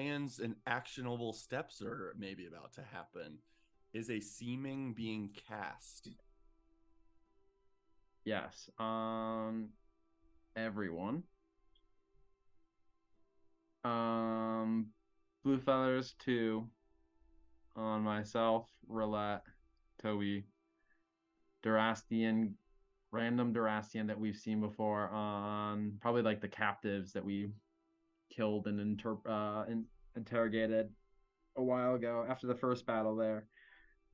plans and actionable steps are maybe about to happen. Is a seeming being cast? Yes. Everyone. Blue feathers 2 on myself, Roulette, Toby, Durastian, random Durastian that we've seen before on probably like the captives that we killed and interrogated a while ago after the first battle there.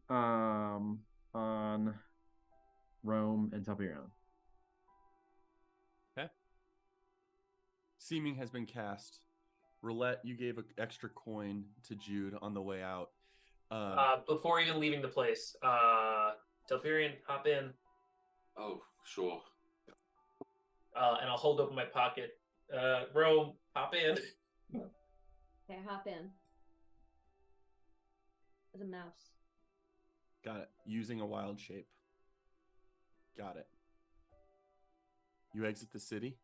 On Rome and Telperion. Okay. Seeming has been cast. Roulette, you gave an extra coin to Jude on the way out. Before even leaving the place, Telperion, hop in. Oh, sure. And I'll hold open my pocket. Rome, hop in. Okay, hop in. As a mouse. Got it. Using a wild shape. Got it. You exit the city?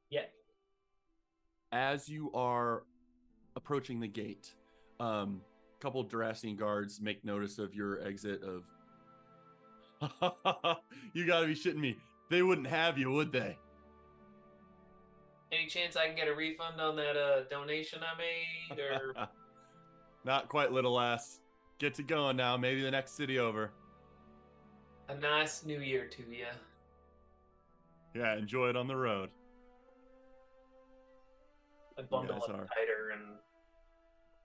Yeah. As you are approaching the gate, a couple of Durastian guards make notice of your exit of... You gotta be shitting me. They wouldn't have you, would they? Any chance I can get a refund on that donation I made? Or Not quite, little ass. Get to going now. Maybe the next city over. a nice new year to you. Yeah, enjoy it on the road. I bundle guys up are. tighter and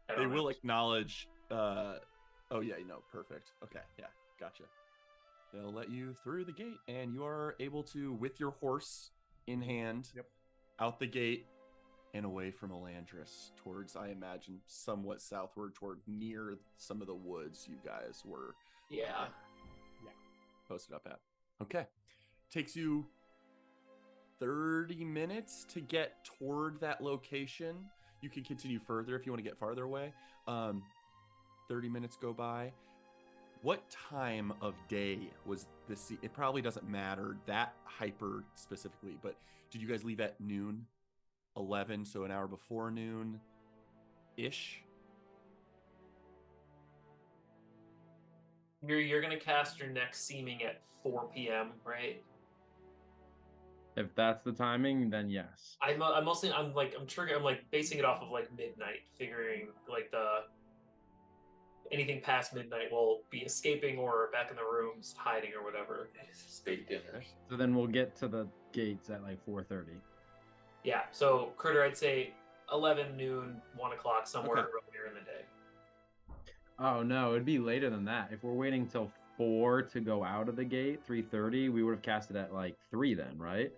I They don't know. will acknowledge... Oh, yeah, no, perfect. Okay, yeah, gotcha. They'll let you through the gate, and you are able to, with your horse in hand, out the gate and away from Elandris towards, I imagine, somewhat southward toward near some of the woods you guys were Yeah. posted up at. Okay. Takes you 30 minutes to get toward that location. You can continue further if you want to get farther away. 30 minutes go by. What time of day was this? It probably doesn't matter that hyper specifically, but did you guys leave at noon? 11, so an hour before noon-ish? You're gonna cast your next seeming at 4 p.m., right? If that's the timing, then yes. I'm basing it off of like midnight, figuring like anything past midnight will be escaping or back in the rooms hiding or whatever. Steak dinner. So then we'll get to the gates at like 4:30. Yeah, so Critter, I'd say 11 noon, 1 o'clock, somewhere Okay. earlier in the day. Oh no, it'd be later than that. If we're waiting till 4 to go out of the gate, 3:30, we would have cast it at like 3 then, right?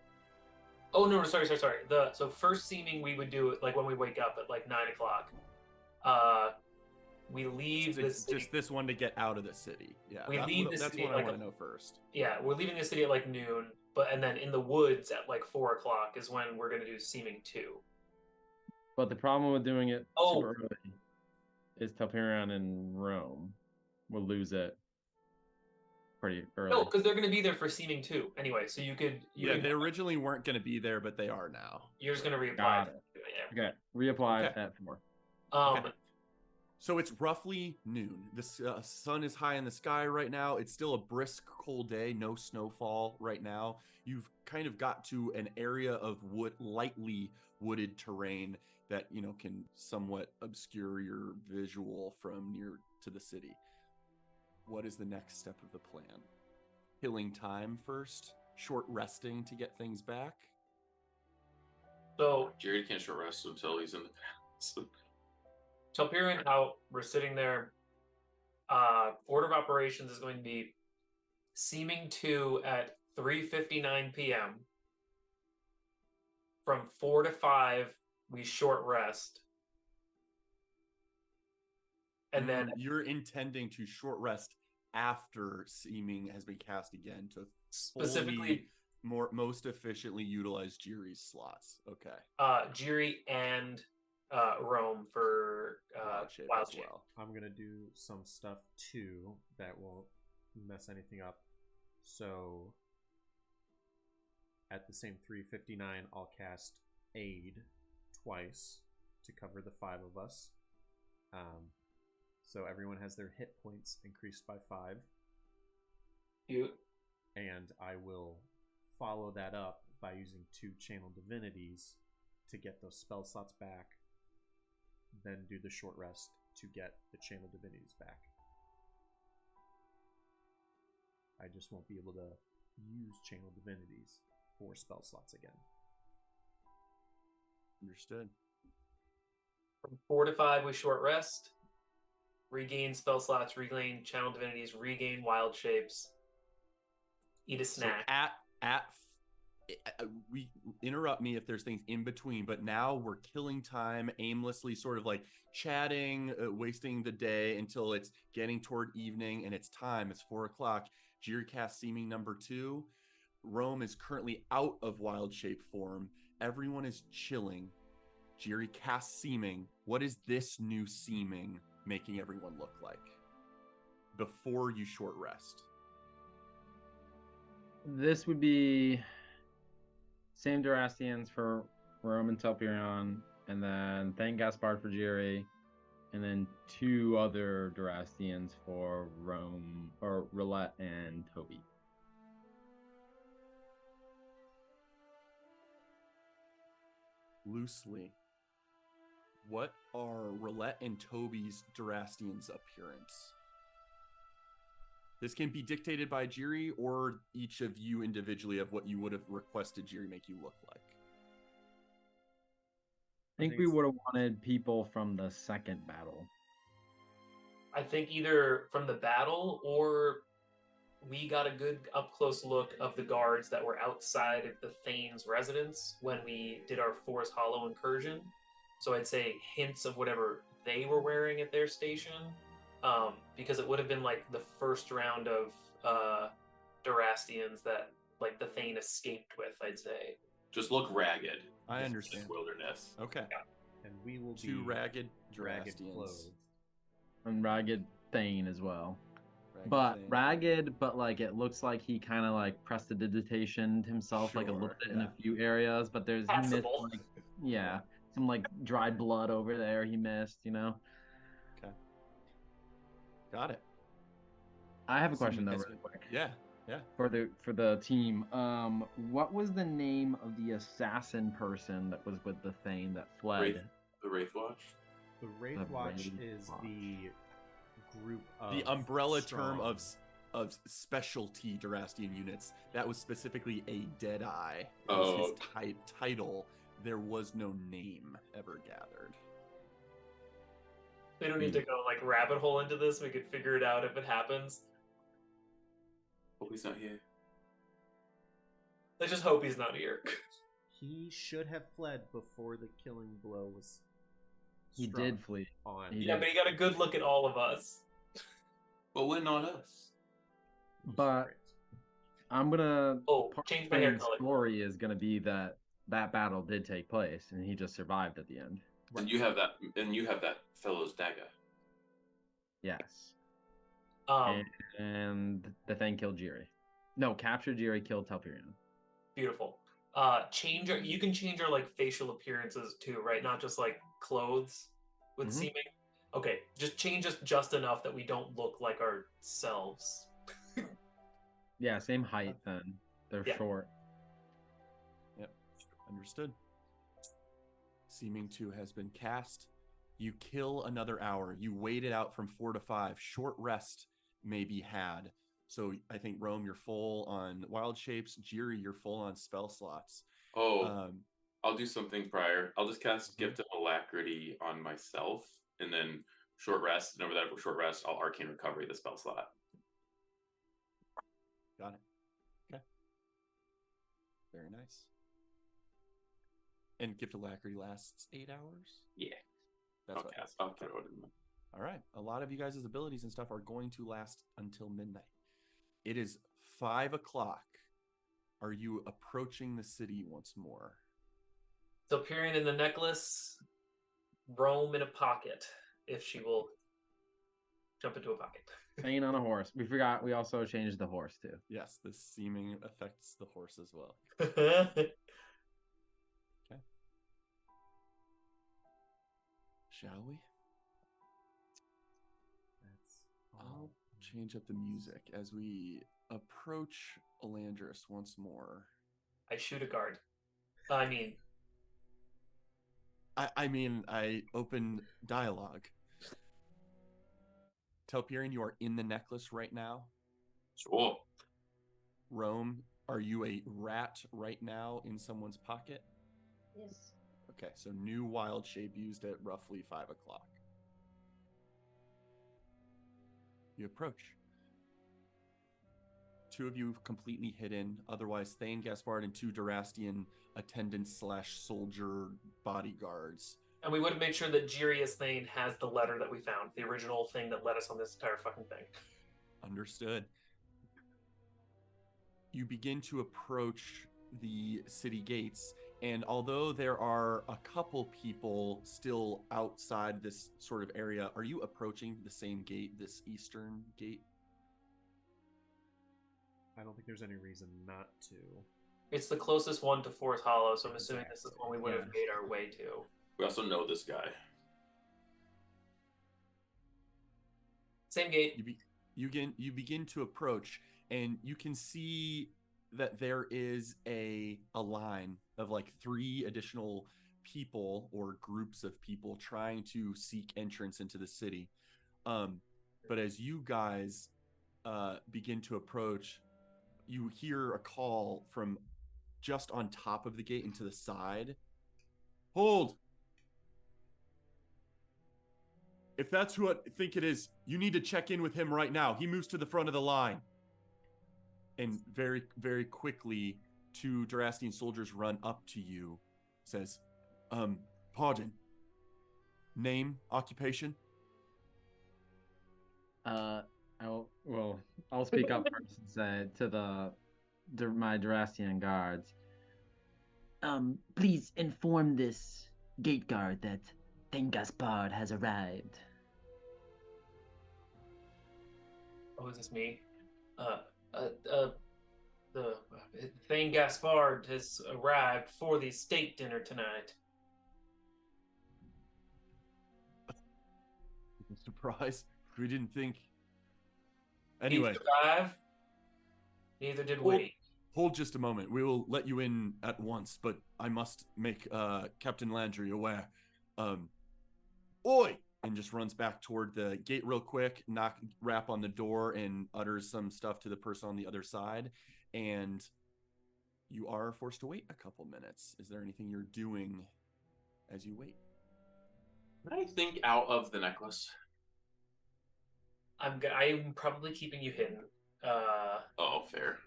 Oh no, sorry. So first seeming we would do it like when we wake up at like 9 o'clock. We leave the city. Just this one to get out of the city. Yeah, We leave the that's city what I like want to know first. Yeah, we're leaving the city at like noon, and then in the woods at like 4 o'clock is when we're gonna do seeming 2. But the problem with doing it Oh. super early is Telperion and Rome will lose it pretty early. No, because they're gonna be there for seeming 2 anyway. So you could. They originally weren't going to be there, but they are now. You're just gonna reapply. Got it. Yeah. Okay, reapply Okay. at 4. Okay. So it's roughly noon. The sun is high in the sky right now. It's still a brisk, cold day. No snowfall right now. You've kind of got to an area of lightly wooded terrain that, can somewhat obscure your visual from near to the city. What is the next step of the plan? Killing time first? Short resting to get things back? So Jared can't short rest until he's in the palace. Telperion out. We're sitting there. Order of operations is going to be seeming 2 at 3:59 p.m. From 4 to 5, we short rest. And then you're intending to short rest after seeming has been cast again to specifically most efficiently utilize Jiri's slots. Okay. Jiri and Rome for wild shape. I'm gonna do some stuff too that won't mess anything up. So at the same 3:59, I'll cast Aid twice. to cover the 5 of us. So everyone has their hit points increased by 5. You And I will follow that up by using 2 channel divinities to get those spell slots back, then do the short rest to get the channel divinities back. I just won't be able to use channel divinities for spell slots again. Understood. from 4 to 5 with short rest. Regain spell slots, regain channel divinities, regain wild shapes. Eat a snack. So we interrupt me if there's things in between, but now we're killing time aimlessly, sort of like chatting, wasting the day until it's getting toward evening, and it's time. It's 4 o'clock. Jiri casts Seeming number 2. Rome is currently out of wild shape form. Everyone is chilling. Jiri casts Seeming. What is this new Seeming making everyone look like before you short rest? This would be same Durastians for Rome and Telperion, and then Thane Gaspard for Jiri, and then 2 other Durastians for Rome, or Roulette and Toby. Loosely, what are Roulette and Toby's Durastian's appearance? This can be dictated by Jiri or each of you individually of what you would have requested Jiri make you look like. I think we would have wanted people from the second battle. I think either from the battle or we got a good up close look of the guards that were outside of the Thane's residence when we did our Forest Hollow incursion. So I'd say hints of whatever they were wearing at their station, because it would have been like the first round of Durastians that like the Thane escaped with, I'd say. Just look ragged. I This is understand. Wilderness. Okay. And we will Two be ragged ragged Durastians. clothed. And Ragged Thane as well. Ragged But Thane. ragged, but like it looks like he kind of like prestidigitation himself like a little Sure, bit in yeah. a few areas, but there's he missed, Passable. like, yeah, some like dried blood over there he missed, you know. Okay. Got it. I have a question Seeming though, has really been- quick, Yeah. Yeah. for the team. What was the name of the assassin person that was with the Thane that fled? Wraith. The Wraith Watch. The Wraith Watch Wraith is Watch. the group of The umbrella term strong- of specialty Durastian units. That was specifically a Deadeye. Oh, Was his title. There was no name ever gathered. We don't need to go like rabbit hole into this. We could figure it out if it happens. Hope he's not here. Let's just hope he's not here. He should have fled before the killing blow was. He struck did flee. on. He Yeah, did. but he got a good look at all of us. But we're not us. But I'm gonna. Oh, part change of my hair Thane's color. story is gonna be that battle did take place and he just survived at the end. And you have that fellow's dagger. Yes. Um, And the Thane killed Jiri. No, captured Jiri, killed Telperion. beautiful. You can change our like facial appearances too, right? Not just like clothes with Mhm. seeming. Okay, just change us just enough that we don't look like ourselves. Yeah, same height then. They're Yeah. short. Understood. Seeming to has been cast. You kill another hour. You wait it out from 4 to 5. Short rest may be had. So I think Rome, you're full on wild shapes. Jiri, you're full on spell slots. Oh, I'll do something prior. I'll just cast Mhm. Gift of Alacrity on myself, and then short rest. And over that short rest, I'll Arcane Recovery the spell slot. Got it. Okay. Very nice. And Gift Alacrity lasts 8 hours? Yeah. That's I'll what cast. I'll throw it in there. All right. A lot of you guys' abilities and stuff are going to last until midnight. It is 5 o'clock. Are you approaching the city once more? So Perion in the necklace, Rome in a pocket, if she will jump into a pocket. Thane on a horse. We forgot we also changed the horse too. Yes, the seeming affects the horse as well. shall we? That's I'll change up the music as we approach Elandris once more. I shoot a guard. I open dialogue. Telperion, you are in the necklace right now. Sure. Rome, are you a rat right now in someone's pocket? Yes. Okay, so new wild shape used at roughly 5 o'clock. You approach. Two of you completely hidden, otherwise Thane Gaspard and two Durastian attendants / soldier bodyguards. And we would have made sure that Jirius Thane has the letter that we found, the original thing that led us on this entire fucking thing. Understood. You begin to approach the city gates, and although there are a couple people still outside this sort of area, are you approaching the same gate, this eastern gate? I don't think there's any reason not to. It's the closest one to Forest Hollow, so I'm assuming this is the one we would have Yeah. made our way to. We also know this guy. Same gate. You begin to approach, and you can see that there is a line of like 3 additional people or groups of people trying to seek entrance into the city. But as you guys begin to approach, you hear a call from just on top of the gate and to the side. Hold! If that's who I think it is, you need to check in with him right now. He moves to the front of the line. And very, very quickly, 2 Durastian soldiers run up to you. Says, pardon. Name, occupation? I'll speak up first and say to my Durastian guards. Please inform this gate guard that Thane Gaspard has arrived. Oh, is this me? The Thane Gaspard has arrived for the state dinner tonight. Surprise. We didn't think. Anyway. He survived. Neither did we. Hold just a moment. We will let you in at once, but I must make Captain Landry aware. Oi! And just runs back toward the gate real quick, rap on the door, and utters some stuff to the person on the other side. And you are forced to wait a couple minutes. Is there anything you're doing as you wait? Can I think out of the necklace? I'm probably keeping you hidden. Oh, fair.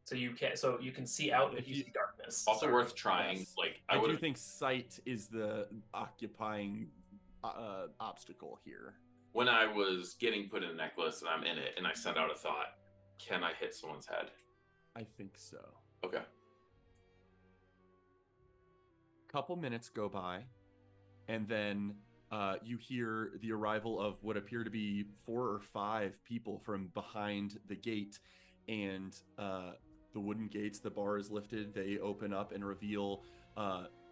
So you can see out, but you see darkness. Also Sorry. worth trying. Yes. Like I do would think sight is the occupying obstacle here. when I was getting put in a necklace and I'm in it and I send out a thought, can I hit someone's head? I think so. Okay. Couple minutes go by, and then you hear the arrival of what appear to be 4 or 5 people from behind the gate, and the wooden gates, the bar is lifted, they open up and reveal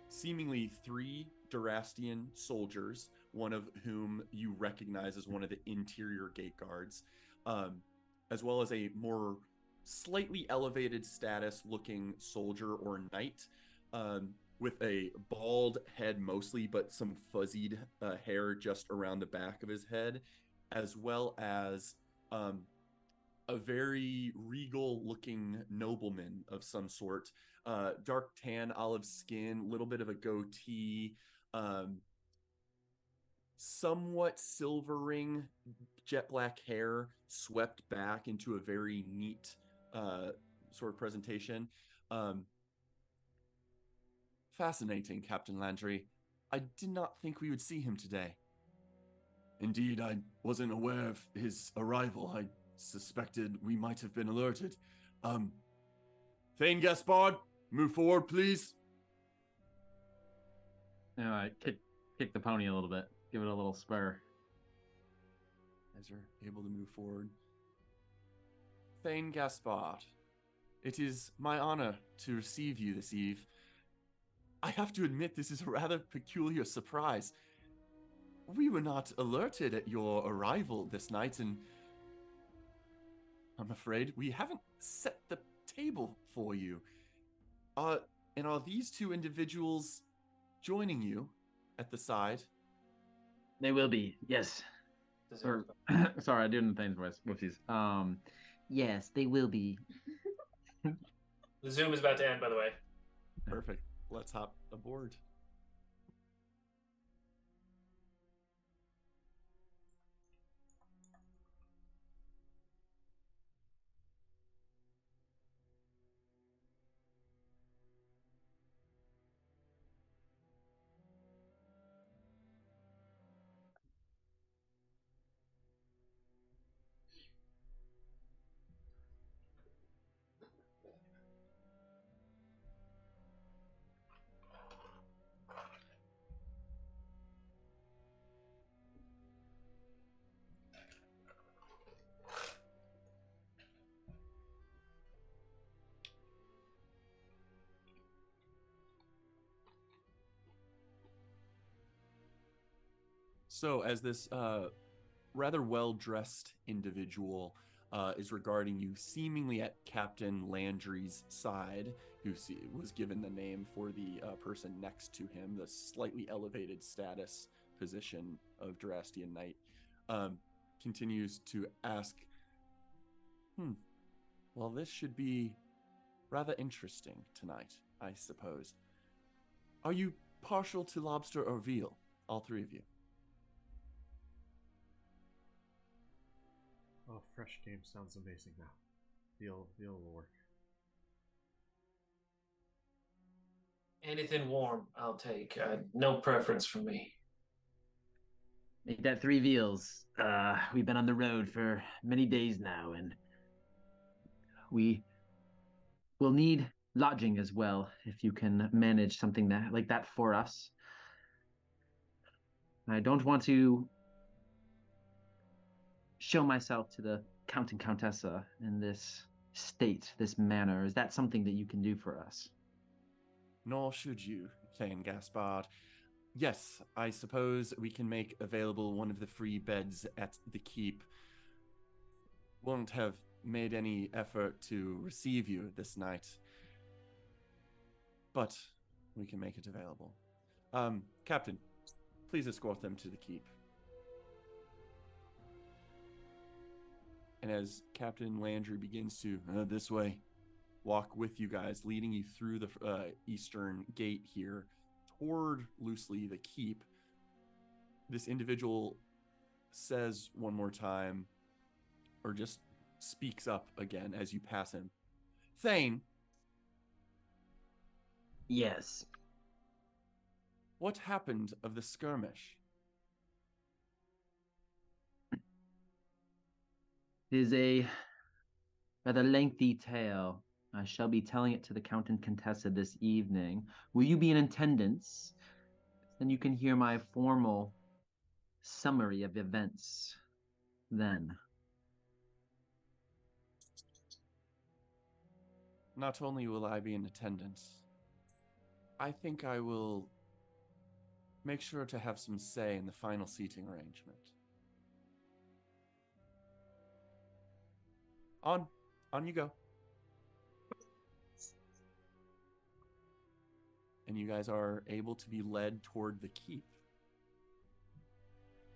seemingly 3 Durastian soldiers, one of whom you recognize as one of the interior gate guards, as well as a more slightly elevated status looking soldier or knight, with a bald head mostly, but some fuzzied hair just around the back of his head, as well as a very regal looking nobleman of some sort, dark tan, olive skin, little bit of a goatee, somewhat silvering jet black hair swept back into a very neat sort of presentation. Fascinating, Captain Landry. I did not think we would see him today. Indeed, I wasn't aware of his arrival. I suspected we might have been alerted. Thane Gaspard, move forward, please. Kick the pony a little bit. Give it a little spur. As you're able to move forward. Thane Gaspard, it is my honor to receive you this eve. I have to admit, this is a rather peculiar surprise. we were not alerted at your arrival this night, and I'm afraid we haven't set the table for you. Are these two individuals joining you at the side? They will be, yes. Does Or, it- sorry, I did it in Thane's voice. Whoopsies. Yes, they will be. The Zoom is about to end, by the way. Perfect. Let's hop aboard. So, as this rather well-dressed individual is regarding you, seemingly at Captain Landry's side, who was given the name for the person next to him, the slightly elevated status position of Durastian Knight, continues to ask, well, this should be rather interesting tonight, I suppose. Are you partial to lobster or veal, all three of you? Oh, fresh game sounds amazing now. Veal will work. Anything warm, I'll take. No preference for me. Make that 3 veals. We've been on the road for many days now, and we will need lodging as well, if you can manage something like that for us. I don't want to show myself to the Count and Countessa in this state, this manner. Is that something that you can do for us? Nor should you, Thane Gaspard. Yes, I suppose we can make available one of the free beds at the keep. Won't have made any effort to receive you this night, but we can make it available. Captain, please escort them to the keep. And as Captain Landry begins to, this way, walk with you guys, leading you through the eastern gate here toward loosely the keep, this individual says one more time, or just speaks up again as you pass him. Thane. Yes. What happened of the skirmish? It is a rather lengthy tale. I shall be telling it to the Count and Contessa this evening. Will you be in attendance? Then you can hear my formal summary of events then. Not only will I be in attendance, I think I will make sure to have some say in the final seating arrangement. On you go. And you guys are able to be led toward the keep.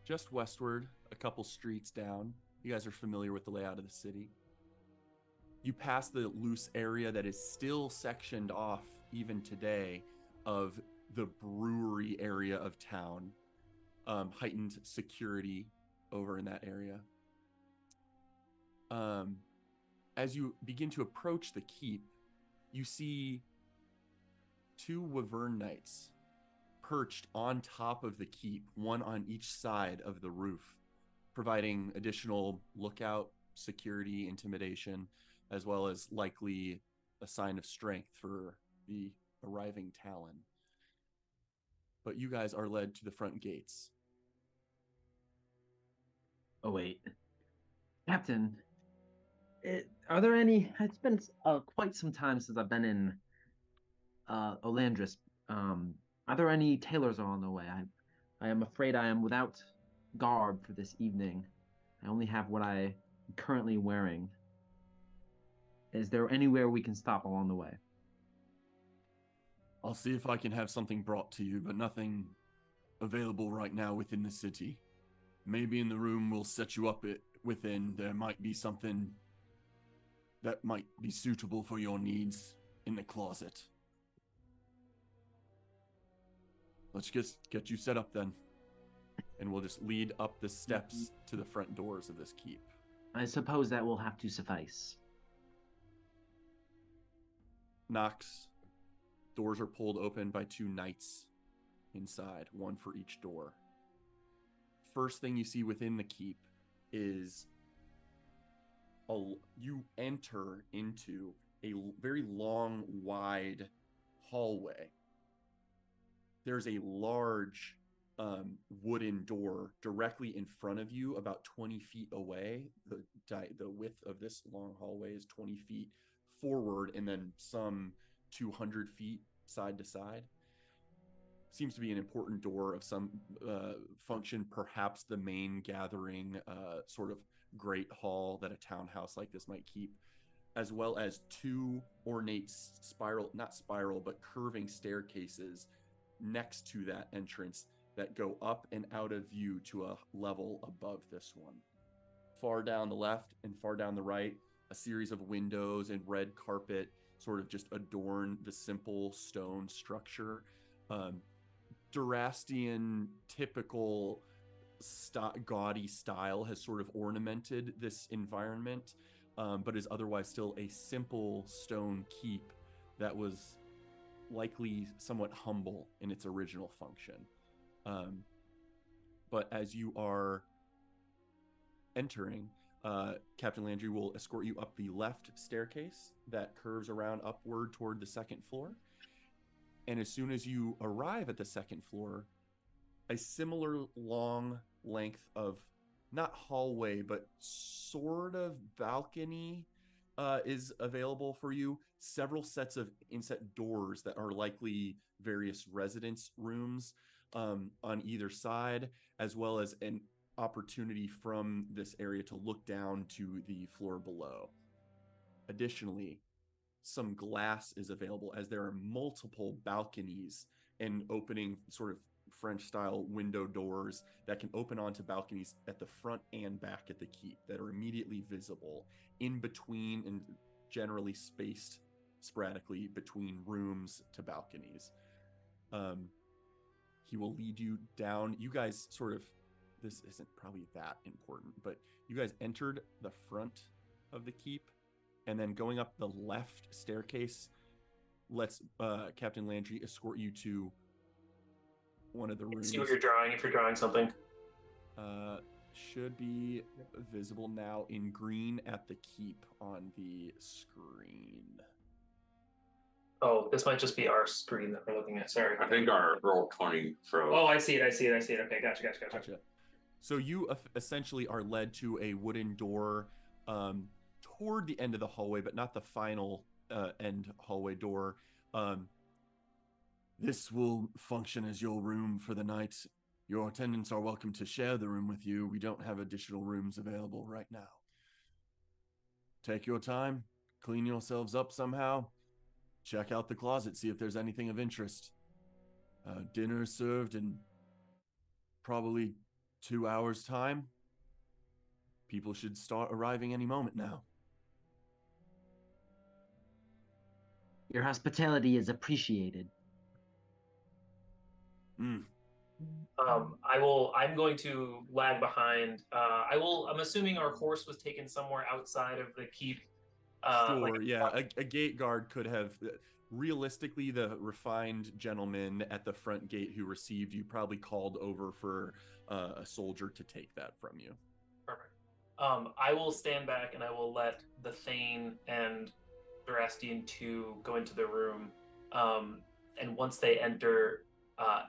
Just westward, a couple streets down. You guys are familiar with the layout of the city. You pass the loose area that is still sectioned off even today of the brewery area of town. Heightened security over in that area. As you begin to approach the keep, you see 2 Wyvern Knights perched on top of the keep, one on each side of the roof, providing additional lookout, security, intimidation, as well as likely a sign of strength for the arriving Talon. But you guys are led to the front gates. Oh, wait. Captain, are there any... It's been quite some time since I've been in Olandris. Are there any tailors on the way? I am afraid I am without garb for this evening. I only have what I am currently wearing. Is there anywhere we can stop along the way? I'll see if I can have something brought to you, but nothing available right now within the city. Maybe in the room we'll set you up within. There might be something that might be suitable for your needs in the closet. Let's just get you set up then. And we'll just lead up the steps to the front doors of this keep. I suppose that will have to suffice. Knocks. Doors are pulled open by 2 knights inside, one for each door. First thing you see within the keep is you enter into a very long, wide hallway. There's a large wooden door directly in front of you, about 20 feet away. The width of this long hallway is 20 feet forward and then some 200 feet side to side. Seems to be an important door of some function, perhaps the main gathering sort of great hall that a townhouse like this might keep, as well as 2 ornate curving staircases next to that entrance that go up and out of view to a level above this one. Far down the left and far down the right, a series of windows and red carpet sort of just adorn the simple stone structure. Durastian typical gaudy style has sort of ornamented this environment, but is otherwise still a simple stone keep that was likely somewhat humble in its original function. But as you are entering, Captain Landry will escort you up the left staircase that curves around upward toward the 2nd floor. And as soon as you arrive at the 2nd floor, a similar long length of, not hallway, but sort of balcony is available for you. Several sets of inset doors that are likely various residence rooms on either side, as well as an opportunity from this area to look down to the floor below. Additionally, some glass is available as there are multiple balconies and opening sort of French style window doors that can open onto balconies at the front and back at the keep that are immediately visible in between and generally spaced sporadically between rooms to balconies. He will lead you down. You guys sort of, this isn't probably that important, but you guys entered the front of the keep, and then going up the left staircase lets Captain Landry escort you to one of the rooms. See what you're drawing, if you're drawing something. Should be visible now in green at the keep on the screen. Oh, this might just be our screen that we're looking at. Sorry. I think our roll 20 froze. Oh, I see it. Okay, gotcha. Gotcha. So you essentially are led to a wooden door toward the end of the hallway, but not the final end hallway door. This will function as your room for the night. Your attendants are welcome to share the room with you. We don't have additional rooms available right now. Take your time, clean yourselves up somehow, check out the closet, see if there's anything of interest. Dinner is served in probably 2 hours' time. People should start arriving any moment now. Your hospitality is appreciated. I'm going to lag behind. I'm assuming our horse was taken somewhere outside of the keep. Sure, yeah. A gate guard could have. Realistically, the refined gentleman at the front gate who received you probably called over for a soldier to take that from you. Perfect. I will stand back and I will let the Thane and Durastian 2 go into the room. And once they enter,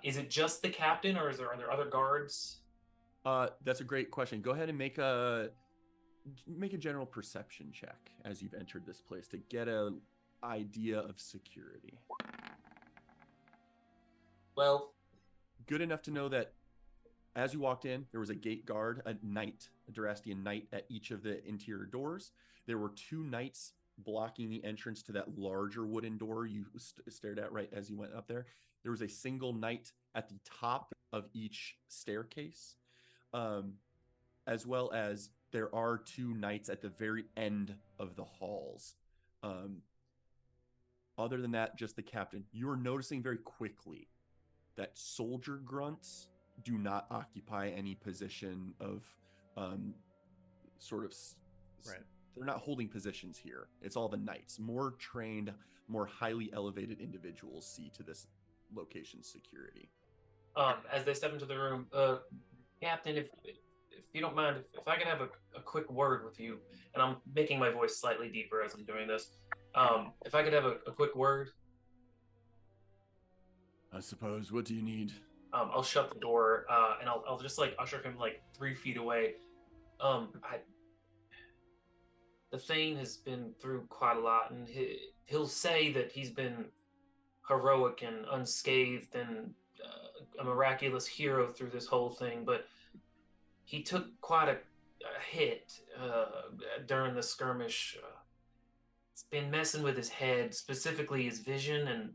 is it just the captain, or are there other guards? That's a great question. Go ahead and make a general perception check as you've entered this place to get an idea of security. Well, good enough to know that as you walked in, there was a gate guard, a Durastian knight at each of the interior doors. There were 2 knights blocking the entrance to that larger wooden door you stared at right as you went up there. There was a single knight at the top of each staircase, as well as there are 2 knights at the very end of the halls. Other than that, just the captain. You're noticing very quickly that soldier grunts do not occupy any position of sort of Right. they're not holding positions here. It's all the knights. More trained, more highly elevated individuals see to this location's security. As they step into the room, Captain, if you don't mind, if I could have a quick word with you, and I'm making my voice slightly deeper as I'm doing this. If I could have a quick word. I suppose. What do you need? I'll shut the door, and I'll just like usher him like 3 feet away. The Thane has been through quite a lot, and he'll say that he's been heroic and unscathed and a miraculous hero through this whole thing, but he took quite a hit during the skirmish. It's been messing with his head, specifically his vision and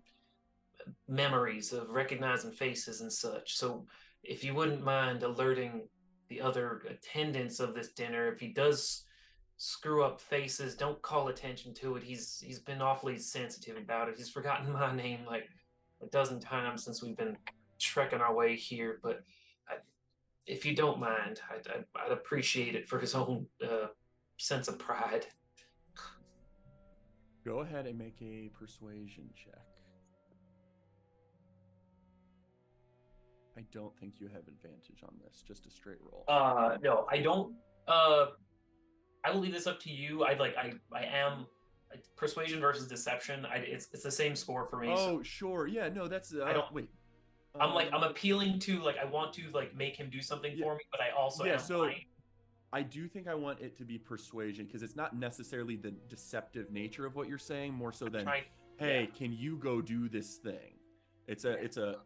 memories of recognizing faces and such. So if you wouldn't mind alerting the other attendants of this dinner, if he does screw up faces, don't call attention to it. He's been awfully sensitive about it. He's forgotten my name like a dozen times since we've been trekking our way here, but if you don't mind, I'd appreciate it for his own sense of pride. Go ahead and make a persuasion check. I don't think you have advantage on this. Just a straight roll. No, I don't. I will leave this up to you. I am persuasion versus deception. It's the same score for me. Oh, sure. Yeah, no, that's. I don't wait. I'm appealing to I want to make him do something for me, but I also am lying. I do think I want it to be persuasion because it's not necessarily the deceptive nature of what you're saying, more so than, hey, can you go do this thing? It's a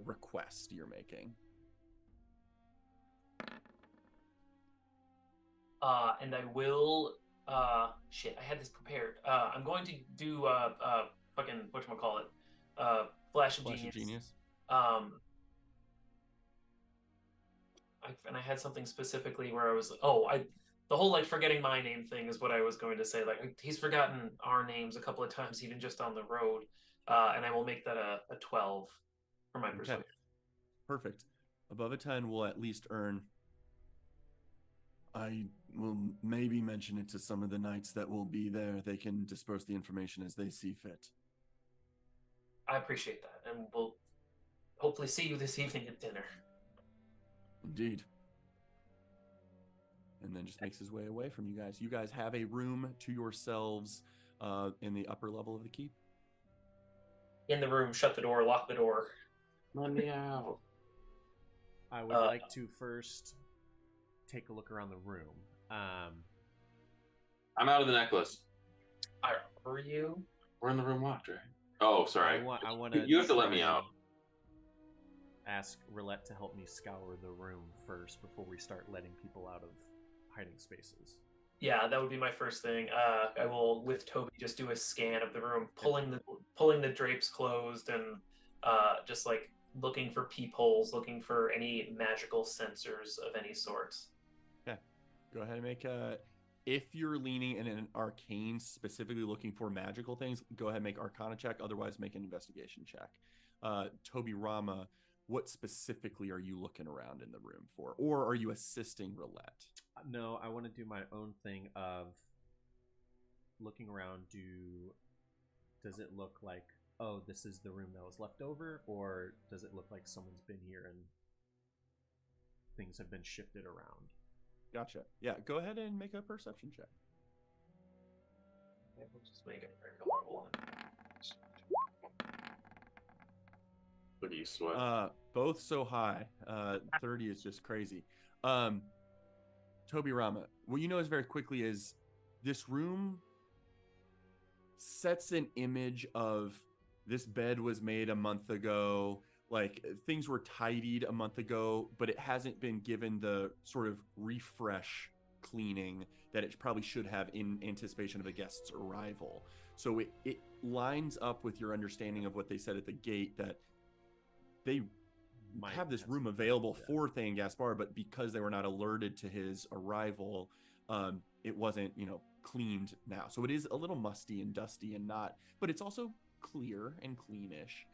request you're making. And I will. Shit, I had this prepared. I'm going to do fucking whatchamacallit, Flash of Genius. And I had something specifically where I was, the whole forgetting my name thing is what I was going to say. He's forgotten our names a couple of times, even just on the road. And I will make that a 12 for my persuasion. Okay. Perfect. Above a 10 will at least earn. I will maybe mention it to some of the knights that will be there. They can disperse the information as they see fit. I appreciate that, and we'll hopefully see you this evening at dinner. Indeed. And then just makes his way away from you guys. You guys have a room to yourselves in the upper level of the keep. In the room, shut the door, lock the door. Let me out. I would like to first take a look around the room. I'm out of the necklace. Are you? We're in the room locked, right? Oh, sorry. I want to. You have to let me out. Ask Roulette to help me scour the room first before we start letting people out of hiding spaces. Yeah, that would be my first thing. I will, with Toby, just do a scan of the room, pulling the drapes closed, and just looking for peepholes, looking for any magical sensors of any sort. Okay, go ahead and make a. If you're leaning in an arcane, specifically looking for magical things, go ahead and make Arcana check. Otherwise, make an investigation check. Toby Rama, what specifically are you looking around in the room for? Or are you assisting Roulette? No, I want to do my own thing of looking around. Does it look like, oh, this is the room that was left over? Or does it look like someone's been here and things have been shifted around? Gotcha. Yeah, go ahead and make a perception check. Yeah, we'll just make it a normal one. Look at you sweat. Both so high. 30 is just crazy. Toby Rama, what you notice very quickly is this room sets an image of this bed was made a month ago. like things were tidied a month ago, but it hasn't been given the sort of refresh cleaning that it probably should have in anticipation of a guest's arrival. So it lines up with your understanding of what they said at the gate, that they Might have this have room some- available yeah. for Thane Gaspar, but because they were not alerted to his arrival, it wasn't, cleaned now. So it is a little musty and dusty and not, but it's also clear and cleanish.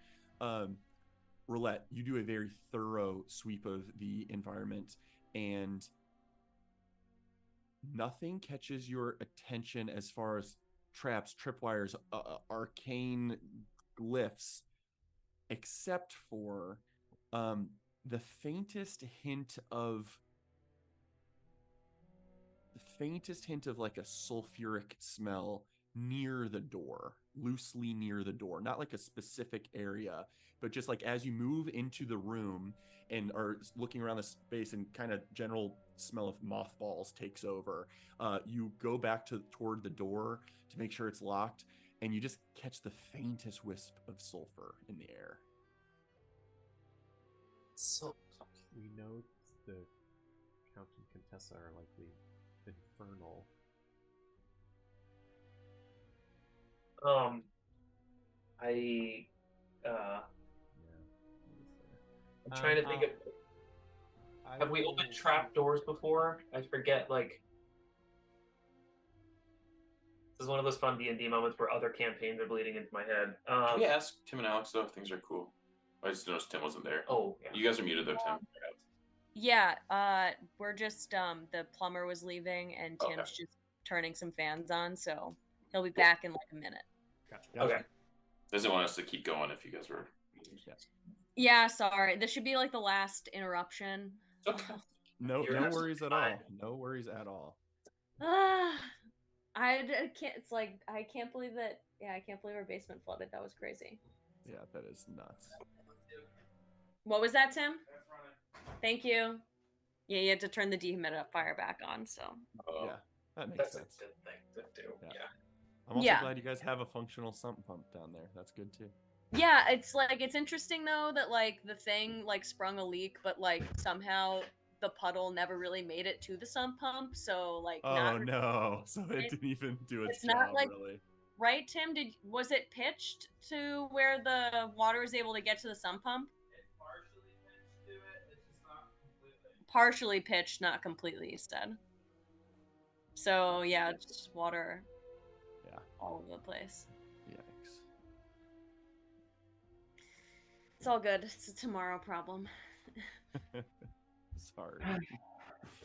Roulette, you do a very thorough sweep of the environment, and nothing catches your attention as far as traps, tripwires, arcane glyphs, except for the faintest hint of like a sulfuric smell near the door, loosely near the door, not like a specific area, but just like as you move into the room and are looking around the space, and kind of general smell of mothballs takes over. You go back toward the door to make sure it's locked, and you just catch the faintest wisp of sulfur in the air. So We know the Count and Contessa are likely infernal. I Yeah. what is there? I'm trying to think of. I Have we will- opened trap doors before? I forget. Like, this is one of those fun D&D moments where other campaigns are bleeding into my head. Can we ask Tim and Alex though if things are cool? I just noticed Tim wasn't there. Oh, yeah. You guys are muted though, Tim. Yeah, we're just the plumber was leaving and Okay. Tim's just turning some fans on, so he'll be back in like a minute. Gotcha. Okay. Doesn't want us to keep going if you guys were. Yeah, sorry. This should be like the last interruption. Okay. No You're worries at absolutely all. fine. No worries at all. I can't. It's like I can't believe that. Yeah, I can't believe our basement flooded. That was crazy. Yeah, that is nuts. What was that, Tim? Thank you. Yeah, you had to turn the dehumidifier back on. So Yeah, that makes That's sense. a good thing to do. Yeah. Yeah. I'm also Yeah. glad you guys have a functional sump pump down there. That's good too. yeah, it's like it's interesting though that like the thing like sprung a leak, but like somehow the puddle never really made it to the sump pump. So like, Oh not no! So it It- didn't even do its it's not job, like- really. right, Tim? Was it pitched to where the water was able to get to the sump pump? Partially pitched, not completely, he said. So yeah, just water Yeah. all over the place. Yikes. It's all good. It's a tomorrow problem. Sorry.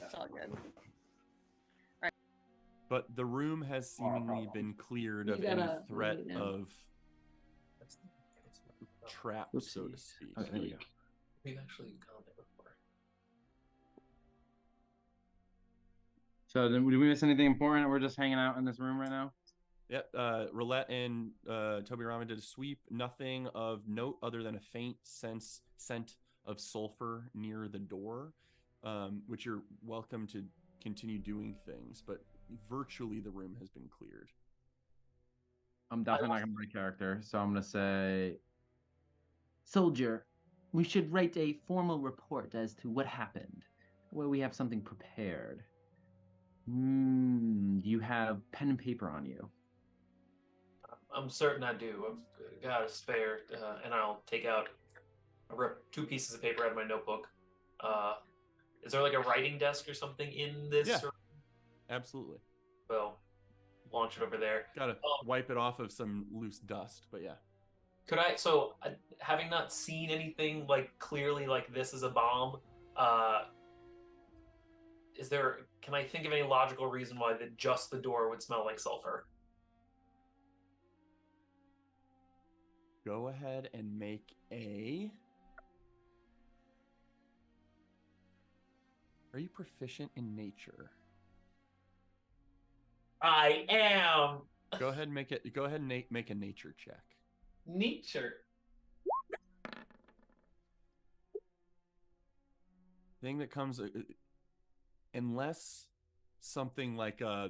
It's all good. But the room has seemingly been cleared You of any gotta threat mute now. of trap, Let's so see. to speak. Oh, there we go. We've actually gone there before. So did we miss anything important? We're just hanging out in this room right now. Yep. Roulette and Toby Rama did a sweep. Nothing of note other than a faint scent of sulfur near the door, which you're welcome to continue doing things, but virtually the room has been cleared. I'm definitely not gonna break character, so I'm gonna say, Soldier, we should write a formal report as to what happened. Well, we have something prepared. You have pen and paper on you. I'm certain I do. I've got a spare, and I'll take out. I rip 2 pieces of paper out of my notebook. Is there like a writing desk or something in this? Yeah. Or, Absolutely. well, launch it over there. Gotta wipe it off of some loose dust, but yeah. Could I? So, having not seen anything like clearly like this is a bomb, is there? Can I think of any logical reason why just the door would smell like sulfur? Go ahead and make a. Are you proficient in nature? I am Go ahead and make it. Go ahead and make a nature check. nature. Thing that comes, unless something like a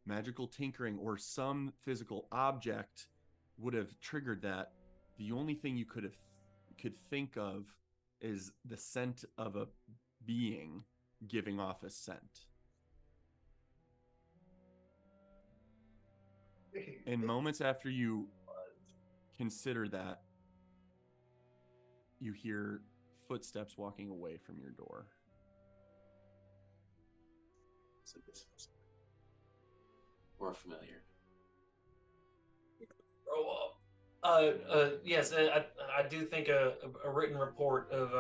magical tinkering or some physical object would have triggered that, the only thing you could have could think of is the scent of a being giving off a scent. And moments after you consider that, you hear footsteps walking away from your door. So this was more familiar. Grow up. Yes, I do think a written report of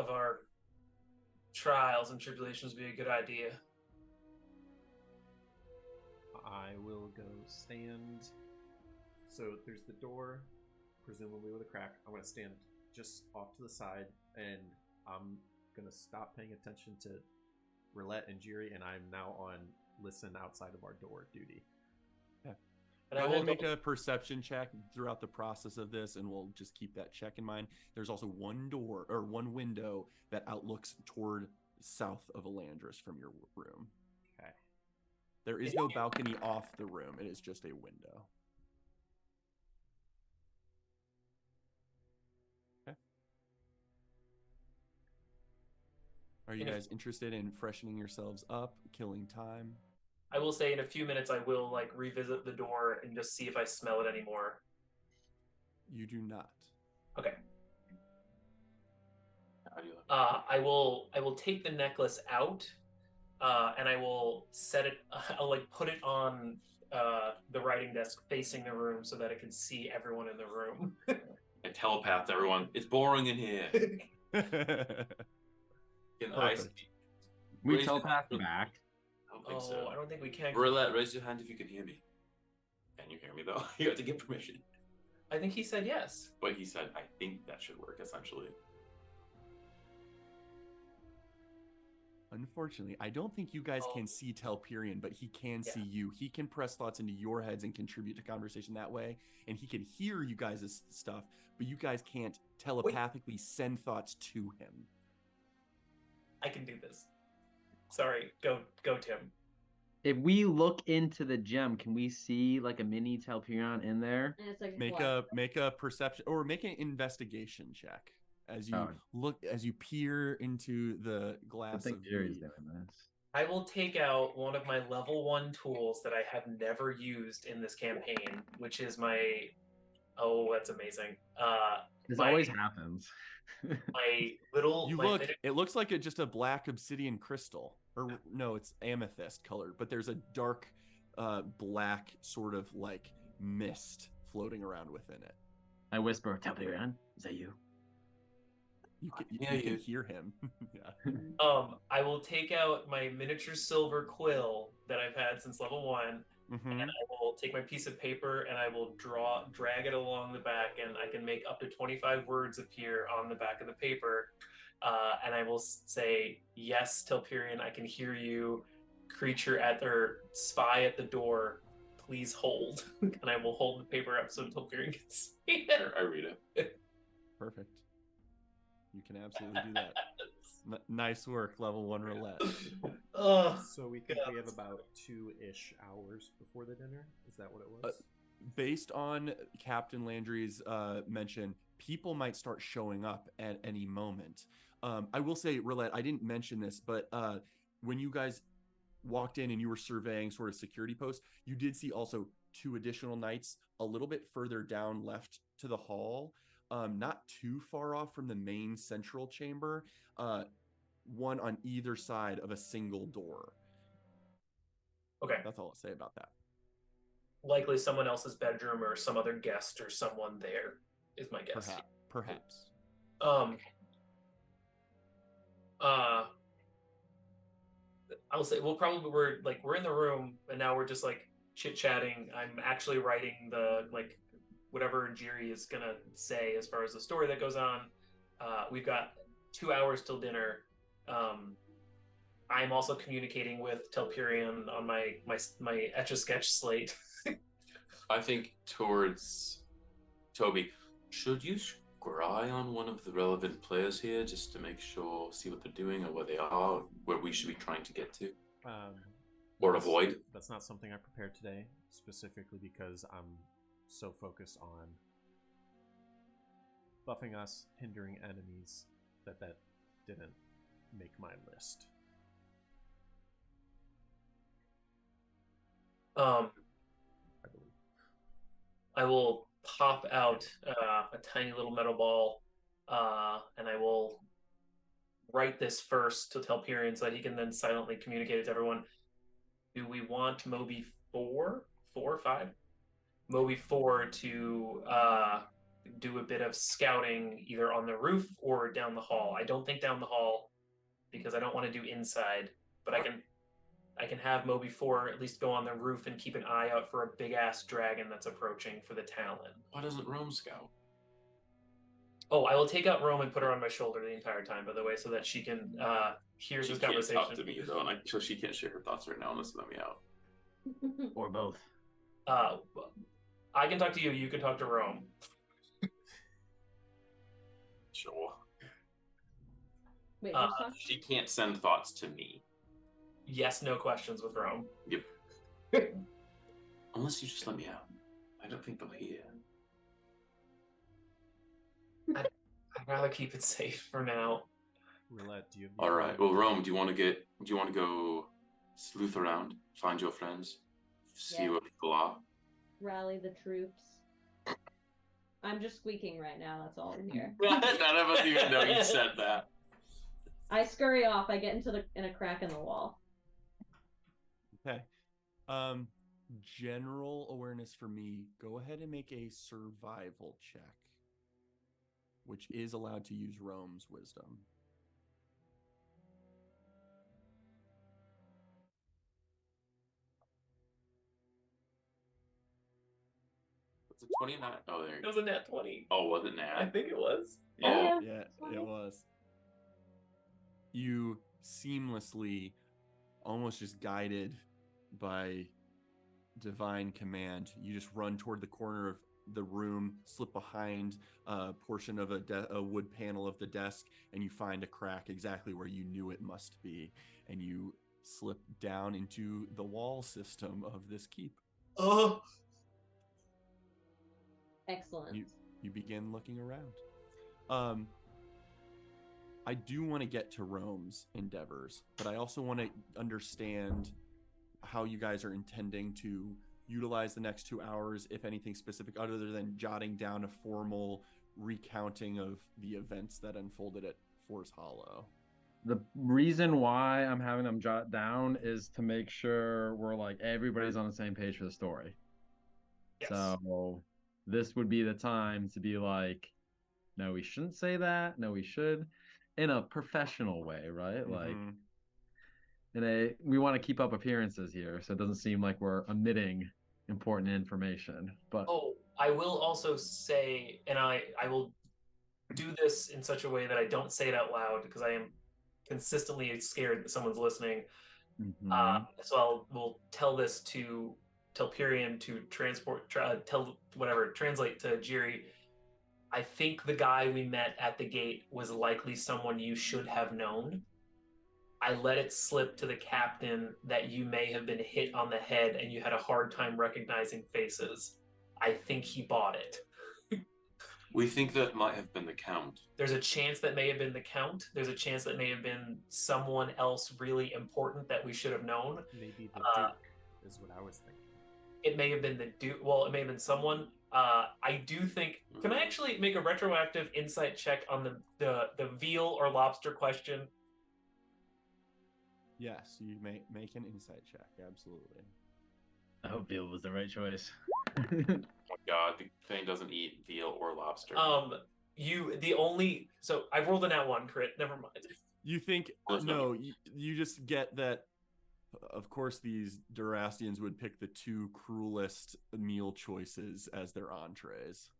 our trials and tribulations would be a good idea. I will go stand. So there's the door, presumably with a crack. I'm going to stand just off to the side, and I'm going to stop paying attention to Roulette and Jiri, and I'm now on listen outside of our door duty. Yeah. And Go I ahead will and make a perception check throughout the process of this, and we'll just keep that check in mind. There's also one door or one window that outlooks toward south of Elandris from your room. Okay. There is no balcony off the room. It is just a window. Okay. Are you guys interested in freshening yourselves up, killing time? I will say in a few minutes I will like revisit the door and just see if I smell it anymore. You do not. Okay. How do you look? I will take the necklace out, and I will set it. I'll like put it on the writing desk facing the room so that it can see everyone in the room. I telepath to everyone. It's boring in here. Can I Perfect. speak? We Raise your telepath hand. back. I don't think so. I don't think we can. Roulette, raise your hand if you can hear me. Can you hear me though? You have to get permission. I think he said yes. But he said, I think that should work essentially. Unfortunately, I don't think you guys can see Telperion, but he can see you. He can press thoughts into your heads and contribute to conversation that way, and he can hear you guys' stuff, but you guys can't telepathically send thoughts to him. I can do this. Sorry, go Tim. If we look into the gem, can we see like a mini Telperion in there? And it's like Make a perception or make an investigation check as you as you peer into the I glass think of Jerry's the... doing this. I will take out one of my level 1 tools that I have never used in this campaign, which is my... Oh, that's amazing. This my- always happens. My little... You my look, mini- it looks like just a black obsidian crystal. Or no, it's amethyst colored, but there's a dark black sort of like mist floating around within it. I whisper, Telperion, is that you? You can, Yeah, you can you- hear him. Yeah. I will take out my miniature silver quill that I've had since level 1, Mhm. and I will take my piece of paper and I will drag it along the back, and I can make up to 25 words appear on the back of the paper. And I will say, yes, Telperion, I can hear you. Creature spy at the door, please hold. And I will hold the paper up so Telperion can see it. I read it. Perfect. You can absolutely do that. Nice work, level 1 roulette. Ugh. So we think we have about 2-ish hours before the dinner? Is that what it was? Based on Captain Landry's mention, people might start showing up at any moment. I will say, Roulette, I didn't mention this, but when you guys walked in and you were surveying sort of security posts, you did see also 2 additional knights a little bit further down left to the hall, not too far off from the main central chamber, one on either side of a single door. Okay. That's all I'll say about that. Likely someone else's bedroom or some other guest or someone there is my guess. Perhaps. I'll say we're in the room and now we're just like chit chatting. I'm actually writing the like whatever Jiri is gonna say as far as the story that goes on. We've got 2 hours till dinner. I'm also communicating with Telperion on my Etch-a-Sketch slate. I think towards Toby, should you scry on one of the relevant players here just to make sure, see what they're doing or where they are, where we should be trying to get to? Or avoid? That's not something I prepared today, specifically because I'm so focused on buffing us, hindering enemies, that didn't make my list. Um, I believe. I will pop out a tiny little metal ball, and I will write this first to Telperion so that he can then silently communicate it to everyone. Do we want Moby 4 or 5? Moby 4 to do a bit of scouting either on the roof or down the hall. I don't think down the hall because I don't want to do inside, but I can have Moby 4 at least go on the roof and keep an eye out for a big ass dragon that's approaching for the Talon. Why doesn't Rome scout? Oh, I will take out Rome and put her on my shoulder the entire time, by the way, so that she can hear She this can't conversation. talk to me though, so she can't share her thoughts right now unless you let me out. Or both. I can talk to you. You can talk to Rome. Sure. Wait, who's talking? She can't send thoughts to me. Yes, no questions with Rome. Yep. Unless you just let me out. I don't think they'll hear. I'd rather keep it safe for now. Roulette, do you have the All right. Well, Rome, do you want to go sleuth around, find your friends, see Yeah. where people are? Rally the troops. I'm just squeaking right now. That's all I'm here. None of us even know you said that. I scurry off. I get in a crack in the wall. Okay. General awareness for me. Go ahead and make a survival check, which is allowed to use Rome's wisdom. It's a 29. Oh, there you It go. was a nat 20. Oh, was it I Nat? think it was. Yeah. Yeah, Fine. it was. You seamlessly, almost just guided by divine command, you just run toward the corner of the room, slip behind a portion of a wood panel of the desk, and you find a crack exactly where you knew it must be, and you slip down into the wall system of this keep. Oh, Excellent. You begin looking around. I do want to get to Rome's endeavors, but I also want to understand how you guys are intending to utilize the next 2 hours, if anything specific, other than jotting down a formal recounting of the events that unfolded at Force Hollow. The reason why I'm having them jot down is to make sure we're like everybody's on the same page for the story. yes. So this would be the time to be like, no, we shouldn't say that. No, we should, in a professional way, right? Like, Mhm. we want to keep up appearances here, so it doesn't seem like we're omitting important information. But Oh, I will also say, and I will do this in such a way that I don't say it out loud because I am consistently scared that someone's listening. Mhm. So we'll tell this to Telperion to translate to Jiri. I think the guy we met at the gate was likely someone you should have known. I let it slip to the captain that you may have been hit on the head and you had a hard time recognizing faces. I think he bought it. We think that might have been the Count. There's a chance that may have been the Count. There's a chance that may have been someone else really important that we should have known. Maybe the Duke is what I was thinking. It may have been the Duke. Well, it may have been someone. I do think. Can I actually make a retroactive insight check on the veal or lobster question? Yes, you may make an insight check. Absolutely. I hope Veal was the right choice. Oh my god, the thing doesn't eat veal or lobster. So I've rolled a nat 1 crit. Never mind. You think That's not- no? You just get that. Of course, these Durastians would pick the 2 cruelest meal choices as their entrees.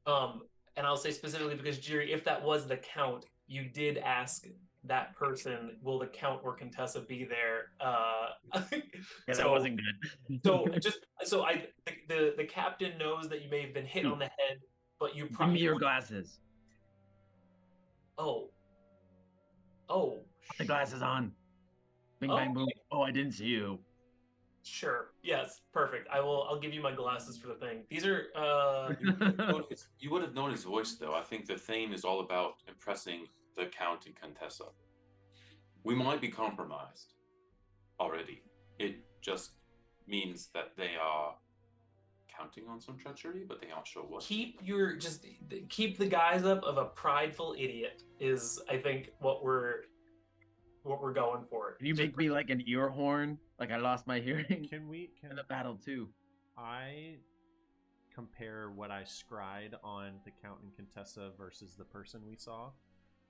And I'll say specifically because Jiri, if that was the Count, you did ask that person, will the Count or Contessa be there? That wasn't good. The captain knows that you may have been hit on the head, but you Give me probably your glasses. Oh. Put the glasses on. Bing bang boom. Oh, I didn't see you. Sure. Yes. Perfect. I'll give you my glasses for the thing. These are You would have known his voice, though. I think the Thane is all about impressing the Count and Contessa. We might be compromised already. It just means that they are counting on some treachery, but they aren't sure what. keep the guise up of a prideful idiot is I think what we're going for. Can you make me like an ear horn? Like I lost my hearing Can in the battle too. I compare what I scryed on the Count and Contessa versus the person we saw?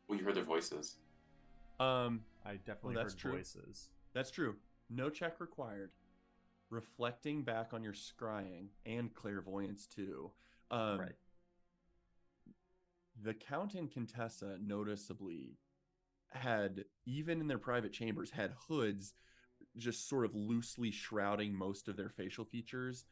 Well, you heard their voices. I definitely that's heard true. voices. That's true. No check required. Reflecting back on your scrying and clairvoyance too. Right. The Count and Contessa noticeably had, even in their private chambers, had hoods just sort of loosely shrouding most of their facial features.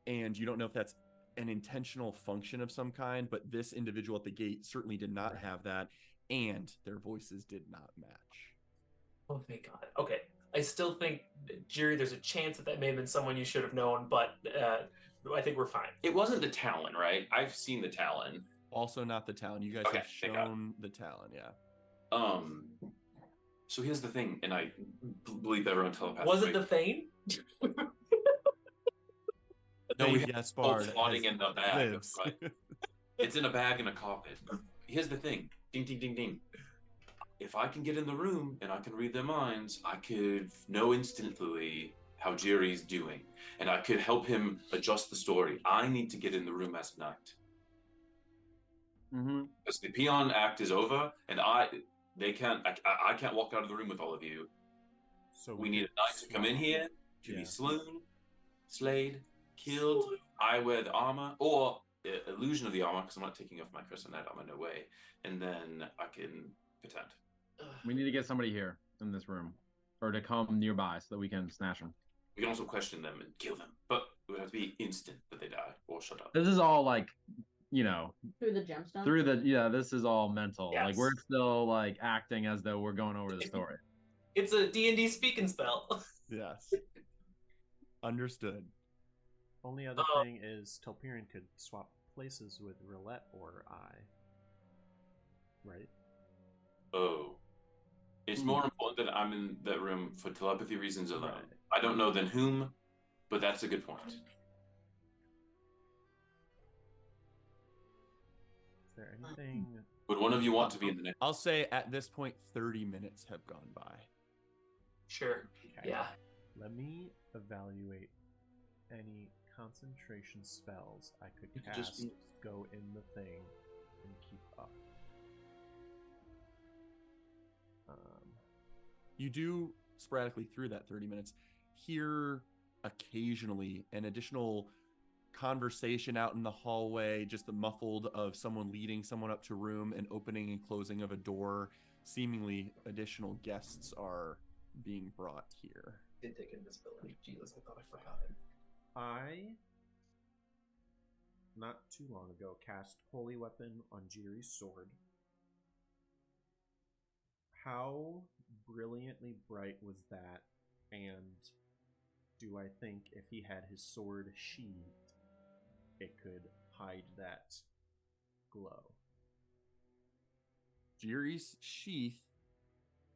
And you don't know if that's an intentional function of some kind, but this individual at the gate certainly did not have that, and their voices did not match. Oh, thank God. Okay. I still think, Jerry, there's a chance that may have been someone you should have known, but I think we're fine. It wasn't the Talon, right? I've seen the Talon. Also not the Talon. You guys Okay, have thank God. shown the Talon, yeah. So here's the thing, and I believe everyone telepathically. Was it the Thane? No, we Thane have Gaspard floating in the bag. lives. But it's in a bag in a carpet. Here's the thing. Ding, ding, ding, ding. If I can get in the room and I can read their minds, I could know instantly how Jerry's doing. And I could help him adjust the story. I need to get in the room as Knight. Mm-hmm. Because the peon act is over, and I can't walk out of the room with all of you. So We need a knight to come in here, to be slayed, killed. I wear the armor, or illusion of the armor, because I'm not taking off my Crescent Knight armor, no way. And then I can pretend. We need to get somebody here in this room, or to come nearby so that we can snatch them. We can also question them and kill them, but it would have to be instant that they die or shut up. This is all like, you know, Through the gemstone? through the this is all mental. Like Yes. we're still like acting as though we're going over the story. It's a D&D speaking spell. Yes. Understood. Only other thing is Telperion could swap places with Roulette or I. Right? Oh. It's more important that I'm in that room for telepathy reasons alone. Right. I don't know than whom, but that's a good point. Is there anything... Would one of you want to be in the next? I'll say at this point, 30 minutes have gone by. Sure. Okay. Yeah. Let me evaluate any concentration spells I could You could cast, just be- go in the thing, and keep up. You do sporadically through that 30 minutes hear occasionally an additional conversation out in the hallway, just the muffled of someone leading someone up to a room and opening and closing of a door. Seemingly additional guests are being brought here. Did take invisibility. Jesus, I thought I forgot it. I, not too long ago, cast Holy Weapon on Jiri's sword. How brilliantly bright was that? And do I think if he had his sword sheathed, it could hide that glow? Jiri's sheath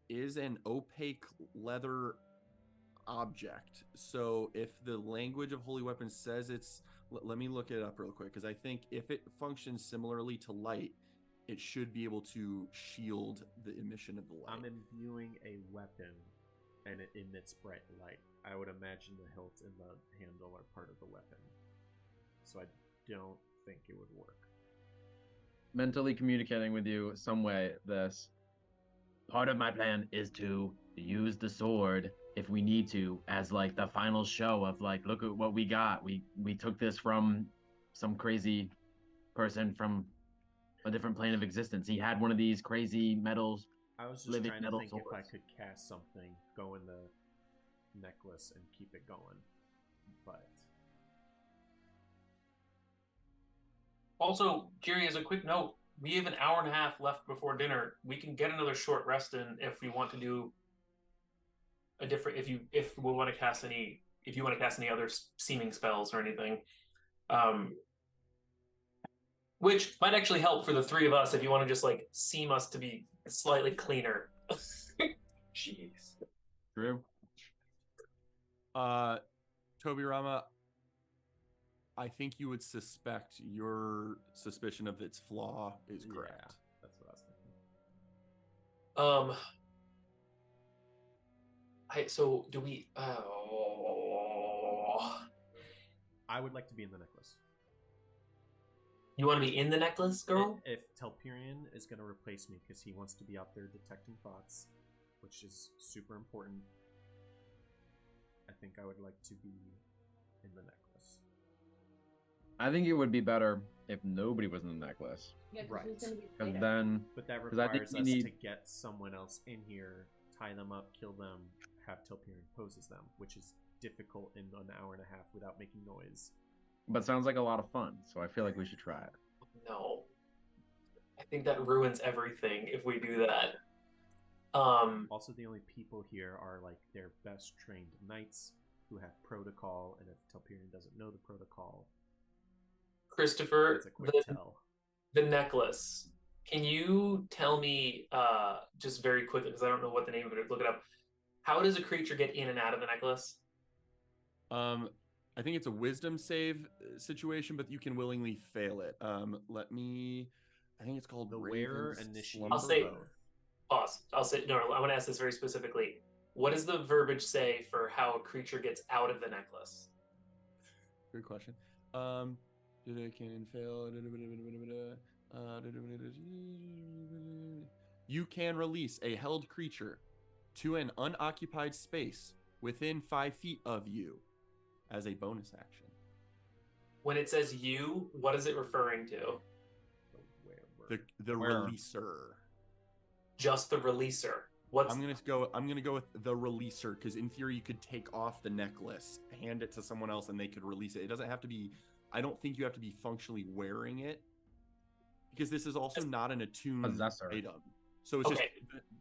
is an opaque leather object. So if the language of Holy Weapon says it's... Let me look it up real quick, because I think if it functions similarly to light, it should be able to shield the emission of the light. I'm imbuing a weapon and it emits bright light. I would imagine the hilt and the handle are part of the weapon. So I don't think it would work. Mentally communicating with you some way. This part of my plan is to use the sword if we need to as like the final show of like, look at what we got. We took this from some crazy person from a different plane of existence. He had one of these crazy metals. I was just Living trying to metal think if I swords. could cast something, go in the necklace, and keep it going. But Also, Jerry, as a quick note, we have an hour and a half left before dinner. We can get another short rest in if we want to do a different. If we want to cast any if you want to cast any other seeming spells or anything. Which might actually help for the three of us if you want to just like seem us to be slightly cleaner. Jeez. True. Toby Rama, I think you would suspect your suspicion of its flaw is correct. Yeah, that's what I was thinking. So do we? I would like to be in the necklace. You want to be in the necklace, girl? If Telperion is going to replace me because he wants to be out there detecting thoughts, which is super important, I think I would like to be in the necklace. I think it would be better if nobody was in the necklace. Yeah, 'cause Right. who's gonna be Because later? then, But that 'cause I think requires you us need- to get someone else in here, tie them up, kill them, have Telperion poses them, which is difficult in an hour and a half without making noise. but sounds like a lot of fun. So I feel like we should try it. No. I think that ruins everything if we do that. Also, the only people here are like their best trained knights who have protocol, and if Telperion doesn't know the protocol, Christopher, it's a quick tell. the necklace. Can you tell me, just very quickly, because I don't know what the name of it is, look it up. How does a creature get in and out of the necklace? I think it's a wisdom save situation, but you can willingly fail it. Let me. I think it's called The wearer Raven's initiates I'll say- both. Pause. I'll say no. I want to ask this very specifically. What does the verbiage say for how a creature gets out of the necklace? Good question. Can fail. You can release a held creature to an unoccupied space within 5 feet of you as a bonus action. When it says "you," what is it referring to? The Where? releaser. Just the releaser. What's I'm gonna go with the releaser because in theory you could take off the necklace, hand it to someone else, and they could release it. It doesn't have to be. I don't think you have to be functionally wearing it because this is also not an attuned Possessor. item. So it's Okay.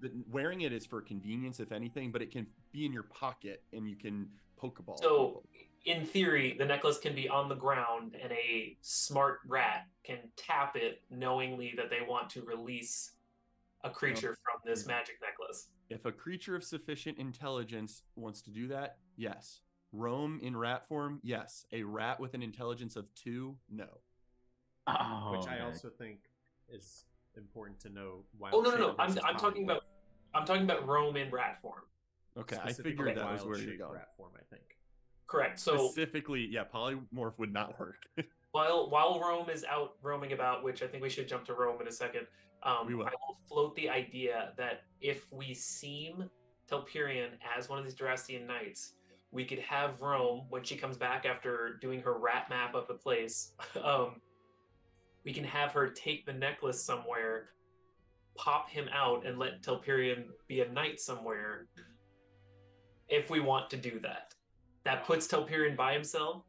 just wearing it is for convenience, if anything, but it can be in your pocket and you can pokeball. So, people. in theory, the necklace can be on the ground, and a smart rat can tap it knowingly that they want to release a creature from this magic necklace. If a creature of sufficient intelligence wants to do that, yes. Roam in rat form, yes. A rat with an intelligence of 2, no. Oh, Which I okay. also think is important to know. Oh no! I'm talking about roam in rat form. Okay, I Specifically figured that was wild where you're shape going. rat form, I think. Correct. So Specifically, yeah, polymorph would not work. while Rome is out roaming about, which I think we should jump to Rome in a second, We will. I will float the idea that if we seem Telperion as one of these Durastian knights, we could have Rome, when she comes back after doing her rat map of the place, we can have her take the necklace somewhere, pop him out, and let Telperion be a knight somewhere, if we want to do that. That puts Telperion by himself.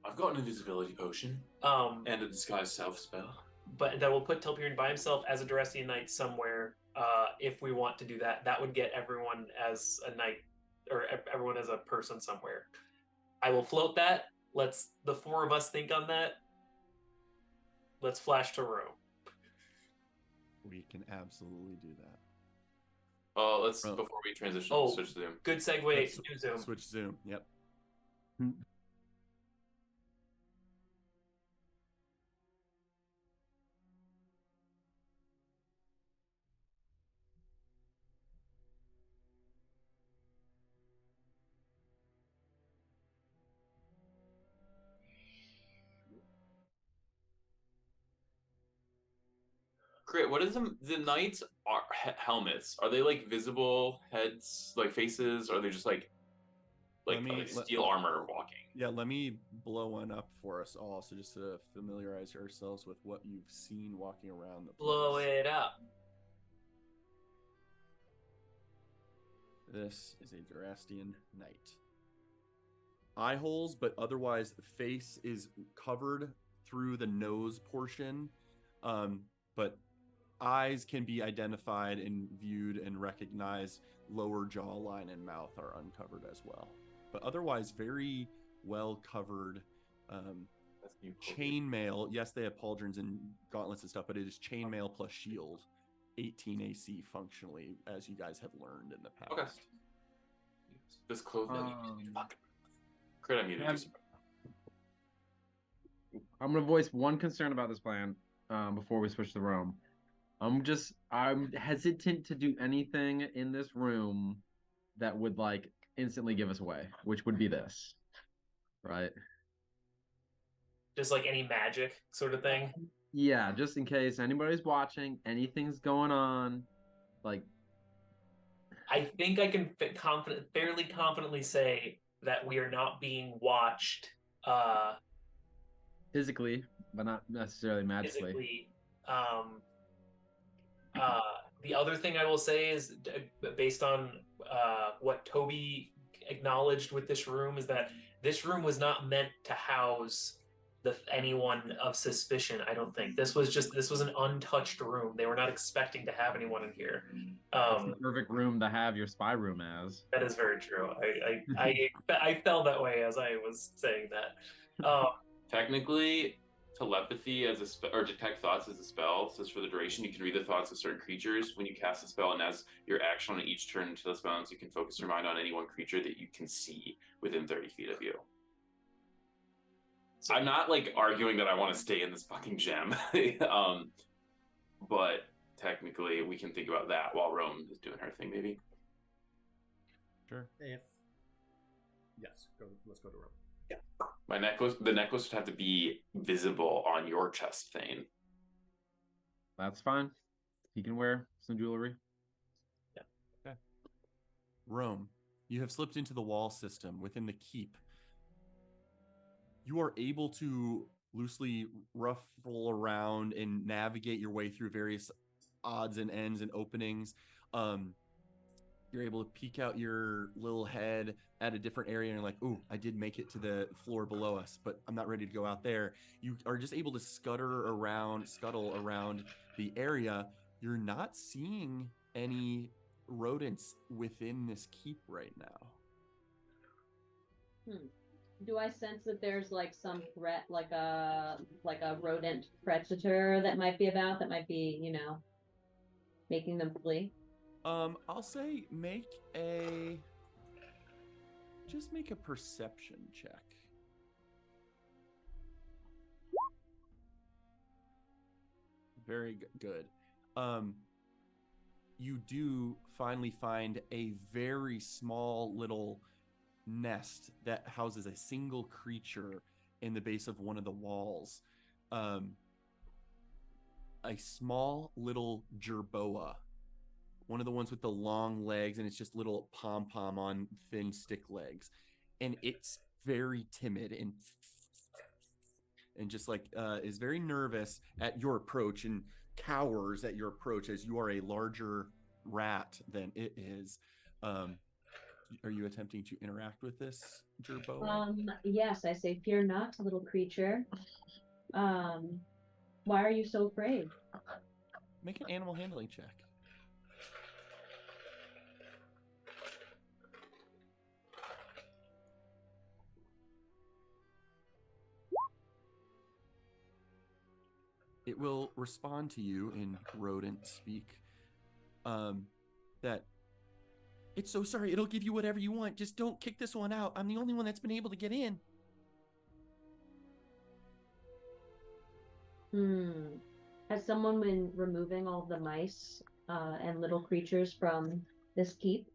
I've got an invisibility potion and a disguise self spell. But that will put Telperion by himself as a Durastian knight somewhere. If we want to do that, that would get everyone as a knight, or everyone as a person somewhere. I will float that. Let's the four of us think on that. Let's flash to Rome. We can absolutely do that. Let's Oh. before we transition, Oh. switch to Zoom. Good segue Let's to Zoom. Switch Zoom. Yep. Great. What is the knights are helmets? Are they like visible heads, like faces? Or are they just like steel armor walking? Yeah, let me blow one up for us all, so just to familiarize ourselves with what you've seen walking around the place. Blow it up. This is a Durastian knight. Eye holes, but otherwise the face is covered through the nose portion. But eyes can be identified and viewed and recognized. Lower jawline and mouth are uncovered as well. but otherwise very well covered. That's new. Chainmail. Yes, they have pauldrons and gauntlets and stuff, but it is chainmail plus shield, 18 AC functionally, as you guys have learned in the past. Okay. This clothing. Um, Crit, I'm muted. I'm gonna voice one concern about this plan before we switch to Rome. I'm hesitant to do anything in this room that would like instantly give us away, which would be this, right? Just like any magic sort of thing. Yeah, just in case anybody's watching, anything's going on, like. I think I can fairly confidently say that we are not being watched Physically, but not necessarily magically. physically. The other thing I will say is, based on what Toby acknowledged with this room, is that this room was not meant to house anyone of suspicion. I don't think this was an untouched room. They were not expecting to have anyone in here. It's the perfect room to have your spy room as. That is very true. I felt that way as I was saying that. Technically, telepathy as a spell, or detect thoughts as a spell, says for the duration you can read the thoughts of certain creatures when you cast a spell, and as your action on each turn until the spell ends, you can focus your mind on any one creature that you can see within 30 feet of you. So I'm not like arguing that I want to stay in this fucking gem, but technically we can think about that while Rome is doing her thing, maybe. Sure. Yes, let's go to Rome. The necklace would have to be visible on your chest, Thane. That's fine. He can wear some jewelry. Yeah. Okay. Rome, you have slipped into the wall system within the keep. You are able to loosely ruffle around and navigate your way through various odds and ends and openings. You're able to peek out your little head at a different area and you're like, ooh, I did make it to the floor below us, but I'm not ready to go out there. You are just able to scuttle around the area. You're not seeing any rodents within this keep right now. Do I sense that there's like some threat, like a rodent predator that might be about, that might be, making them flee? I'll say make a perception check. Very good. You do finally find a very small little nest that houses a single creature in the base of one of the walls. A small little jerboa. One of the ones with the long legs, and it's just little pom-pom on thin stick legs. And it's very timid and just like is very nervous at your approach and cowers at your approach as you are a larger rat than it is. Are you attempting to interact with this jerboa? Yes, I say, fear not, little creature. Why are you so afraid? Make an animal handling check. It will respond to you in rodent speak. That it's so sorry, it'll give you whatever you want. Just don't kick this one out. I'm the only one that's been able to get in. Has someone been removing all the mice and little creatures from this keep?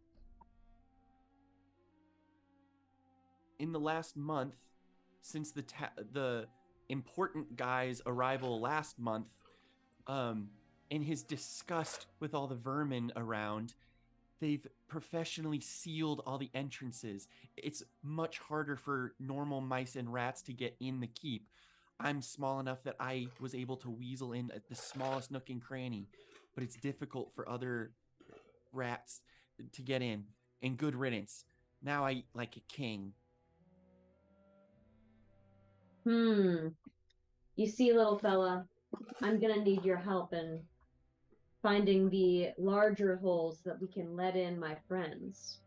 In the last month, since the important guy's arrival last month, in his disgust with all the vermin around, they've professionally sealed all the entrances. It's much harder for normal mice and rats to get in the keep. I'm small enough that I was able to weasel in at the smallest nook and cranny, but it's difficult for other rats to get in. And good riddance. Now I eat like a king. You see, little fella, I'm gonna need your help in finding the larger holes that we can let in my friends.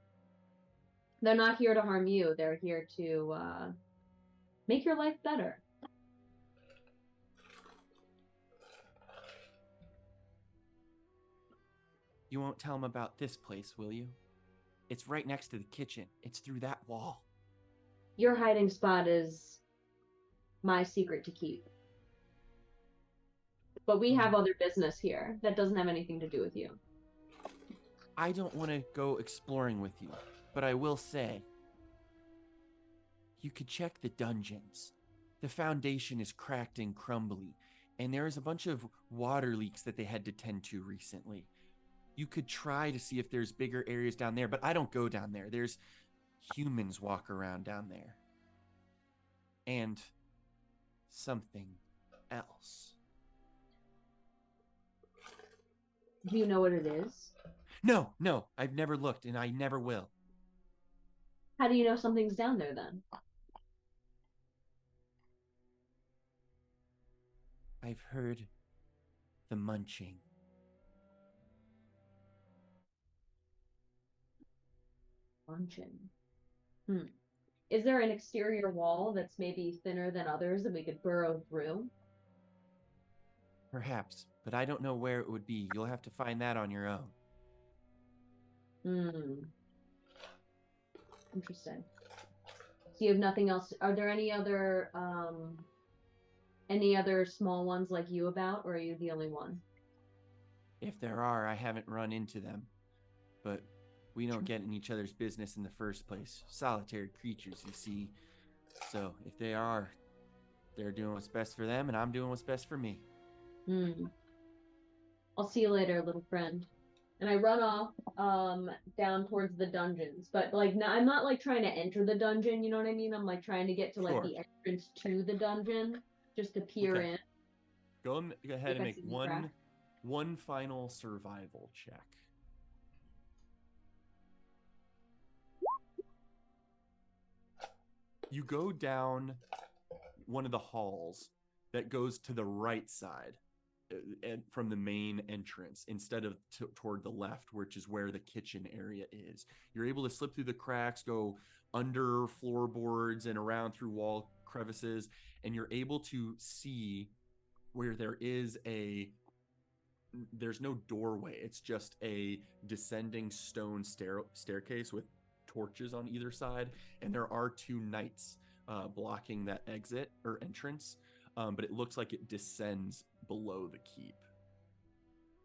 They're not here to harm you. They're here to make your life better. You won't tell them about this place, will you? It's right next to the kitchen. It's through that wall. Your hiding spot is my secret to keep. But we have other business here that doesn't have anything to do with you. I don't want to go exploring with you, but I will say, you could check the dungeons. The foundation is cracked and crumbly, and there is a bunch of water leaks that they had to tend to recently. You could try to see if there's bigger areas down there, but I don't go down there. There's humans walk around down there. And something else. Do you know what it is? No, I've never looked, and I never will. How do you know something's down there then? I've heard the munching. Munching. Is there an exterior wall that's maybe thinner than others that we could burrow through? Perhaps, but I don't know where it would be. You'll have to find that on your own. Interesting. So you have nothing else. Are there any other small ones like you about, or are you the only one? If there are, I haven't run into them. But we don't get in each other's business in the first place. Solitary creatures, you see. So if they are, they're doing what's best for them, and I'm doing what's best for me. I'll see you later, little friend. And I run off down towards the dungeons. But like I'm not like trying to enter the dungeon, you know what I mean? I'm like trying to get to like Sure. the entrance to the dungeon just to peer Okay. in. Go ahead and I make see the crack. one final survival check. You go down one of the halls that goes to the right side and from the main entrance instead of toward the left, which is where the kitchen area is. You're able to slip through the cracks, go under floorboards and around through wall crevices, and you're able to see where there's no doorway. It's just a descending stone staircase with torches on either side, and there are two knights blocking that exit or entrance, but it looks like it descends below the keep.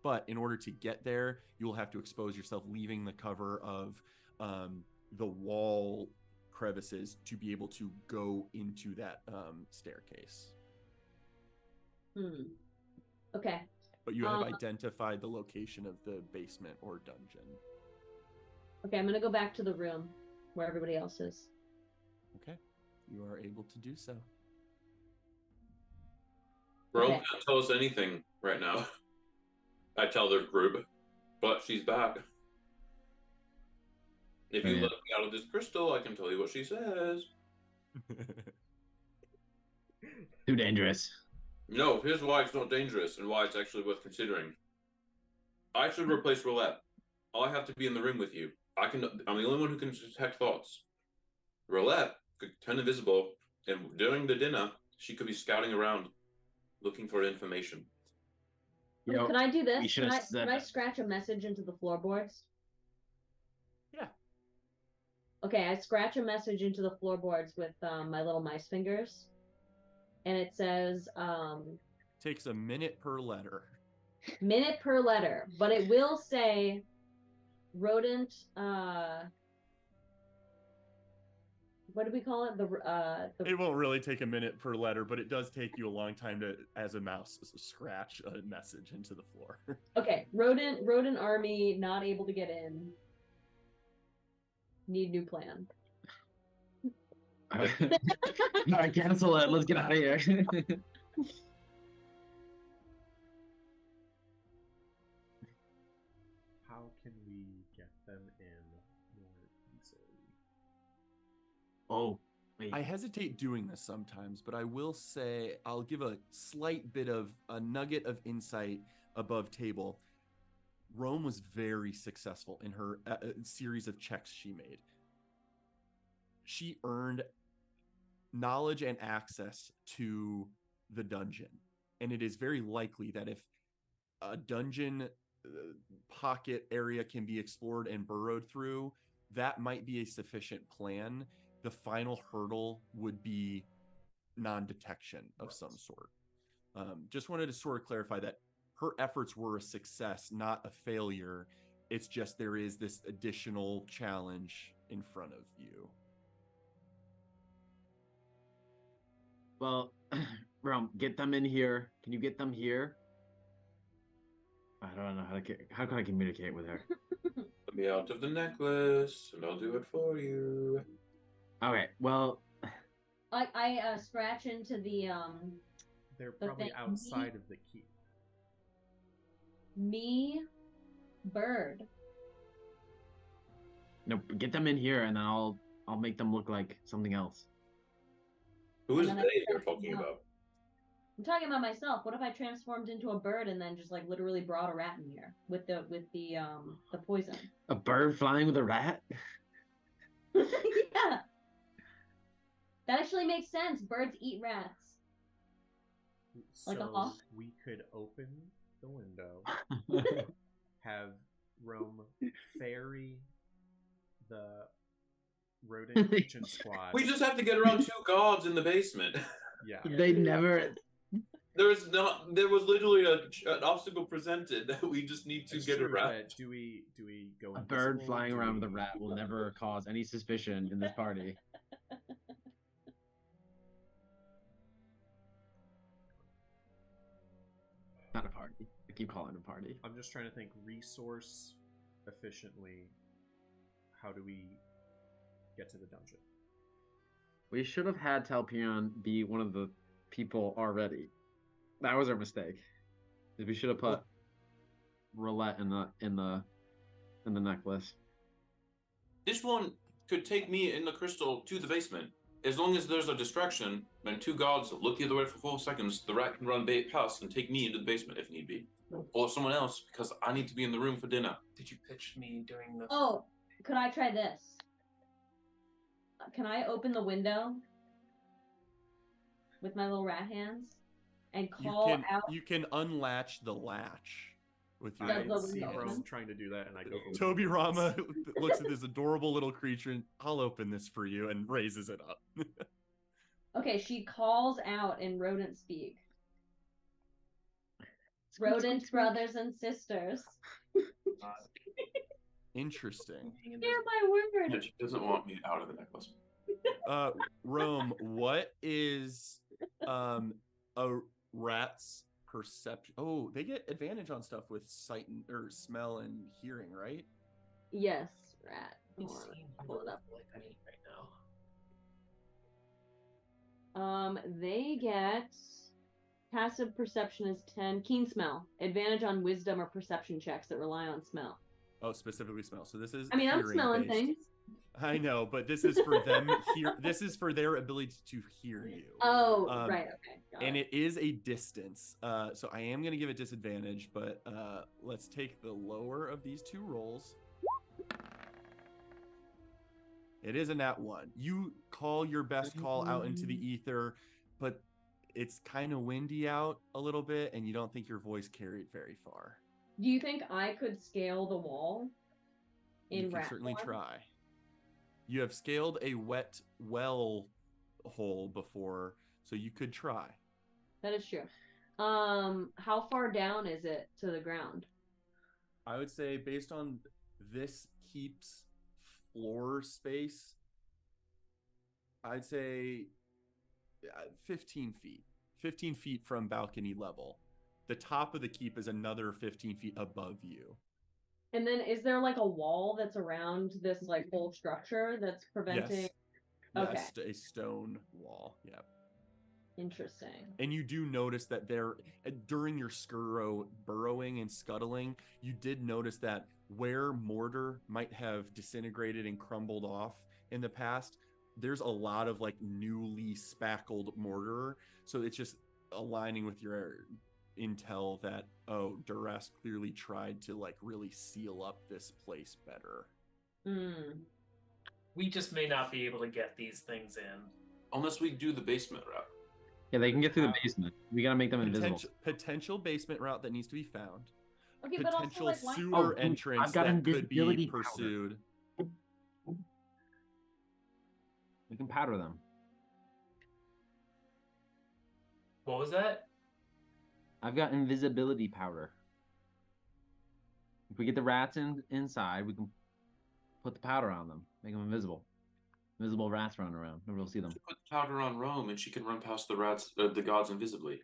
But in order to get there, you will have to expose yourself, leaving the cover of the wall crevices to be able to go into that staircase. Okay. But you have identified the location of the basement or dungeon. Okay, I'm gonna go back to the room where everybody else is. Okay. You are able to do so. Rome Okay. can't tell us anything right now. I tell the group, but she's back. If you Yeah. let me out of this crystal, I can tell you what she says. Too dangerous. No, here's why it's not dangerous and why it's actually worth considering. I should replace Roulette. I have to be in the room with you. I'm the only one who can detect thoughts. Roulette could turn invisible, and during the dinner, she could be scouting around, looking for information. Yo, Can I do we this? should have Can I scratch a message into the floorboards? Yeah. Okay, I scratch a message into the floorboards with my little mice fingers. And it says Takes a minute per letter. minute per letter, but it will say rodent what do we call it? It won't really take a minute per letter, but it does take you a long time to, as a mouse, scratch a message into the floor. Okay, rodent army not able to get in. Need new plan. All right, cancel it. Let's get out of here. How can we get them in more easily? Oh, wait. I hesitate doing this sometimes, but I will say I'll give a slight bit of a nugget of insight above table. Rome was very successful in her series of checks she made. she earned knowledge and access to the dungeon. And it is very likely that if a dungeon pocket area can be explored and burrowed through, that might be a sufficient plan. The final hurdle would be non-detection of some sort. Just wanted to sort of clarify that her efforts were a success, not a failure. It's just there is this additional challenge in front of you. Well, Rome, get them in here. Can you get them here? I don't know how can I communicate with her? Let me out of the necklace, and I'll do it for you. Okay, well, I scratch into the They're The probably thing- outside of the keep. me bird. no, get them in here, and then I'll make them look like something else. Who is And then they I- you're talking about? I'm talking about myself. What if I transformed into a bird and then just like literally brought a rat in here with the poison? A bird flying with a rat? Yeah. That actually makes sense. Birds eat rats. Like a So hawk? we could open the window, have Rome ferry the rodent kitchen squad. We just have to get around 2 guards in the basement. Yeah. They never. There was literally an obstacle presented that we just need to It's get true, around. but do we go A bird invisible? flying Do around with a we- rat will never cause any suspicion in this party. Not a party. I keep calling it a party. I'm just trying to think resource efficiently. How do we get to the dungeon? We should have had Talpion be one of the people already. That was our mistake. We should have put roulette in the necklace. This one could take me in the crystal to the basement. As long as there's a distraction, and 2 guards look the other way for 4 seconds, the rat can run past and take me into the basement if need be. Or someone else, because I need to be in the room for dinner. Did you pitch me doing the? Oh, could I try this? Can I open the window with my little rat hands and call out? You can unlatch the latch with your Does I the see window Rome open? trying to do that, and I go. open Toby it. Rama looks at this adorable little creature and I'll open this for you and raises it up. Okay, she calls out in rodent speak. Rodent brothers and sisters. Interesting. Hear my Yeah, word. she doesn't want me out of the necklace. Rome, what is a rat's perception? Oh, they get advantage on stuff with sight or smell and hearing, right? Yes, rat. It Hold on, seems pull it up. like I need right now. They get passive perception is 10, keen smell, advantage on wisdom or perception checks that rely on smell. Oh, specifically smell. So this is I mean, I'm hearing smelling based. things. I know, but this is for them here. This is for their ability to hear you. Oh, Um, right, okay. Got And it. it is a distance. So I am going to give it disadvantage, but let's take the lower of these 2 rolls. It is a nat 1. You call your best call out into the ether, but it's kind of windy out a little bit, and you don't think your voice carried very far. Do you think I could scale the wall in You can rat certainly form? try. You have scaled a wet well hole before, so you could try. That is true. How far down is it to the ground? I would say based on this keep's floor space, I'd say 15 feet. 15 feet from balcony level. The top of the keep is another 15 feet above you. And then is there like a wall that's around this like whole structure that's preventing? Yes. Okay. Yes, a stone wall. Yeah. Interesting. And you do notice that there, during your Skuro burrowing and scuttling, you did notice that where mortar might have disintegrated and crumbled off in the past, there's a lot of like newly spackled mortar. So it's just aligning with your intel that, oh, Duress clearly tried to like really seal up this place better. Hmm. We just may not be able to get these things in. Unless we do the basement route. Yeah, they can get through the basement. We gotta make them invisible. Potential basement route that needs to be found. Okay, but also Potential like why? sewer Oh, dude, entrance I've got that could invisibility be powder. pursued. We can powder them. What was that? I've got invisibility powder. If we get the rats inside, we can put the powder on them, make them invisible. Invisible rats running around. Nobody will see them. Put powder on Rome, and she can run past the rats, the gods, invisibly.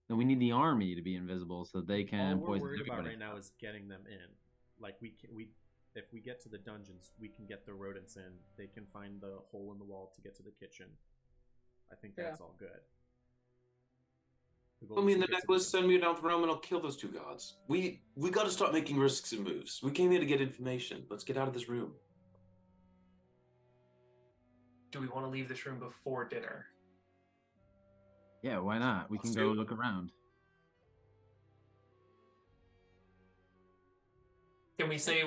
Then we need the army to be invisible so they can All we're poison worried about everybody. right now is getting them in. Like if we get to the dungeons, we can get the rodents in. They can find the hole in the wall to get to the kitchen. I think that's all good. The goal Put me is in to the get to necklace, send me down to Rome, and I'll kill those two gods. We got to start making risks and moves. We came here to get information. Let's get out of this room. Do we want to leave this room before dinner? Yeah, why not? We can Let's go do it. look around. Can we say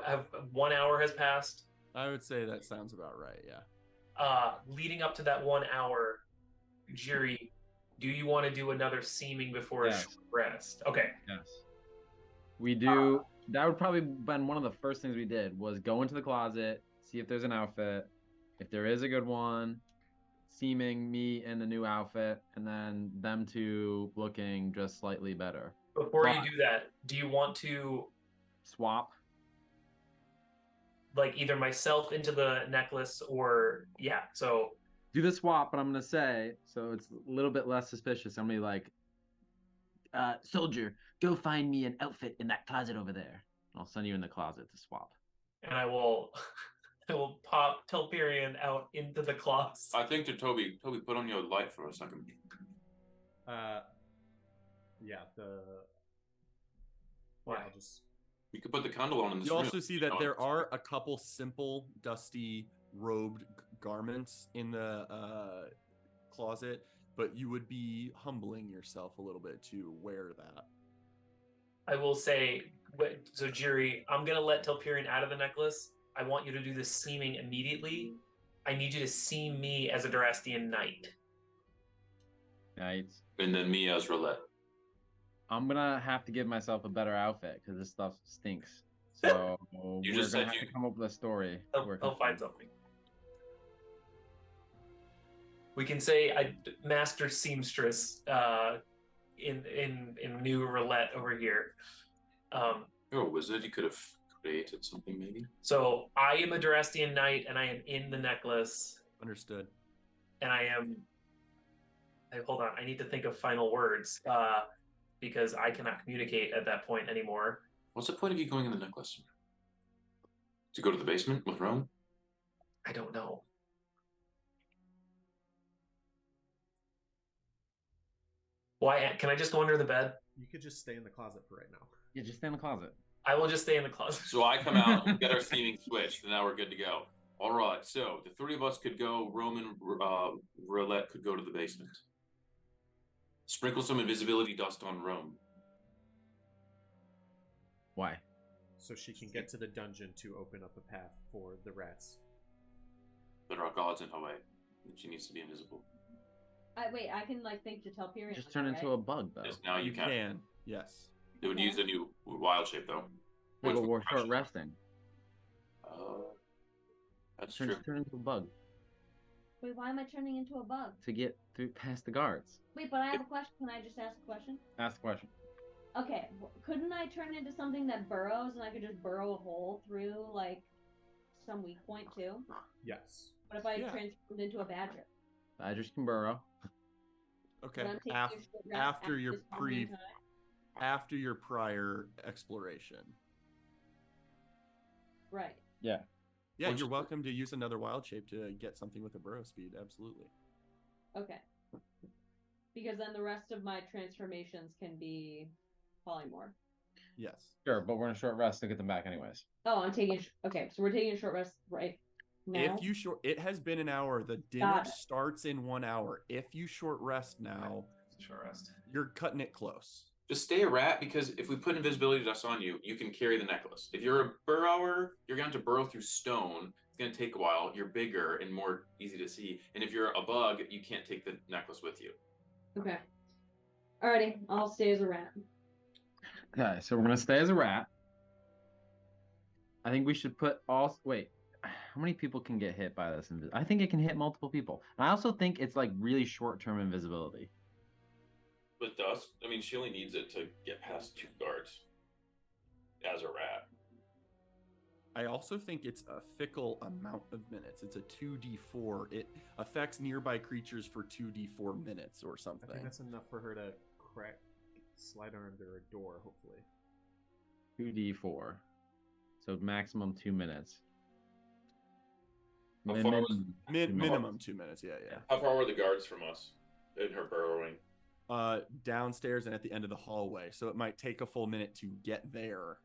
have 1 hour has passed? I would say that sounds about right. Yeah. Leading up to that 1 hour, Jiri, do you want to do another seeming before Yes. a short rest? Okay. Yes. We do. That would probably been one of the first things we did was go into the closet, see if there's an outfit. If there is a good one, seeming me in the new outfit, and then them two looking just slightly better. Before you But- do that, do you want to Swap. like either myself into the necklace or yeah? So Do the swap, but I'm gonna say so it's a little bit less suspicious. I'm gonna be like, soldier, go find me an outfit in that closet over there. I'll send you in the closet to swap. and I will I will pop Telperion out into the closet. I think to Toby, put on your light for a second. Yeah, Why? I'll just We could put the candle on in this You room. also see that there are a couple simple, dusty, robed garments in the closet, but you would be humbling yourself a little bit to wear that. I will say, so Jiri, I'm gonna let Telperion out of the necklace. I want you to do the seeming immediately. I need you to seem me as a Durastian knight. Right. And then me as roulette. I'm gonna have to give myself a better outfit because this stuff stinks. So You we're just gonna said have you- to come up with a story. I'll find something. We can say I master seamstress in new roulette over here. You're a wizard. You could have created something, maybe. So I am a Durastian knight, and I am in the necklace, Understood. and I am. Hold on, I need to think of final words because I cannot communicate at that point anymore. What's the point of you going in the necklace? To go to the basement with Rome? I don't know. Why? Can I just go under the bed? you could just stay in the closet for right now. Yeah, just stay in the closet. I will just stay in the closet. So I come out, we get our theming switched, and now we're good to go. All right, so the three of us could go. Roman roulette could go to the basement. Sprinkle some invisibility dust on Rome. Why? So she can get to the dungeon to open up a path for the rats. There are gods in her way, and she needs to be invisible. Wait, I can like think to Telperion. Just turn into a bug though. Yes, now you can. Yes. It would use a new wild shape, though. Yeah, but With we're short compression. resting. That's Turn, true. turn into a bug Wait, why am I turning into a bug? to get through past the guards. Wait, but I have a question. Can I just ask a question? Ask the question. Okay, couldn't I turn into something that burrows and I could just burrow a hole through like some weak point too? Yes. What if I Yeah. transformed into a badger? Badgers can burrow. Okay. But I'm taking Af- a short rest after your this moment in time? after your prior exploration. Right. Yeah. Yeah, Or you're just- welcome to use another wild shape to get something with a burrow speed. Absolutely. Okay. Because then the rest of my transformations can be polymorph. Yes. Sure, but we're in a short rest to get them back anyways. Oh, I'm taking. Okay, so we're taking a short rest right now. If you it has been an hour. The dinner Got it. starts in 1 hour. If you short rest now, Short rest. you're cutting it close. Just stay a rat, because if we put invisibility dust on you, you can carry the necklace. If you're a burrower, you're gonna have to burrow through stone. It's gonna take a while. You're bigger and more easy to see. And if you're a bug, you can't take the necklace with you. Okay. Alrighty, I'll stay as a rat. Okay, so we're gonna stay as a rat. I think we should put all. Wait, how many people can get hit by this? I think it can hit multiple people. And I also think it's like really short-term invisibility. But Dust, I mean, she only needs it to get past 2 guards as a rat. I also think it's a fickle amount of minutes. It's a 2d4. It affects nearby creatures for 2d4 minutes or I something. think that's enough for her to slide under a door, hopefully. 2d4. So maximum 2 minutes. How far Minimum was- 2 minutes. Minimum 2 minutes. Yeah. How far were the guards from us in her burrowing? Downstairs and at the end of the hallway. So it might take a full minute to get there,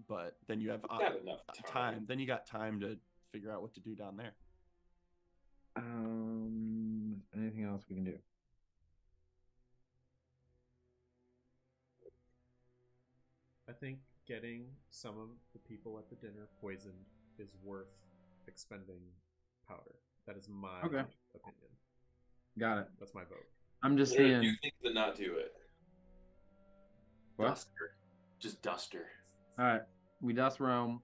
but then you have Got enough time. Then you got time to figure out what to do down there. Anything else we can do? I think getting some of the people at the dinner poisoned is worth expending powder. That is my Okay. opinion. Got it. That's my vote. I'm just What do saying. you think to not do it? What? Duster. Just Duster. All right, we dust Rome.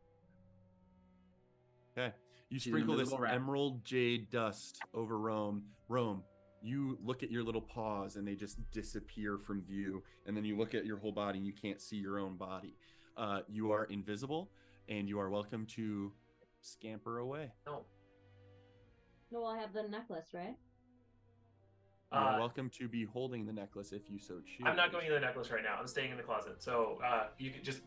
Okay. You She's an sprinkle this invisible rat. emerald jade dust over Rome. Rome, you look at your little paws and they just disappear from view. And then you look at your whole body and you can't see your own body. You are invisible and you are welcome to scamper away. No. No, I have the necklace, right? You are Uh, welcome to be holding the necklace if you so choose. I'm not going in the necklace right now. I'm staying in the closet. So you could just.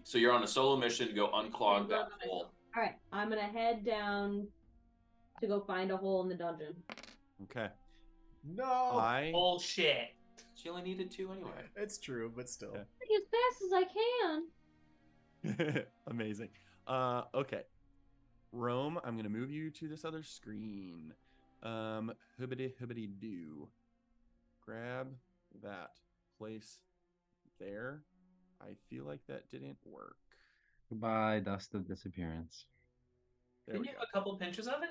So you're on a solo mission to go unclog that hole. All right, I'm gonna head down to go find a hole in the dungeon. Okay. No! Bullshit. She only needed 2 anyway. It's true, but still. Okay. As fast as I can. Amazing. Okay. Rome, I'm gonna move you to this other screen. Hibbity do. Grab that. Place there. I feel like that didn't work. Goodbye, dust of disappearance. There Didn't we you go. have a couple pinches of it?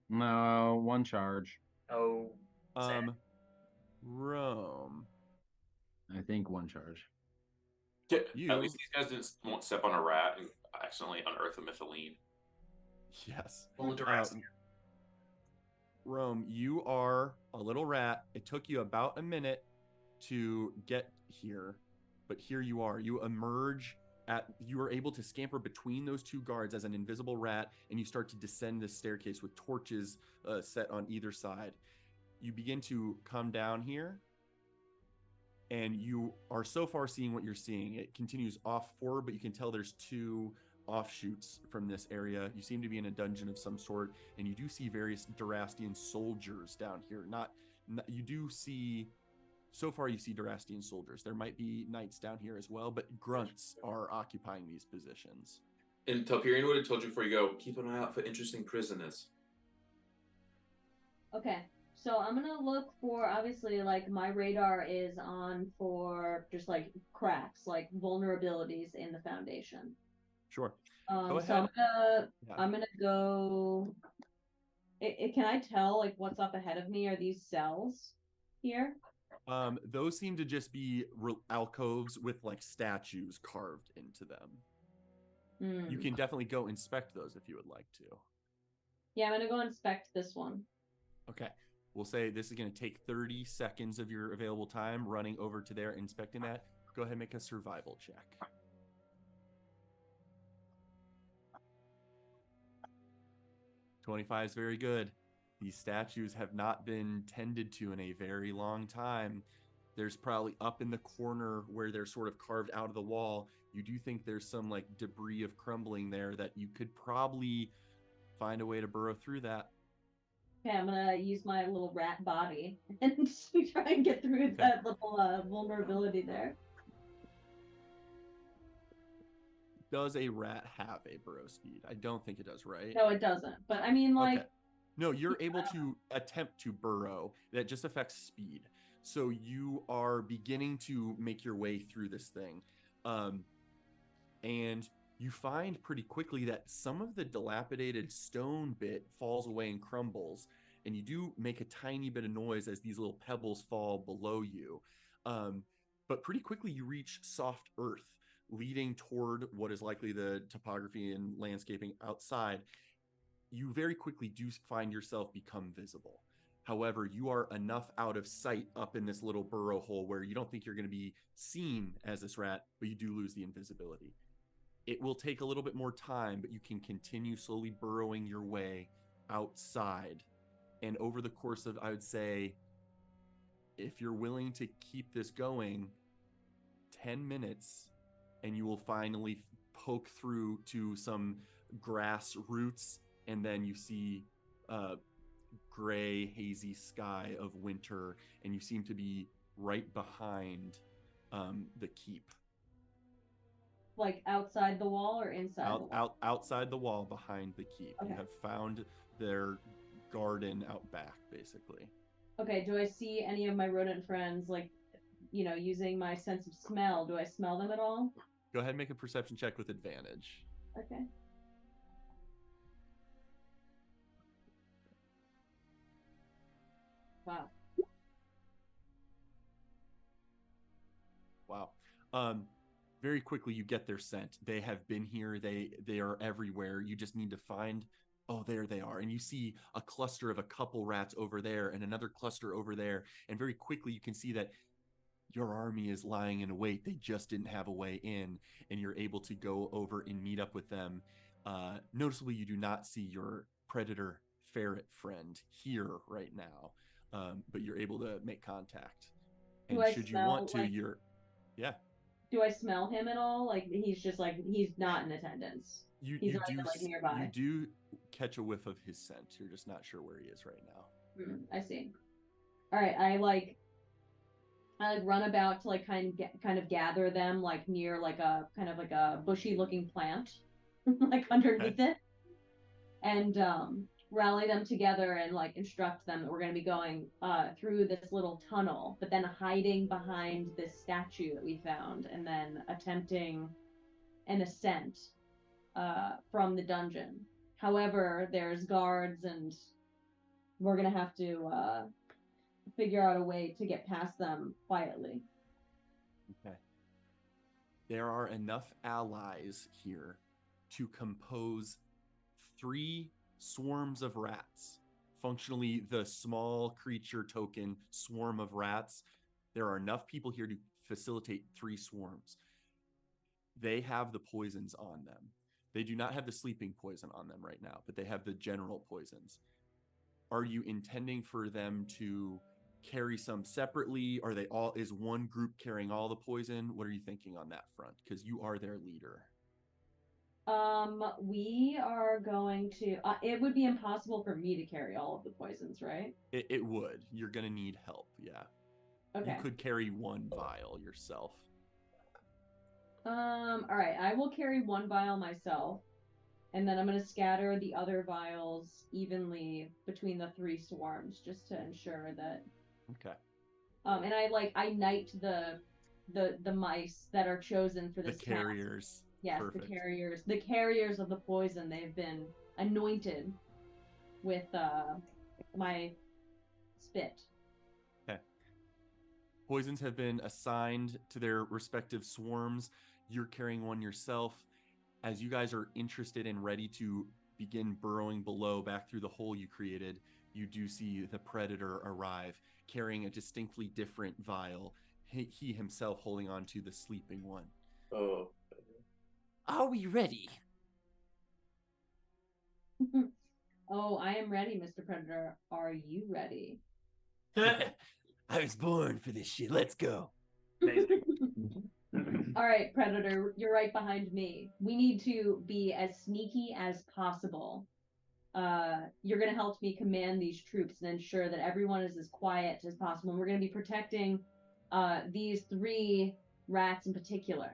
No, 1 charge. Oh. sad. Rome. I think 1 charge. You- At least these guys won't step on a rat and accidentally unearth a mytholine. Yes. Full of duress. Rome, you are a little rat. It took you about a minute to get here, but here you are. You emerge you are able to scamper between those 2 guards as an invisible rat, and you start to descend the staircase with torches set on either side. You begin to come down here, and you are so far seeing what you're seeing. It continues off forward, but you can tell there's 2 offshoots from this area. You seem to be in a dungeon of some sort, and you do see various Durastian soldiers down here. You do see, so far you see Durastian soldiers. There might be knights down here as well, but grunts are occupying these positions. And Telperion would have told you before you go, keep an eye out for interesting prisoners. Okay, so I'm gonna look for, obviously, like, my radar is on for just, like, cracks, like, vulnerabilities in the foundation. Sure. So ahead. Yeah. I'm gonna go. Can I tell, like, what's up ahead of me? Are these cells here? Those seem to just be alcoves with like statues carved into them. Hmm. You can definitely go inspect those if you would like to. Yeah, I'm gonna go inspect this one. Okay. We'll say this is going to take 30 seconds of your available time running over to there, inspecting that. Go ahead and make a survival check. 25 is very good. These statues have not been tended to in a very long time. There's probably up in the corner where they're sort of carved out of the wall. You do think there's some like debris of crumbling there that you could probably find a way to burrow through that. Okay, I'm gonna use my little rat body and try and get through that little vulnerability there. Does a rat have a burrow speed? I don't think it does, right? No, it doesn't. But I mean, like, Okay. No, you're able to attempt to burrow. That just affects speed. So you are beginning to make your way through this thing. And You find pretty quickly that some of the dilapidated stone bit falls away and crumbles, and you do make a tiny bit of noise as these little pebbles fall below you. But pretty quickly you reach soft earth, leading toward what is likely the topography and landscaping outside. You very quickly do find yourself become visible. However, you are enough out of sight up in this little burrow hole where you don't think you're going to be seen as this rat, but you do lose the invisibility. It will take a little bit more time, but you can continue slowly burrowing your way outside. And over the course of, I would say, if you're willing to keep this going, 10 minutes, and you will finally poke through to some grass roots, and then you see gray, hazy sky of winter, and you seem to be right behind the keep. Like outside the wall or inside the wall? Outside the wall behind the keep. Okay. You have found their garden out back, basically. Okay, do I see any of my rodent friends, like, using my sense of smell? Do I smell them at all? Go ahead and make a perception check with advantage. Okay. Wow. Wow. Very quickly you get their scent. They have been here. They are everywhere. You just need to find, oh, there they are. And you see a cluster of a couple rats over there and another cluster over there. And very quickly you can see that your army is lying in wait. They just didn't have a way in, and you're able to go over and meet up with them. Noticeably, you do not see your predator ferret friend here right now, but you're able to make contact. And should you want to, yeah. Do I smell him at all? Like he's just like he's not in attendance. He's not even like nearby. You do catch a whiff of his scent. You're just not sure where he is right now. I see. All right, I run about to like kind of gather them like near like a kind of like a bushy looking plant, like underneath it, and rally them together and like instruct them that we're going to be going through this little tunnel, but then hiding behind this statue that we found, and then attempting an ascent from the dungeon. However, there's guards, and we're going to have to figure out a way to get past them quietly. Okay. There are enough allies here to compose 3 swarms of rats. Functionally, the small creature token swarm of rats. There are enough people here to facilitate 3 swarms. They have the poisons on them. They do not have the sleeping poison on them right now, but they have the general poisons. Are you intending for them to carry some separately? Are they all, is one group carrying all the poison? What are you thinking on that front? Because you are their leader. We are going to, it would be impossible for me to carry all of the poisons, right? It would. You're going to need help, yeah. Okay. You could carry 1 vial yourself. All right, I will carry 1 vial myself, and then I'm going to scatter the other vials evenly between the 3 swarms, just to ensure that. Okay. And I knight the mice that are chosen for this The carriers. task. Yes, Perfect. the carriers of the poison. They've been anointed with my spit. Okay. Poisons have been assigned to their respective swarms. You're carrying 1 yourself. As you guys are interested and ready to begin burrowing below back through the hole you created, you do see the predator arrive, carrying a distinctly different vial. He himself holding on to the sleeping one. Oh. Are we ready? Oh, I am ready, Mr. Predator. Are you ready? I was born for this shit. Let's go. Amazing. All right, Predator, you're right behind me. We need to be as sneaky as possible. You're going to help me command these troops and ensure that everyone is as quiet as possible. And we're going to be protecting these 3 rats in particular.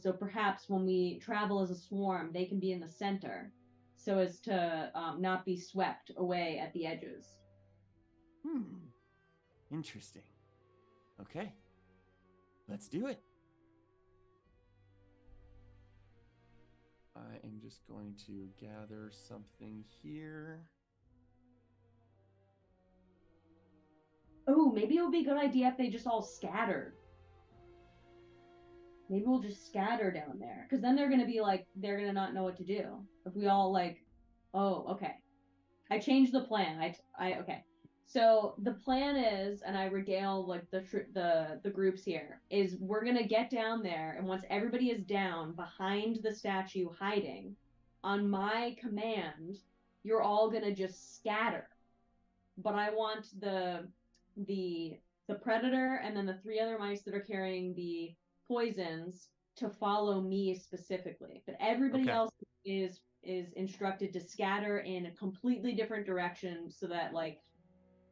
So perhaps when we travel as a swarm, they can be in the center so as to not be swept away at the edges. Interesting. Okay. Let's do it. I am just going to gather something here. Oh, maybe it would be a good idea if they just all scattered. Maybe we'll just scatter down there, because then they're gonna be like, they're gonna not know what to do if we all like. Oh, okay. I changed the plan. Okay. So the plan is, and I regale like the groups here, is we're gonna get down there, and once everybody is down behind the statue hiding, on my command, you're all gonna just scatter. But I want the predator and then the 3 other mice that are carrying the poisons to follow me specifically. But everybody Okay. else is instructed to scatter in a completely different direction so that like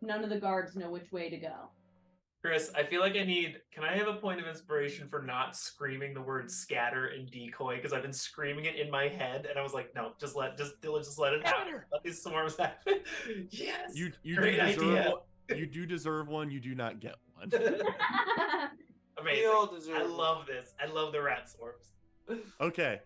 none of the guards know which way to go. Chris, I feel like can I have a point of inspiration for not screaming the word scatter and decoy? Because I've been screaming it in my head and I was like, no, just let it happen. Let these swarms happen. Yes. You Great do deserve idea. one. You do deserve one. You do not get one. Amazing. We all deserve I it. love this. I love the rat swarms. Okay.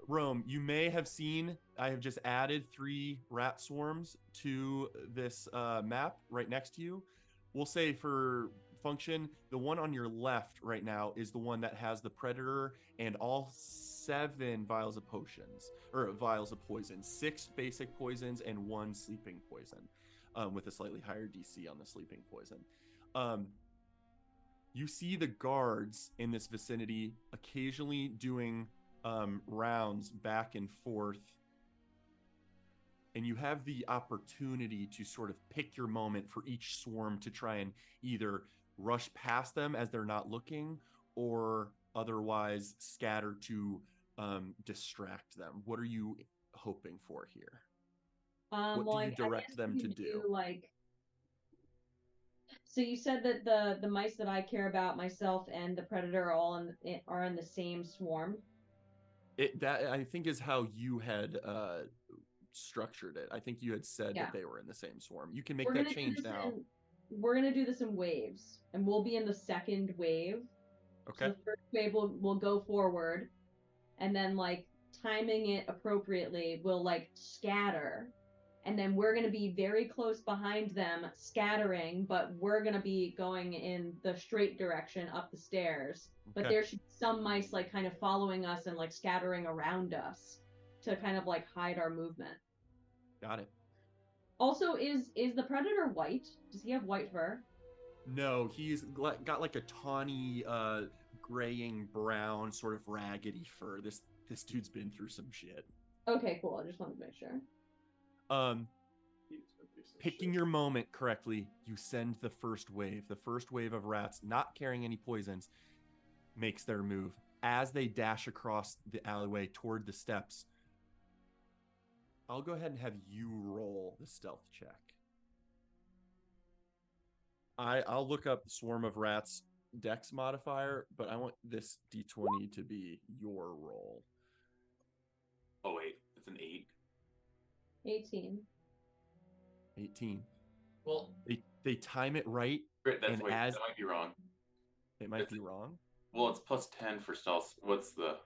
Rome, you may have seen I have just added 3 rat swarms to this map right next to you. We'll say for function, the one on your left right now is the one that has the predator and all 7 vials of potions, or vials of poison, 6 basic poisons and 1 sleeping poison, with a slightly higher DC on the sleeping poison. You see the guards in this vicinity occasionally doing rounds back and forth, and you have the opportunity to sort of pick your moment for each swarm to try and either rush past them as they're not looking or otherwise scatter to distract them. What are you hoping for here? What do you direct them to do? Like, so you said that the mice that I care about, myself and the predator, are all are in the same swarm. That I think is how you had structured it. I think you had said that they were in the same swarm. You can make that change now. We're gonna do this in waves, and we'll be in the second wave. Okay. So the first wave will go forward, and then like timing it appropriately, we'll like scatter, and then we're gonna be very close behind them, scattering, but we're gonna be going in the straight direction up the stairs. But Okay. there should be some mice like kind of following us and like scattering around us to kind of like hide our movement. Got it. Also, is the predator white? Does he have white fur? No, he's got like a tawny, graying brown, sort of raggedy fur. This dude's been through some shit. Okay, cool. I just wanted to make sure. Picking your moment correctly, you send the first wave. The first wave of rats, not carrying any poisons, makes their move. As they dash across the alleyway toward the steps, I'll go ahead and have you roll the stealth check. I'll look up the Swarm of Rats Dex modifier, but I want this D20 to be your roll. Oh wait, it's an 8. 18. 18. Well, They time it right. Great, And that as- might be wrong. It might be wrong. Well, it's plus 10 for stealth. What's the?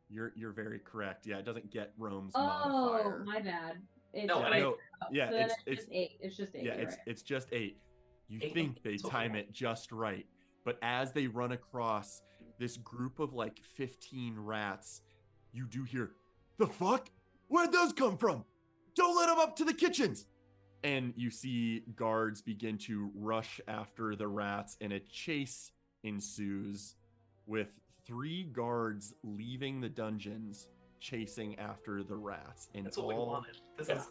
You're very correct. Yeah, it doesn't get Rome's Oh, modifier. my bad. It's No, just, and I- No, yeah, so then it's just 8. It's just 8. yeah, you're it's right. it's just 8. You 8? think they It's okay. time it just right, but as they run across this group of like 15 rats, you do hear, "The fuck? Where'd those come from? Don't let them up to the kitchens!" And you see guards begin to rush after the rats, and a chase ensues with 3 guards leaving the dungeons chasing after the rats. And that's what we wanted. This is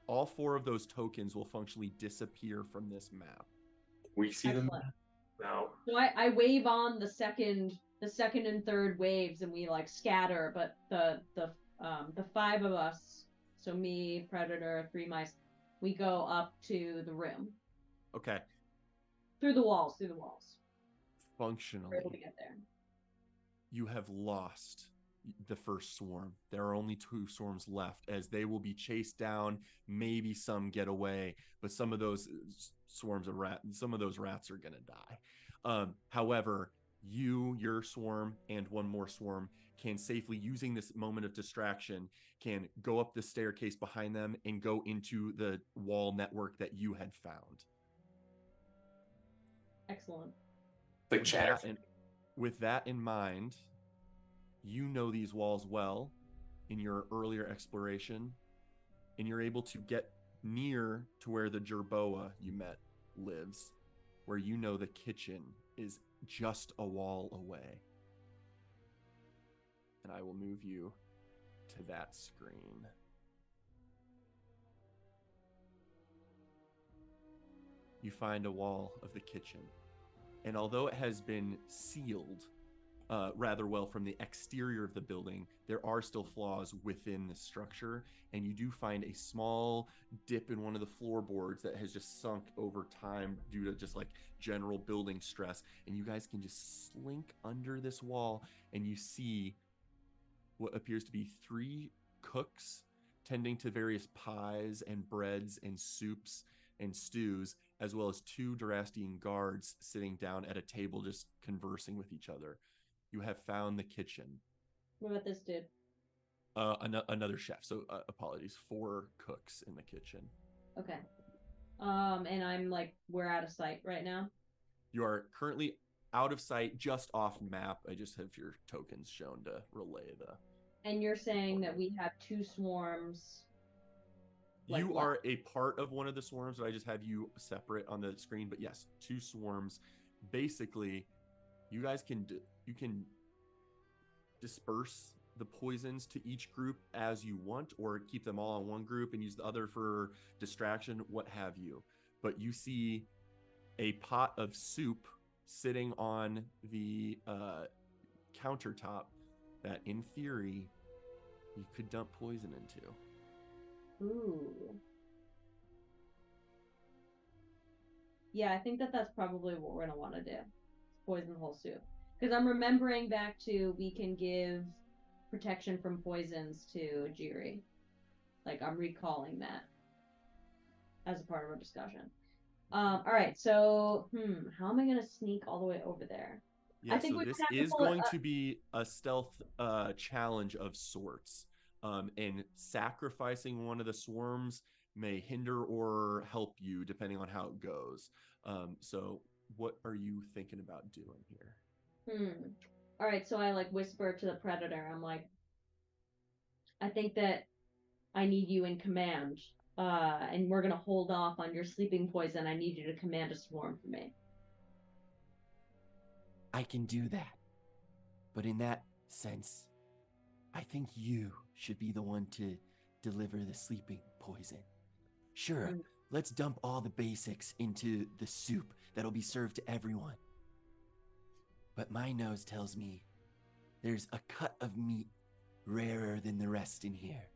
all 4 of those tokens will functionally disappear from this map. We see them. Excellent. no. So I wave on the second and third waves, and we like scatter. But the 5 of us, so me, predator, 3 mice, we go up to the room Okay. through the walls. We're Functionally, able to get there. you have lost the first swarm. There are only 2 swarms left, as they will be chased down. Maybe some get away, but some of those swarms of some of those rats are gonna die. However, your swarm and one more swarm can safely, using this moment of distraction, can go up the staircase behind them and go into the wall network that you had found. Excellent. Big chair. With that in mind, you know these walls well in your earlier exploration, and you're able to get near to where the Jerboa you met lives, where you know the kitchen is just a wall away. And I will move you to that screen. You find a wall of the kitchen, and although it has been sealed rather well from the exterior of the building, there are still flaws within the structure, and you do find a small dip in one of the floorboards that has just sunk over time due to just like general building stress, and you guys can just slink under this wall, and you see what appears to be 3 cooks tending to various pies and breads and soups and stews, as well as 2 Durastian guards sitting down at a table just conversing with each other. You have found the kitchen. What about this dude? Another chef. So apologies. 4 cooks in the kitchen. Okay. And I'm like, we're out of sight right now. You are currently out of sight, just off map. I just have your tokens shown to relay the. And you're saying that we have 2 swarms. Like You what? are a part of one of the swarms, but I just have you separate on the screen. But yes, 2 swarms. Basically, you guys can you can disperse the poisons to each group as you want, or keep them all in one group and use the other for distraction, what have you. But you see a pot of soup sitting on the countertop that, in theory, you could dump poison into. Ooh. Yeah, I think that that's probably what we're gonna want to do. Poison the whole soup. Because I'm remembering back to we can give protection from poisons to Jiri. Like, I'm recalling that as a part of our discussion. All right, so how am I gonna sneak all the way over there? Yeah, I think so we this would have to is pull it going up. to be a stealth challenge of sorts. And sacrificing one of the swarms may hinder or help you depending on how it goes. So what are you thinking about doing here? All right, so I like whisper to the predator. I'm like, I think that I need you in command. And we're gonna hold off on your sleeping poison. I need you to command a swarm for me. I can do that. But in that sense, I think you should be the one to deliver the sleeping poison. Sure, let's dump all the basics into the soup that'll be served to everyone. But my nose tells me there's a cut of meat rarer than the rest in here.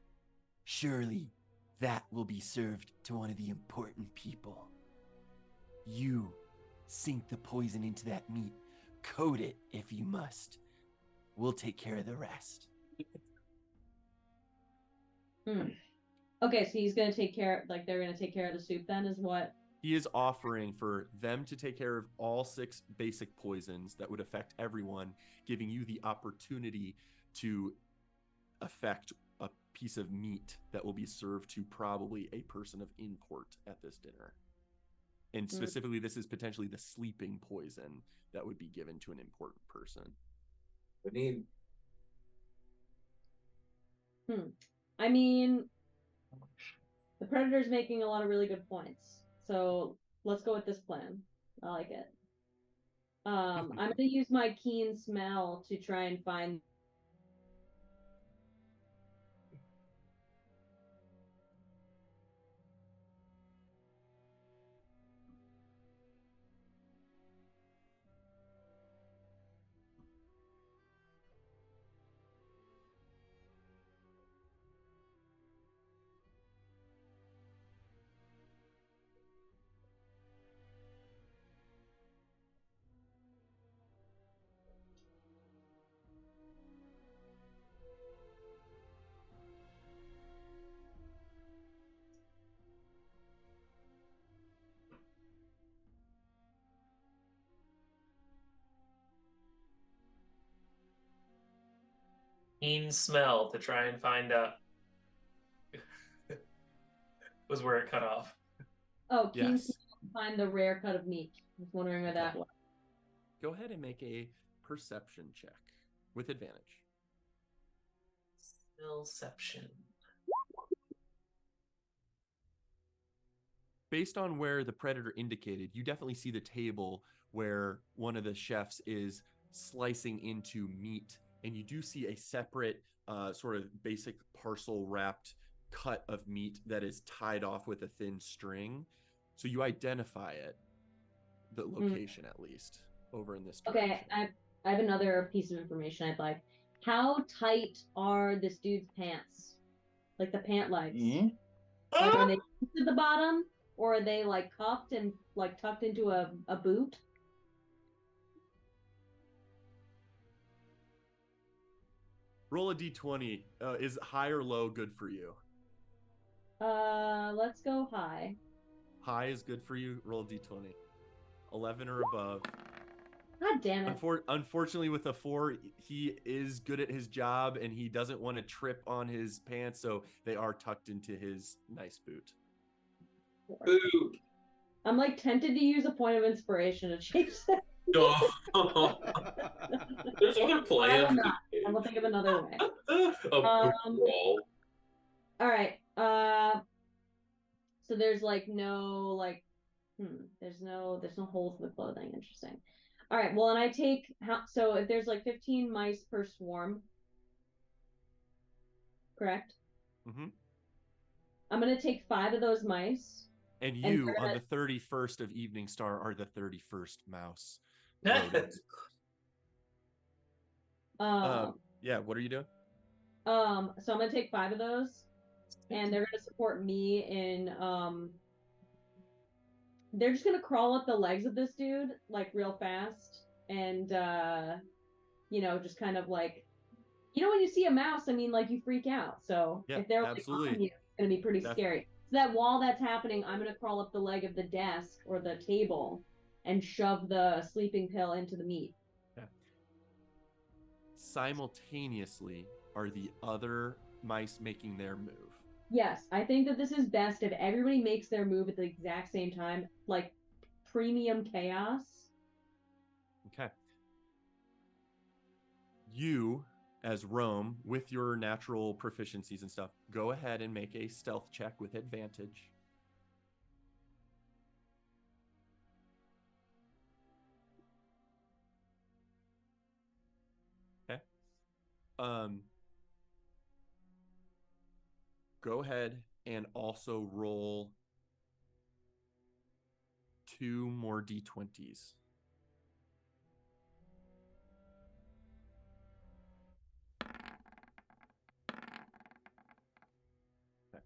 Surely that will be served to one of the important people. You sink the poison into that meat, coat it if you must. We'll take care of the rest. Okay, so he's gonna take care, like they're gonna take care of the soup then, is what? He is offering for them to take care of all 6 basic poisons that would affect everyone, giving you the opportunity to affect a piece of meat that will be served to probably a person of import at this dinner. And specifically, this is potentially the sleeping poison that would be given to an important person. We need. I mean, the Predator's making a lot of really good points. So let's go with this plan. I like it. I'm gonna use my keen smell to try and find. keen smell to try and find out. Was where it cut off. Oh, keen Yes. smell to find the rare cut of meat. I was wondering where that Okay. was. Go ahead and make a perception check with advantage. Smellception. Based on where the predator indicated, you definitely see the table where one of the chefs is slicing into meat, and you do see a separate sort of basic parcel wrapped cut of meat that is tied off with a thin string. So you identify it, the location at least, over in this direction. Okay, I have another piece of information I'd like. How tight are this dude's pants? Like the pant legs? Like are they to the bottom, or are they like cuffed and like tucked into a boot? Roll a d20. Is high or low good for you? Let's go high. High is good for you. Roll a d20. 11 or above. God damn it. Unfortunately, with a 4, he is good at his job and he doesn't want to trip on his pants, so they are tucked into his nice boot. Boo! I'm like tempted to use a point of inspiration to change that. No. There's other plans. I'm not. I'm gonna think of another way. Roll. All right. So there's like no like, there's no holes in the clothing. Interesting. All right. Well, and I take so if there's like 15 mice per swarm, correct? Mm-hmm. I'm gonna take 5 of those mice. And you, on the 31st of Evening Star, are the 31st mouse. Yeah, what are you doing? So I'm gonna take 5 of those, and they're gonna support me in they're just gonna crawl up the legs of this dude like real fast, and just kind of like, when you see a mouse, I mean, like, you freak out. So Yeah, if they're absolutely. like on you, it's gonna be pretty scary. So that while that's happening, I'm gonna crawl up the leg of the desk or the table and shove the sleeping pill into the meat. Yeah. Simultaneously are the other mice making their move. Yes, I think that this is best if everybody makes their move at the exact same time, like premium chaos. Okay. You, as Rome, with your natural proficiencies and stuff, go ahead and make a stealth check with advantage. Okay. Go ahead and also roll 2 more d20s. Okay.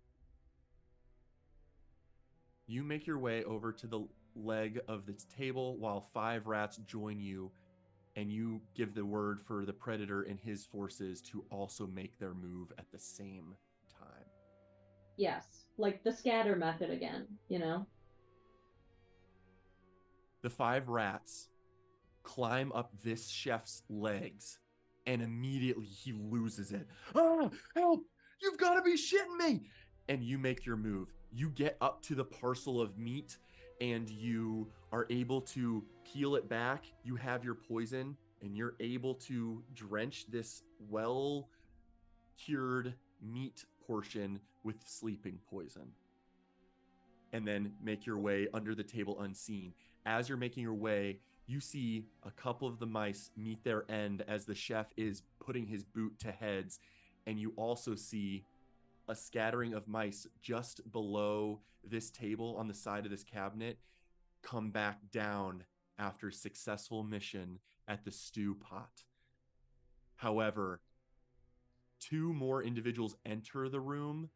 You make your way over to the leg of the table while 5 rats join you, and you give the word for the predator and his forces to also make their move at the same time. Yes, like the scatter method again, The 5 rats climb up this chef's legs, and immediately he loses it. Ah, help! You've got to be shitting me! And you make your move. You get up to the parcel of meat, and you are able to peel it back. You have your poison, and you're able to drench this well-cured meat portion with sleeping poison. And then make your way under the table unseen. As you're making your way, you see a couple of the mice meet their end as the chef is putting his boot to heads. And you also see a scattering of mice just below this table on the side of this cabinet come back down after successful mission at the stew pot. However, 2 more individuals enter the room,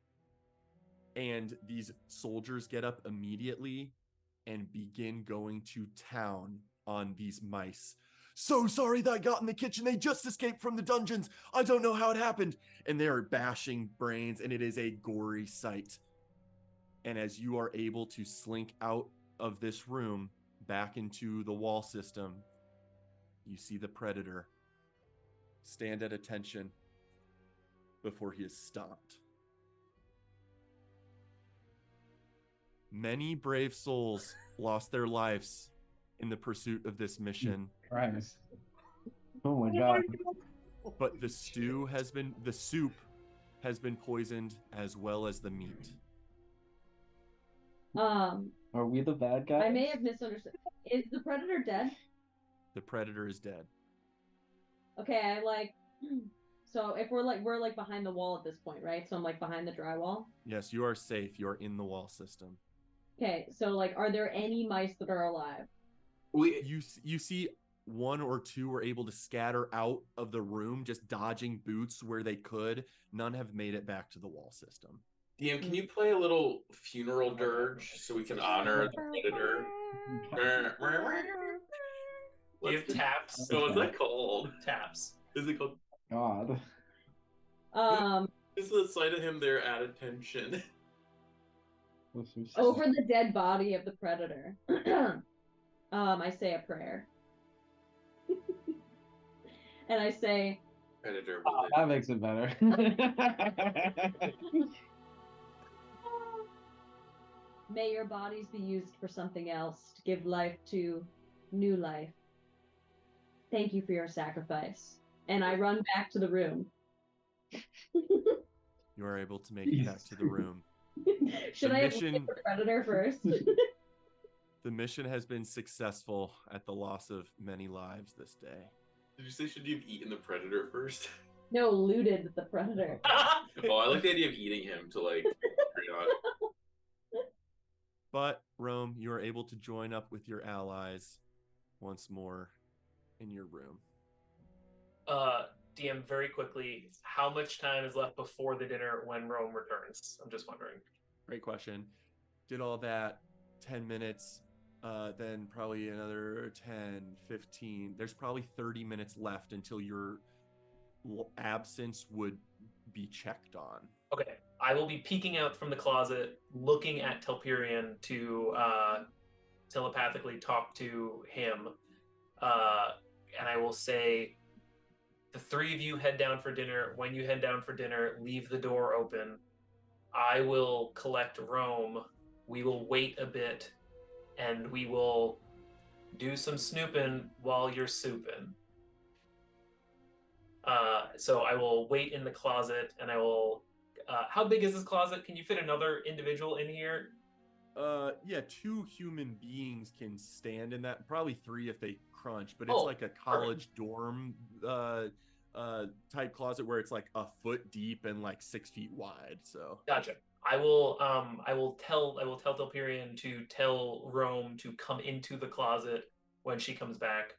and these soldiers get up immediately and begin going to town on these mice. So sorry that I got in the kitchen. They just escaped from the dungeons. I don't know how it happened. And they are bashing brains, and it is a gory sight. And as you are able to slink out of this room back into the wall system, you see the predator stand at attention before he is stomped. Many brave souls lost their lives in the pursuit of this mission, Christ. Oh my god. but the soup has been poisoned as well as the meat. Are we the bad guys? I may have misunderstood. Is the predator dead? The predator is dead. Okay, so if we're behind the wall at this point, right? So I'm like behind the drywall. Yes, you are safe. You are in the wall system. Okay, so like, are there any mice that are alive? You see one or two were able to scatter out of the room, just dodging boots where they could. None have made it back to the wall system. DM, can you play a little funeral dirge so we can honor the predator? Do you have taps? So what's that called? Taps. Is it called? God. Just the sight of him there at attention. Over the dead body of the predator. I say a prayer. And I say, Predator. That makes it better. may your bodies be used for something else to give life to new life. Thank you for your sacrifice. And I run back to the room. You are able to make it back to the room. Should The I mission- look at the predator first? The mission has been successful at the loss of many lives this day. Did you say should you have eaten the predator first? No, looted the predator. Oh, I like the idea of eating him to like carry on. But, Rome, you are able to join up with your allies once more in your room. DM, very quickly, how much time is left before the dinner when Rome returns? I'm just wondering. Great question. Did all that 10 minutes, then probably another 10, 15. There's probably 30 minutes left until your absence would be checked on. Okay, I will be peeking out from the closet, looking at Telperion to telepathically talk to him, and I will say, the three of you head down for dinner. When you head down for dinner, leave the door open. I will collect Rome. We will wait a bit, and we will do some snooping while you're souping. So I will wait in the closet, and I will. How big is this closet? Can you fit another individual in here? Yeah, 2 human beings can stand in that. Probably 3 if they crunch, but it's like a college dorm type closet where it's like a foot deep and like 6 feet wide. So Gotcha. I will tell Telperion to tell Rome to come into the closet when she comes back,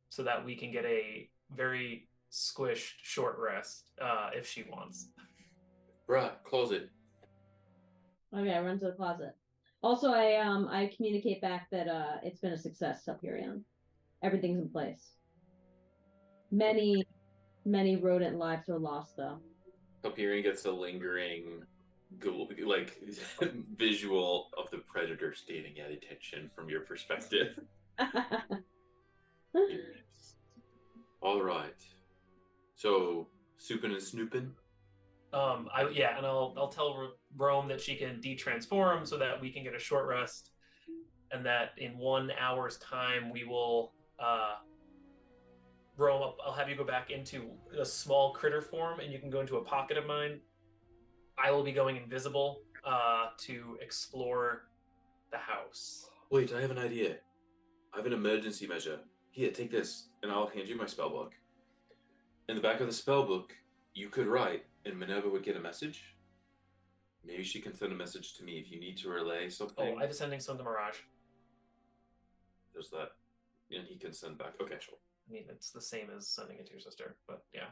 so that we can get a very squished short rest if she wants. Bruh, closet. Okay, I run to the closet. Also, I communicate back that it's been a success, Telperion. Everything's in place. Many rodent lives were lost, though. Telperion gets a lingering, like, visual of the predator standing at attention from your perspective. All right. So, souping and snooping. And I'll tell Rome that she can de-transform so that we can get a short rest, and that in 1 hour's time we will Rome, I'll have you go back into a small critter form, and you can go into a pocket of mine. I will be going invisible to explore the house. Wait, I have an idea. I have an emergency measure. Here, take this, and I'll hand you my spellbook. In the back of the spellbook, you could write, and Minerva would get a message. Maybe she can send a message to me if you need to relay something. Oh, I'm sending some to Mirage. There's that. And he can send back. Okay, sure. I mean, it's the same as sending it to your sister, but yeah.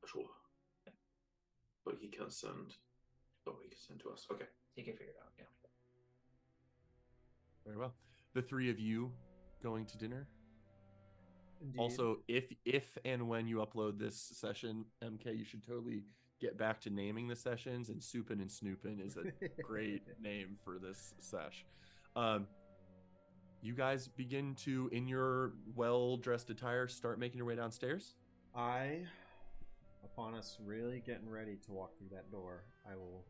Sure. But he can send. Oh, he can send to us. Okay. He can figure it out, yeah. very well. The 3 of you going to dinner. Indeed. Also, if and when you upload this session, MK, you should totally get back to naming the sessions, and Soupin' and Snoopin' is a great name for this sesh. You guys begin to, in your well-dressed attire, start making your way downstairs? I Upon us really getting ready to walk through that door, I will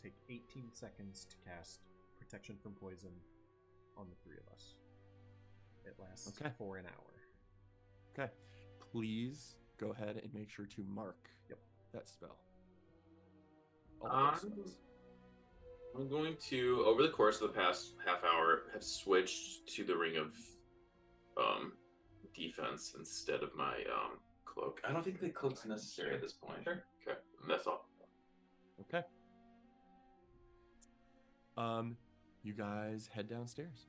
take 18 seconds to cast Protection from Poison on the three of us. It lasts for an hour. Okay. Please go ahead and make sure to mark that spell. All those spells. I'm going to, over the course of the past half hour, have switched to the ring of defense instead of my cloak. I don't think the cloak's necessary at this point. Sure. Okay, that's all. Okay. You guys head downstairs.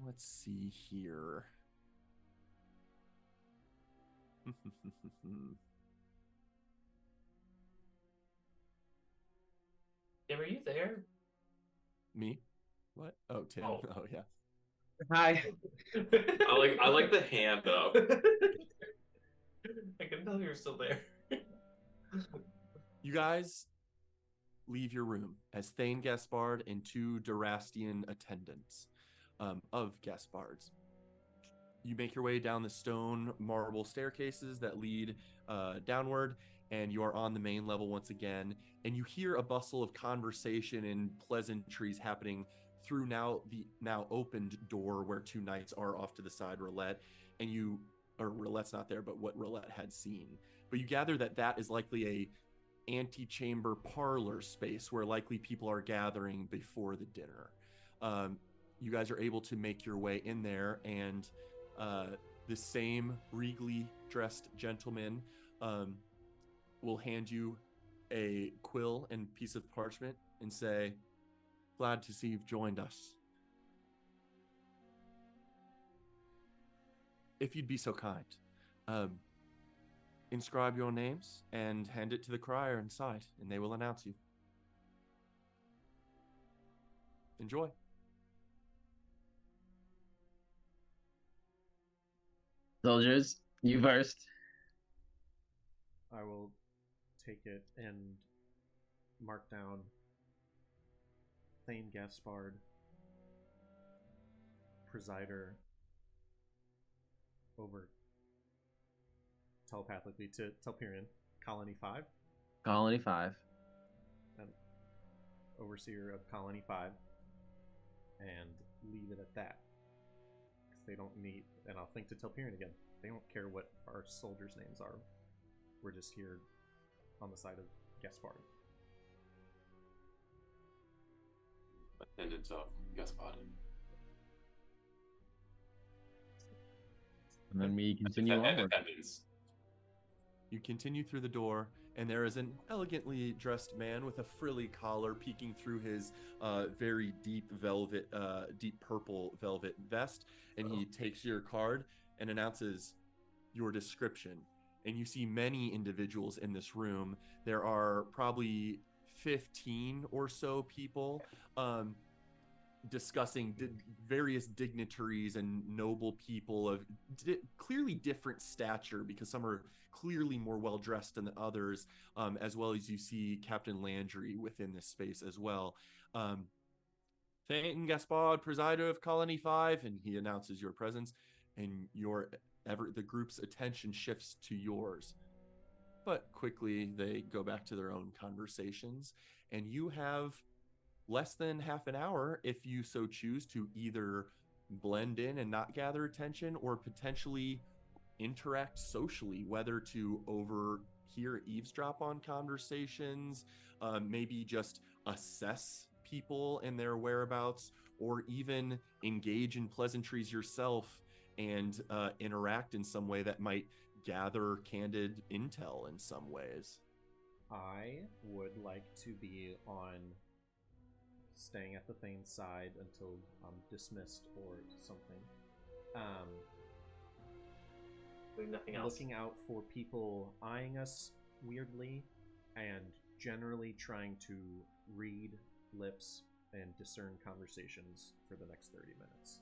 Let's see here. Tim, are you there? Me? What? Oh, Tim. Oh. Oh, yeah. Hi. I like the hand up. I can tell you're still there. You guys leave your room as Thane Gaspard and two Durastian attendants of Gaspard's. You make your way down the stone marble staircases that lead downward, and you are on the main level once again, and you hear a bustle of conversation and pleasantries happening through the now opened door where two knights are off to the side, Roulette, or Roulette's not there, but what Roulette had seen. But you gather that is likely a antechamber parlor space where likely people are gathering before the dinner. You guys are able to make your way in there, and the same regally dressed gentleman will hand you a quill and piece of parchment and say, "Glad to see you've joined us. If you'd be so kind, inscribe your names and hand it to the crier inside, and they will announce you. Enjoy." Soldiers, you first. I will take it and mark down Thane Gaspard, presider, over telepathically to Telperion, Colony 5. Colony 5. And overseer of Colony 5. And leave it at that. Because they don't need, and I'll think to Telperion again, they don't care what our soldiers' names are. We're just here on the side of Gaspard. Attendants of Gaspard. And then we continue onward. You continue through the door, and there is an elegantly dressed man with a frilly collar peeking through his very deep purple velvet vest, and he takes your card and announces your description. And you see many individuals in this room. There are probably 15 or so people discussing various dignitaries and noble people of clearly different stature, because some are clearly more well-dressed than others, as well as you see Captain Landry within this space as well. Thane Gaspard, presider of Colony 5, and he announces your presence, and the group's attention shifts to yours. But quickly they go back to their own conversations, and you have less than half an hour, if you so choose, to either blend in and not gather attention, or potentially interact socially, whether to overhear, eavesdrop on conversations, maybe just assess people and their whereabouts, or even engage in pleasantries yourself and interact in some way that might gather candid intel in some ways. I would like to be on staying at the Thane's side until I'm dismissed or something. Doing nothing else. Looking out for people eyeing us weirdly, and generally trying to read lips and discern conversations for the next 30 minutes.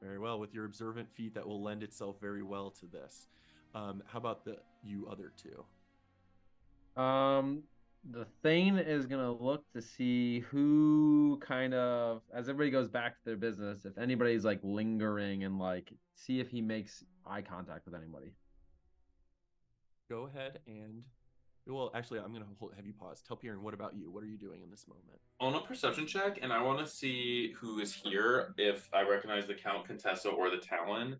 Very well. With your observant feat, that will lend itself very well to this. How about you other two? The Thane is gonna look to see who kind of, as everybody goes back to their business, if anybody's like lingering, and like see if he makes eye contact with anybody. Go ahead and, well, actually, I'm gonna have you pause. Telpiran, what about you? What are you doing in this moment? On a perception check, and I want to see who is here, if I recognize the Count, Contessa, or the Talon.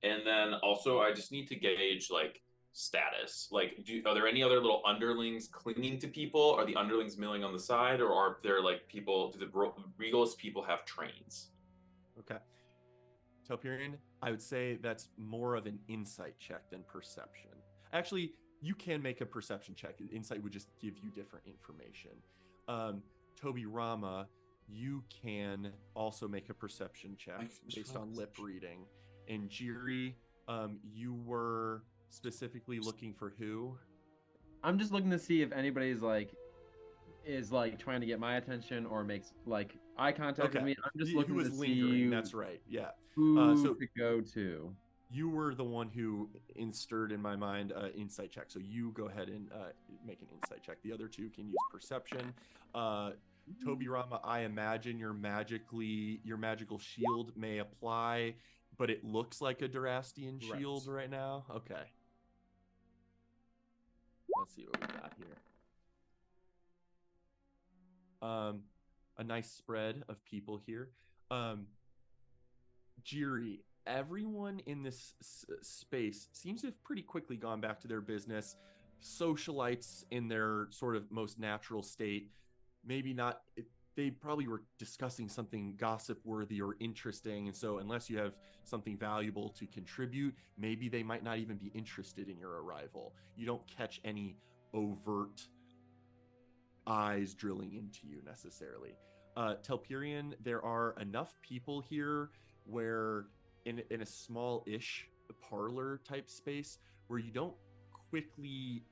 And then also, I just need to gauge, like, status. Like, are there any other little underlings clinging to people? Are the underlings milling on the side? Or are there, like, people, do the Regalist people have trains? Okay. Telpiran, I would say that's more of an insight check than perception. Actually, you can make a perception check. Insight would just give you different information. Toby Rama, you can also make a perception check based on lip reading. And Jiri, you were specifically looking for who? I'm just looking to see if anybody's is trying to get my attention or makes like eye contact with me. I'm just looking who was to lingering. see That's right. Yeah. who so to go to. You were the one who instirred in my mind insight check. So you go ahead and make an insight check. The other two can use perception. Toby Rama, I imagine your magical shield may apply, but it looks like a Durastian shield right now. Okay. Let's see what we got here. A nice spread of people here. Jiri, everyone in this space seems to have pretty quickly gone back to their business. Socialites in their sort of most natural state, maybe not. They probably were discussing something gossip worthy or interesting, and so unless you have something valuable to contribute, maybe they might not even be interested in your arrival. You don't catch any overt eyes drilling into you necessarily. Telperion, there are enough people here where in a small-ish parlor type space where you don't quickly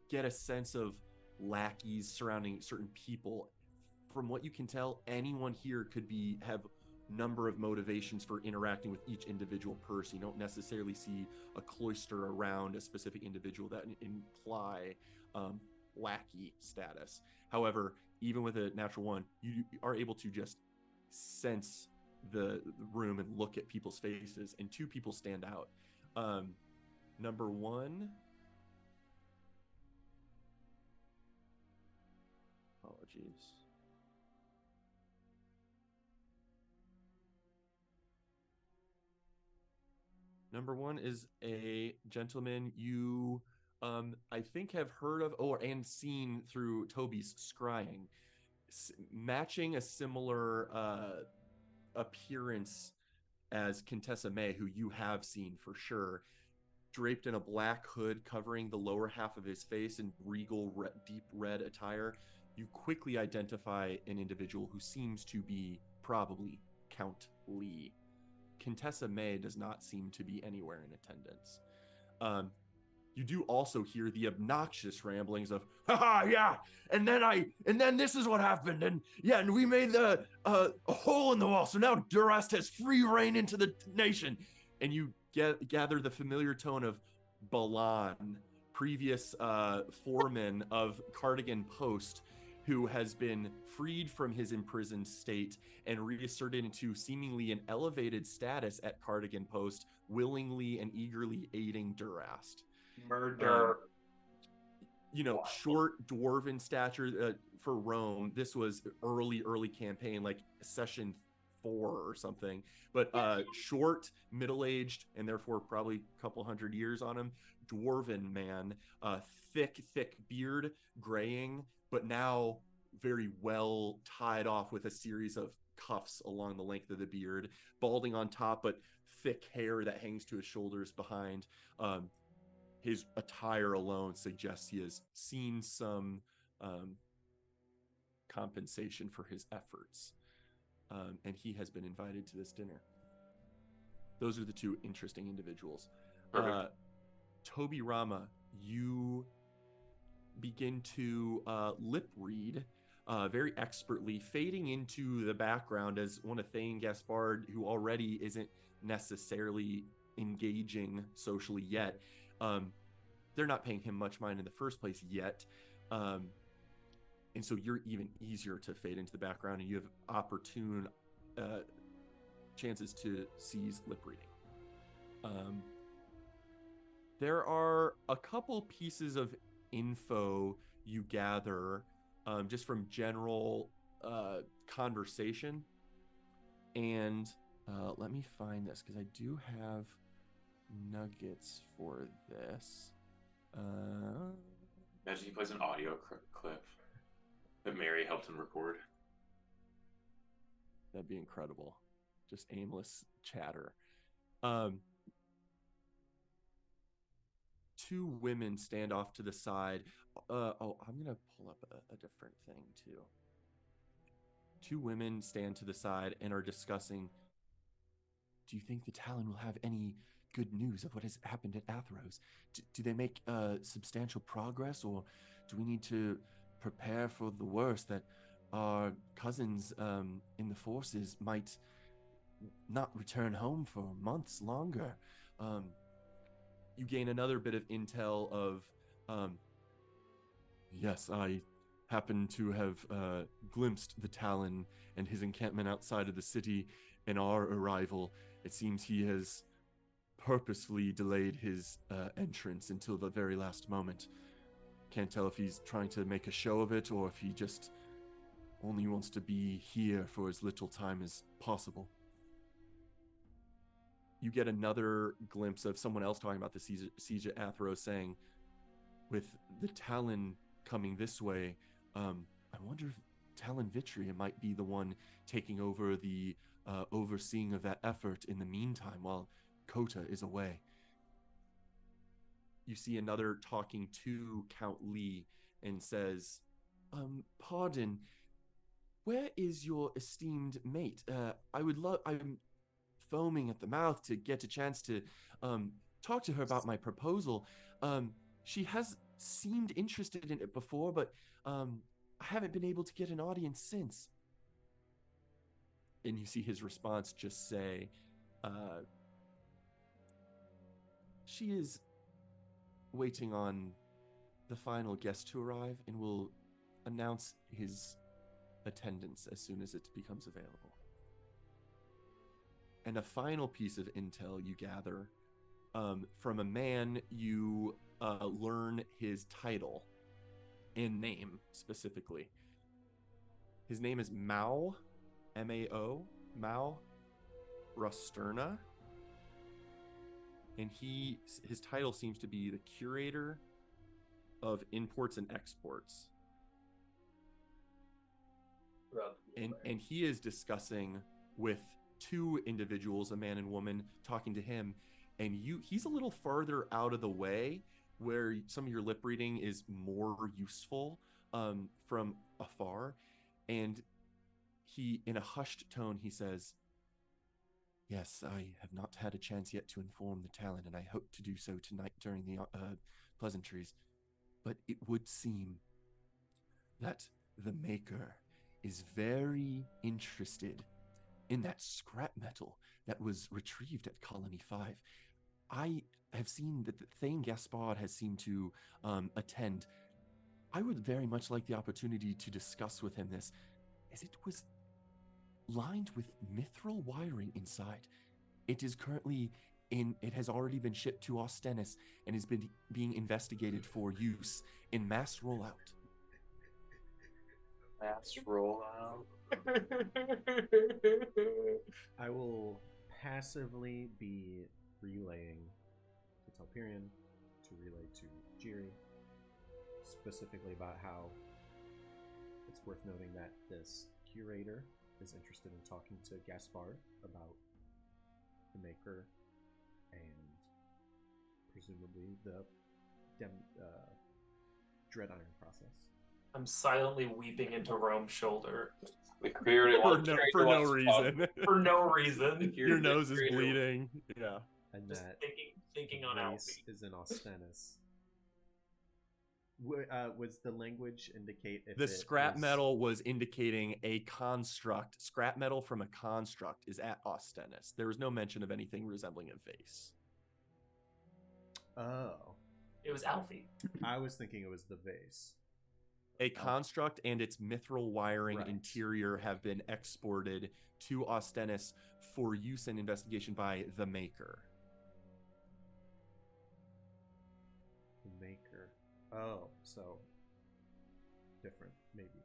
get a sense of lackeys surrounding certain people. From what you can tell, anyone here could have number of motivations for interacting with each individual person. You don't necessarily see a cloister around a specific individual that imply lackey status. However, even with a natural one, you are able to just sense the room and look at people's faces, and two people stand out. Number one, apologies. Number one is a gentleman you I think have heard of and seen through Toby's scrying, matching a similar appearance as Contessa May, who you have seen for sure, draped in a black hood covering the lower half of his face in regal deep red attire. You quickly identify an individual who seems to be probably Count Lee. Contessa May does not seem to be anywhere in attendance. You do also hear the obnoxious ramblings of, haha, yeah, and then this is what happened, and yeah, and we made a hole in the wall, so now Durast has free reign into the nation. And you gather the familiar tone of Balan, previous foreman of Cardigan Post, who has been freed from his imprisoned state and reasserted into seemingly an elevated status at Cardigan Post, willingly and eagerly aiding Durast. Murder. Short dwarven stature for Rome. This was early campaign, like session 4 or something. But short, middle-aged, and therefore probably a couple hundred years on him. Dwarven man, thick beard, graying, but now very well tied off with a series of cuffs along the length of the beard, balding on top, but thick hair that hangs to his shoulders behind. His attire alone suggests he has seen some compensation for his efforts, and he has been invited to this dinner. Those are the two interesting individuals. Toby Rama, you begin to lip read very expertly, fading into the background as one of Thane Gaspard, who already isn't necessarily engaging socially yet. They're not paying him much mind in the first place yet. And so you're even easier to fade into the background, and you have opportune chances to seize lip reading. There are a couple pieces of info you gather just from general conversation. And let me find this because I do have nuggets for this. Imagine he plays an audio clip that Mary helped him record. That'd be incredible. Just aimless chatter. Two women stand off to the side. I'm gonna pull up a different thing too. Two women stand to the side and are discussing. Do you think the Talon will have any good news of what has happened at Athros? Do they make substantial progress, or do we need to prepare for the worst, that our cousins in the forces might not return home for months longer? You gain another bit of intel of, yes, I happen to have glimpsed the Talon and his encampment outside of the city in our arrival. It seems he has purposefully delayed his entrance until the very last moment. Can't tell if he's trying to make a show of it or if he just only wants to be here for as little time as possible. You get another glimpse of someone else talking about the siege at Athros, saying, with the Talon coming this way, I wonder if Talon Vitria might be the one taking over the overseeing of that effort in the meantime while Kota is away. You see another talking to Count Lee and says, pardon, where is your esteemed mate? I'm foaming at the mouth to get a chance to talk to her about my proposal. She has seemed interested in it before, but I haven't been able to get an audience since. And you see his response just say, she is waiting on the final guest to arrive and will announce his attendance as soon as it becomes available. And a final piece of intel you gather from a man, you learn his title and name specifically. His name is Mao, M-A-O, Mao Rosterna. And his title seems to be the Curator of Imports and Exports. And he is discussing with two individuals, a man and woman, talking to him, and he's a little farther out of the way where some of your lip reading is more useful from afar. And he, in a hushed tone, he says, yes, I have not had a chance yet to inform the Talon, and I hope to do so tonight during the pleasantries. But it would seem that the Maker is very interested in that scrap metal that was retrieved at Colony 5. I have seen that Thane Gaspard has seemed to attend. I would very much like the opportunity to discuss with him this, as it was lined with mithril wiring inside. It is currently it has already been shipped to Ostenis and has been being investigated for use in mass rollout. Mass rollout. I will passively be relaying to Telperion, to relay to Jiri, specifically about how it's worth noting that this curator is interested in talking to Gaspard about the Maker and presumably the Dread Iron process. I'm silently weeping into Rome's shoulder. For no reason. For no reason. Your nose is bleeding. Yeah. And Just that thinking on race Alfie. is in Ostenis. Was the language indicate if The it scrap was... metal was indicating a construct. Scrap metal from a construct is at Ostenis. There was no mention of anything resembling a vase. Oh. It was Alfie. I was thinking it was the vase. A construct and its mithril wiring Right. interior have been exported to Ostenis for use and investigation by the Maker. Oh, so different, maybe.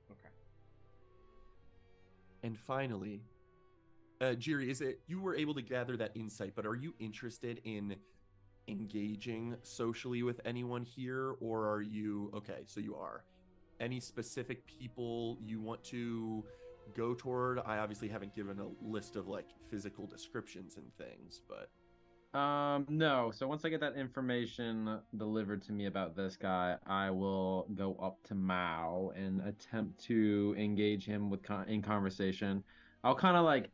Okay. And finally, Jiri, is it you were able to gather that insight, but are you interested in engaging socially with anyone here, or are you okay? So you are. Any specific people you want to go toward? I obviously haven't given a list of like physical descriptions and things, but No. So once I get that information delivered to me about this guy, I will go up to Mao and attempt to engage him with in conversation. I'll kind of like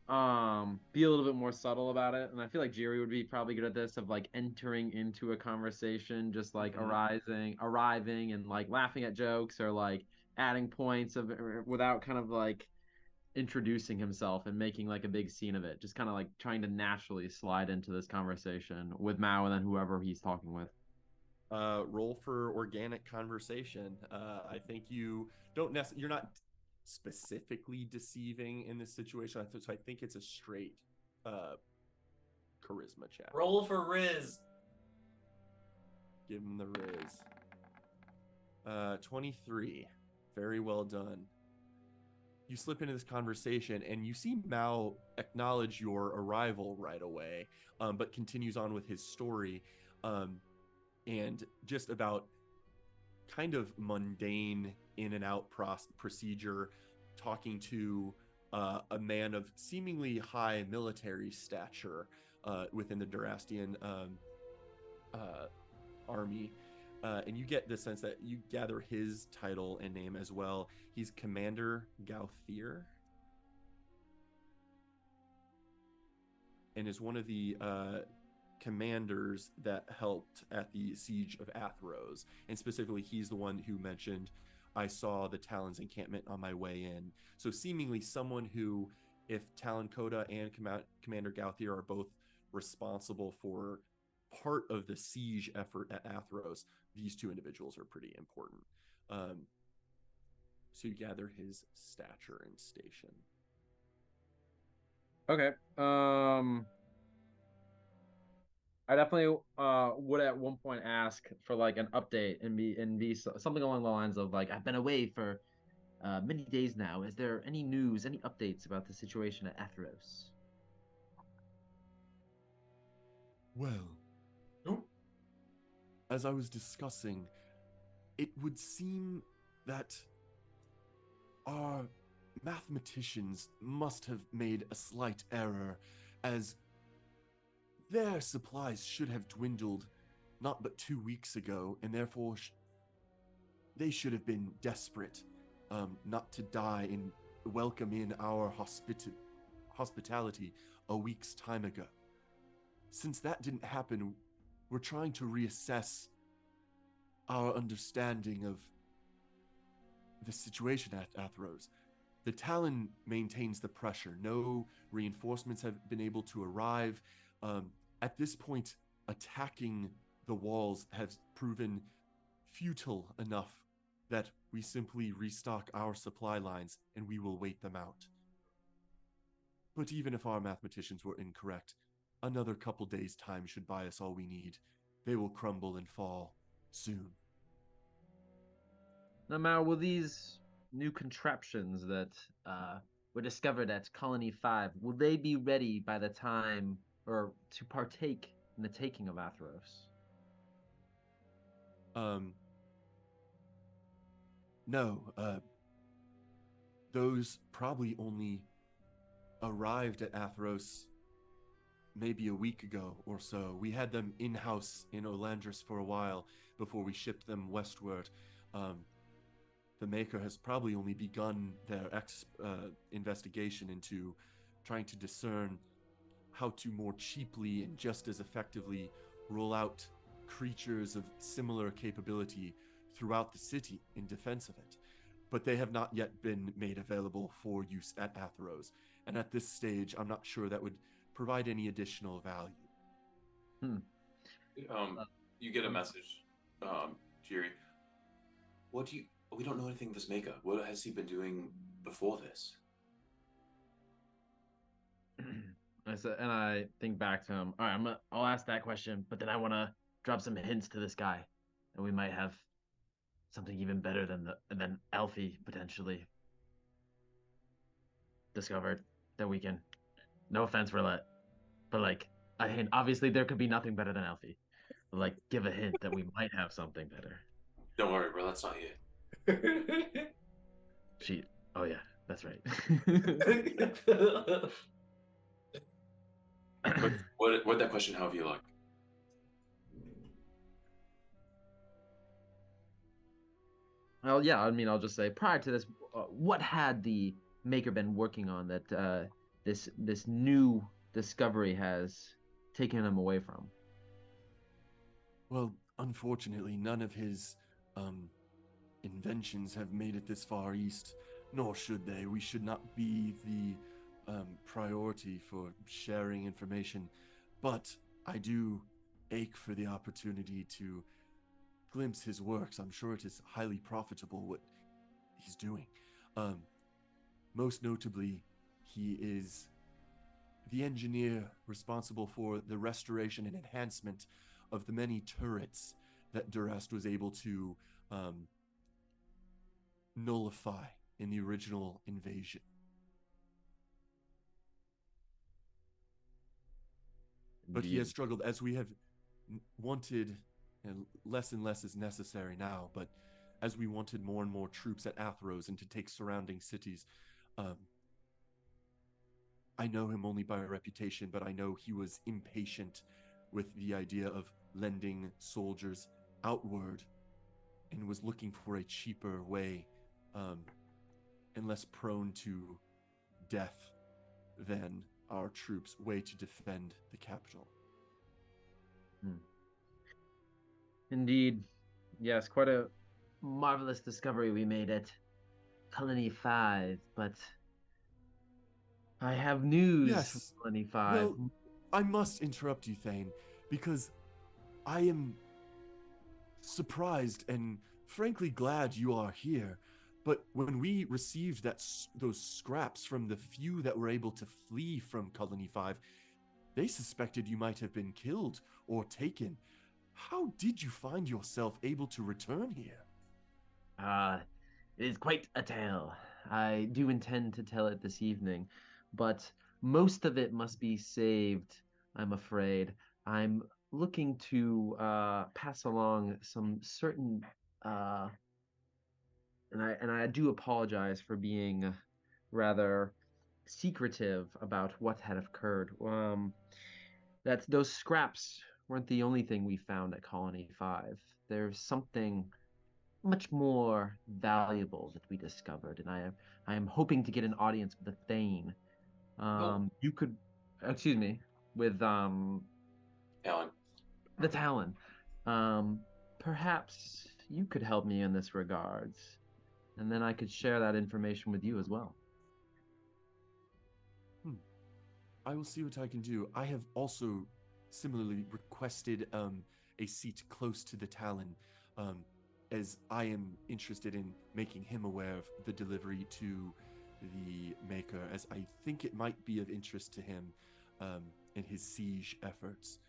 be a little bit more subtle about it, and I feel like Jerry would be probably good at this, of like entering into a conversation, just like arriving and like laughing at jokes, or like adding points of without kind of like introducing himself and making like a big scene of it, just kind of like trying to naturally slide into this conversation with Mao and then whoever he's talking with. roll for organic conversation. I think you don't necessarily, you're not specifically deceiving in this situation. So I think it's a straight charisma check. Roll for Riz. Give him the Riz. 23. Very well done. You slip into this conversation and you see Mao acknowledge your arrival right away, but continues on with his story, and just about kind of mundane in and out procedure, talking to a man of seemingly high military stature within the Durastian army. And you get the sense that you gather his title and name as well. He's Commander Gauthier, and is one of the commanders that helped at the siege of Athros. And specifically, he's the one who mentioned, I saw the Talon's encampment on my way in. So seemingly someone who, if Talon Coda and Commander Gauthier are both responsible for part of the siege effort at Athros, these two individuals are pretty important. So you gather his stature and station. Okay. I definitely would at one point ask for like an update and be something along the lines of like, I've been away for many days now. Is there any news, any updates about the situation at Athros? Well, as I was discussing, it would seem that our mathematicians must have made a slight error, as their supplies should have dwindled not but 2 weeks ago, and therefore they should have been desperate not to die and welcome in our hospitality a week's time ago. Since that didn't happen, we're trying to reassess our understanding of the situation at Athros. The Talon maintains the pressure. No reinforcements have been able to arrive. At this point, attacking the walls has proven futile enough that we simply restock our supply lines and we will wait them out. But even if our mathematicians were incorrect, another couple days' time should buy us all we need. They will crumble and fall soon. Now, Mao, will these new contraptions that were discovered at Colony 5, will they be ready by the time, or to partake in the taking of Athros? No, those probably only arrived at Athros maybe a week ago or so. We had them in-house in Olandris for a while before we shipped them westward. The Maker has probably only begun their investigation into trying to discern how to more cheaply and just as effectively roll out creatures of similar capability throughout the city in defense of it. But they have not yet been made available for use at Athros. And at this stage, I'm not sure that would provide any additional value. You get a message, Jiri. We don't know anything of this Maker. What has he been doing before this? I said, and I think back to him. All right, I'll ask that question, but then I want to drop some hints to this guy, and we might have something even better than Alfie potentially discovered that we can. No offense, Roulette, but like a hint. Obviously, there could be nothing better than Alfie. But like, give a hint that we might have something better. Don't worry, bro. That's not you. She. Oh yeah, that's right. What that question however you like. Well, yeah. I mean, I'll just say prior to this, what had the maker been working on that this new discovery has taken him away from? Well, unfortunately, none of his inventions have made it this far east, nor should they. We should not be the priority for sharing information, but I do ache for the opportunity to glimpse his works. I'm sure it is highly profitable what he's doing. Most notably, he is the engineer responsible for the restoration and enhancement of the many turrets that Durast was able to nullify in the original invasion. But he has struggled, as we have wanted, and less is necessary now, but as we wanted more and more troops at Athros and to take surrounding cities, I know him only by reputation, but I know he was impatient with the idea of lending soldiers outward and was looking for a cheaper way and less prone to death than our troops' way to defend the capital. Indeed. Yes, quite a marvelous discovery we made at Colony 5, but I have news from Yes. Colony 5. Well, I must interrupt you, Thane, because I am surprised and frankly glad you are here. But when we received those scraps from the few that were able to flee from Colony 5, they suspected you might have been killed or taken. How did you find yourself able to return here? It is quite a tale. I do intend to tell it this evening, but most of it must be saved, I'm afraid. I'm looking to pass along some certain and I do apologize for being rather secretive about what had occurred. That those scraps weren't the only thing we found at Colony 5. There's something much more valuable that we discovered, and I am hoping to get an audience with the Thane. You could, excuse me, with Alan. the Talon. Perhaps you could help me in this regards, and then I could share that information with you as well. I will see what I can do. I have also similarly requested a seat close to the Talon, as I am interested in making him aware of the delivery to the Maker, as I think it might be of interest to him in his siege efforts.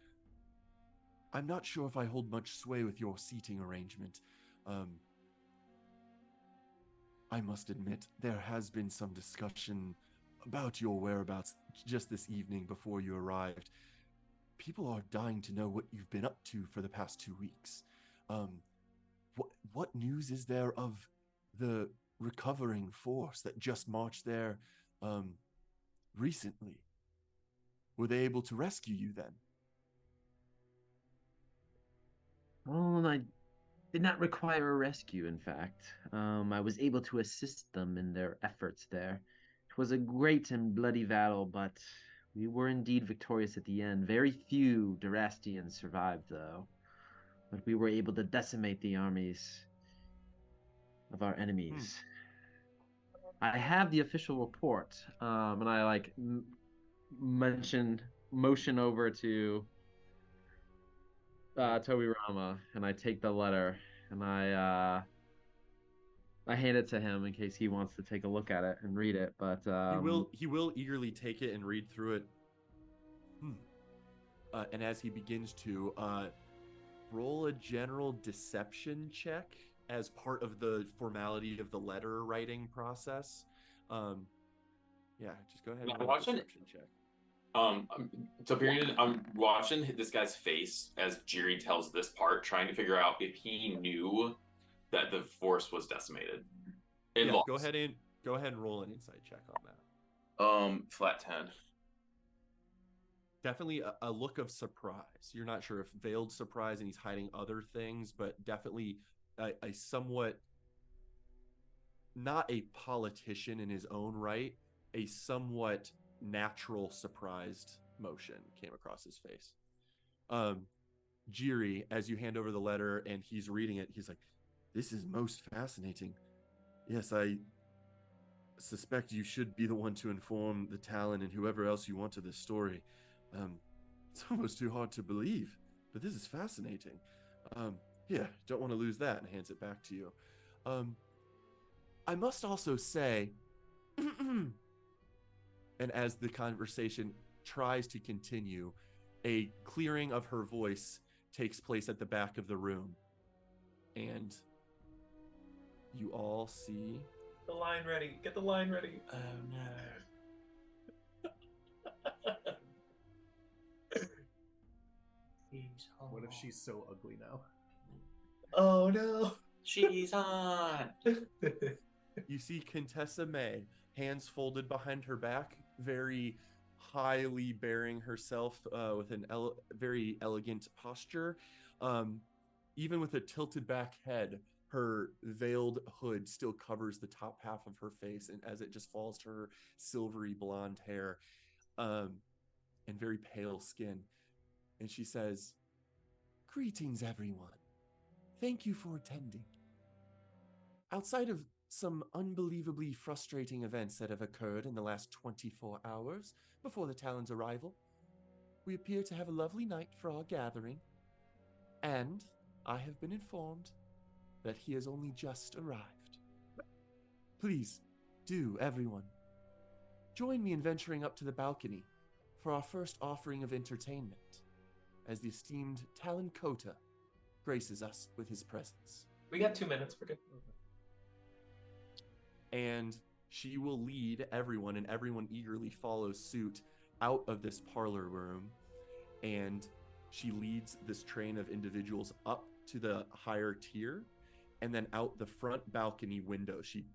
I'm not sure if I hold much sway with your seating arrangement. I must admit, there has been some discussion about your whereabouts just this evening before you arrived. People are dying to know what you've been up to for the past 2 weeks. What news is there of the recovering force that just marched there recently? Were they able to rescue you then? Well, I did not require a rescue, in fact. I was able to assist them in their efforts there. It was a great and bloody battle, but we were indeed victorious at the end. Very few Durastians survived, though. But we were able to decimate the armies of our enemies. I have the official report, and I like motion over to Toby Rama, and I take the letter and I hand it to him in case he wants to take a look at it and read it. But he will eagerly take it and read through it And as he begins to roll a general deception check as part of the formality of the letter writing process. Yeah, just go ahead and roll a deception check. So period, I'm watching this guy's face as Jiri tells this part, trying to figure out if he knew that the force was decimated. Yeah, go ahead and roll an insight check on that. Flat 10. Definitely a look of surprise. You're not sure if veiled surprise and he's hiding other things, but definitely a somewhat, not a politician in his own right, a somewhat natural surprised motion came across his face. Jiri, as you hand over the letter and he's reading it, he's like, "This is most fascinating. Yes, I suspect you should be the one to inform the Talon and whoever else you want of this story. It's almost too hard to believe, but this is fascinating. Here, don't want to lose that," and hands it back to you. I must also say, and as the conversation tries to continue, a clearing of her voice takes place at the back of the room. And you all see... The line ready. Get the line ready. Oh, no. What if she's so ugly now? Oh, no. She's on. You see Contessa May, hands folded behind her back, very highly bearing herself with an very elegant posture. Even with a tilted back head, her veiled hood still covers the top half of her face, and as it just falls to her silvery blonde hair, and very pale skin. And she says, "Greetings, everyone. Thank you for attending. Outside of some unbelievably frustrating events that have occurred in the last 24 hours before the Talon's arrival, we appear to have a lovely night for our gathering, and I have been informed that he has only just arrived. Please, do, everyone, join me in venturing up to the balcony for our first offering of entertainment, as the esteemed Talon Kota graces us with his presence." We got 2 minutes. We're good. And she will lead everyone, and everyone eagerly follows suit out of this parlor room. And she leads this train of individuals up to the higher tier, and then out the front balcony window. She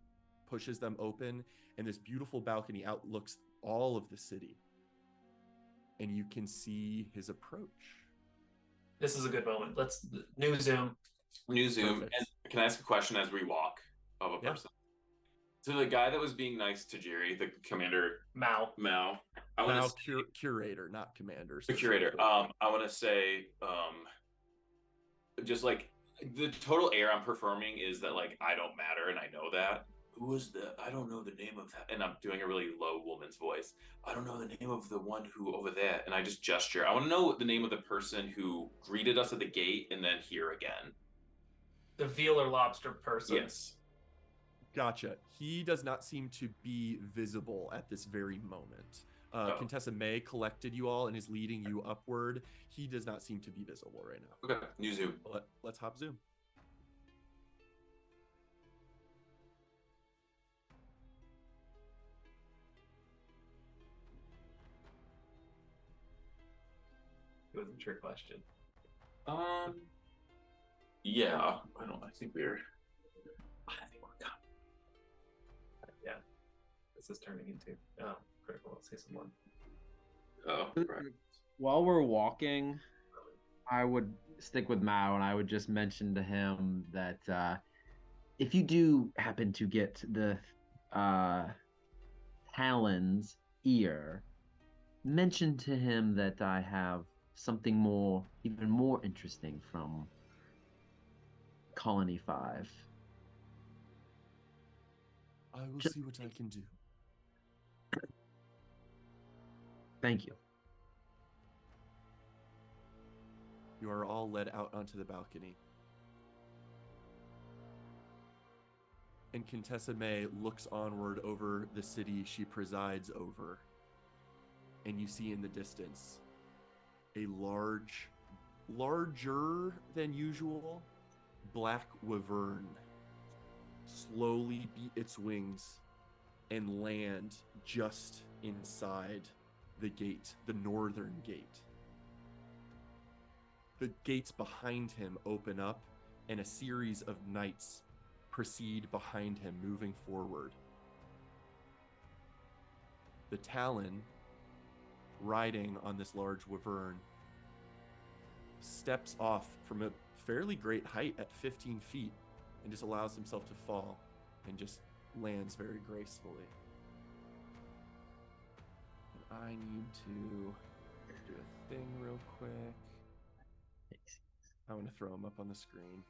pushes them open, and this beautiful balcony outlooks all of the city. And you can see his approach. This is a good moment. Let's new zoom. New zoom. Perfect. And can I ask a question as we walk of a Yeah. person? So the guy that was being nice to Jiri, the commander Mao. I want Now to curator, not commander. the curator. I want to say, just like the total air I'm performing is that like I don't matter, and I know that. Who was the? I don't know the name of that, and I'm doing a really low woman's voice. I don't know the name of the one who over there, and I just gesture. I want to know the name of the person who greeted us at the gate, and then here again. The veal or lobster person. Yes. Gotcha. He does not seem to be visible at this very moment. Contessa May collected you all and is leading you upward. He does not seem to be visible right now. Okay. New zoom. Let's hop zoom. It was a trick question. Yeah. I think we're coming. Yeah. This is turning into critical season 1. Oh, right. While we're walking, I would stick with Mao, and I would just mention to him that if you do happen to get the Talon's ear, mention to him that I have something more, even more interesting from Colony 5. I will see what I can do. Thank you. You are all led out onto the balcony. And Contessa May looks onward over the city she presides over. And you see in the distance a larger than usual black wyvern slowly beat its wings and land just inside the gate, the northern gate. The gates behind him open up, and a series of knights proceed behind him, moving forward. The Talon, riding on this large wyvern, steps off from a fairly great height at 15 feet and just allows himself to fall and just lands very gracefully. And I need to do a thing real quick. I want to throw him up on the screen.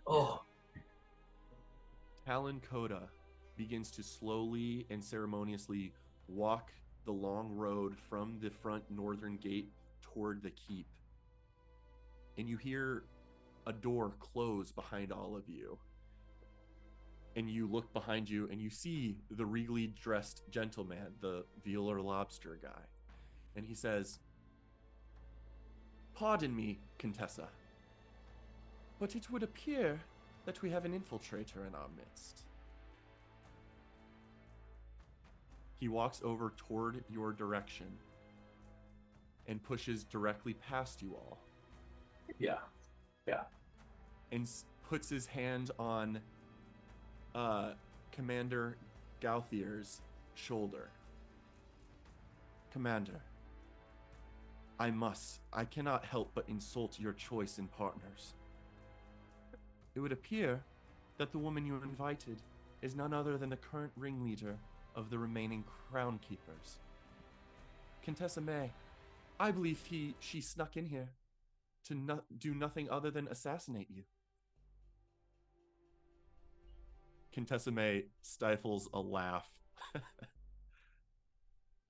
Oh, Talon Coda begins to slowly and ceremoniously walk the long road from the front northern gate toward the keep. And you hear a door close behind all of you. And you look behind you and you see the regally dressed gentleman, the veal or lobster guy. And he says, "Pardon me, Contessa, but it would appear that we have an infiltrator in our midst." He walks over toward your direction and pushes directly past you all. yeah. And puts his hand on Commander Gauthier's shoulder. "Commander, I cannot help but insult your choice in partners. It would appear that the woman you invited is none other than the current ringleader of the remaining Crown Keepers. Contessa May, I believe she snuck in here to do nothing other than assassinate you." Contessa May stifles a laugh.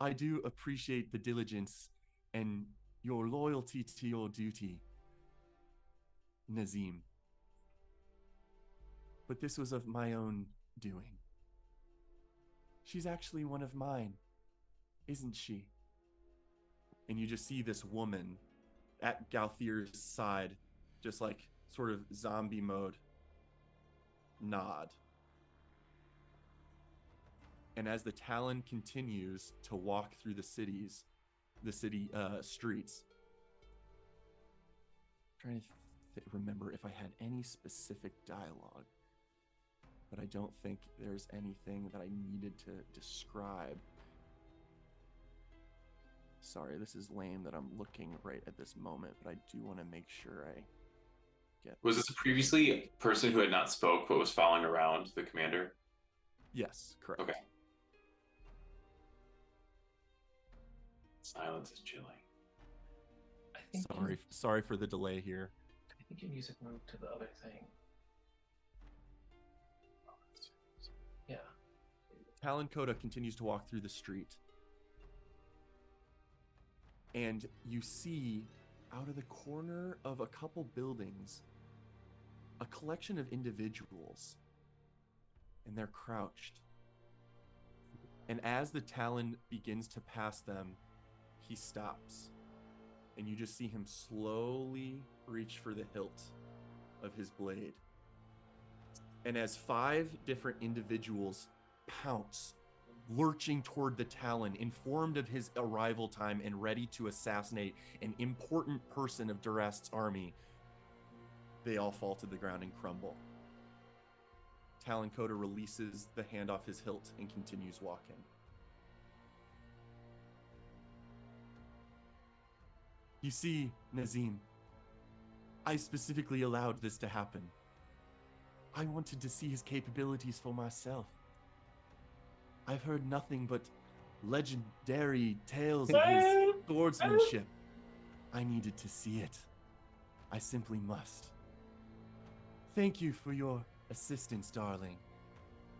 "I do appreciate the diligence and your loyalty to your duty, Nazim. But this was of my own doing. She's actually one of mine, isn't she?" And you just see this woman at Gauthier's side, just like sort of zombie mode, nod. And as the Talon continues to walk through the city streets, I'm trying to remember if I had any specific dialogue, but I don't think there's anything that I needed to describe. Sorry, this is lame that I'm looking right at this moment, but I do want to make sure I get... Was this a previously person who had not spoke but was following around the commander? Yes, correct. Okay. Silence is chilling. I think Sorry for the delay here. I think your music moved to the other thing. Yeah. Talon Coda continues to walk through the street. And you see, out of the corner of a couple buildings, a collection of individuals. And they're crouched. And as the Talon begins to pass them, he stops. And you just see him slowly reach for the hilt of his blade. And as 5 different individuals pounce, lurching toward the Talon, informed of his arrival time and ready to assassinate an important person of Durast's army, they all fall to the ground and crumble. Talon Coda releases the hand off his hilt and continues walking. You see, Nazim, I specifically allowed this to happen. I wanted to see his capabilities for myself. I've heard nothing but legendary tales of his swordsmanship. I needed to see it. I simply must. Thank you for your assistance, darling,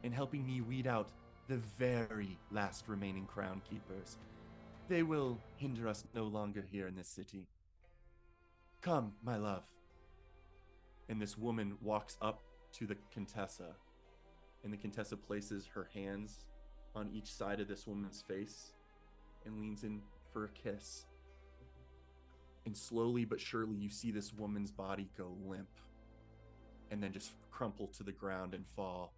in helping me weed out the very last remaining Crown Keepers. They will hinder us no longer here in this city. Come, my love. And this woman walks up to the Contessa And the Contessa places her hands on each side of this woman's face and leans in for a kiss. And slowly but surely, you see this woman's body go limp and then just crumple to the ground and fall.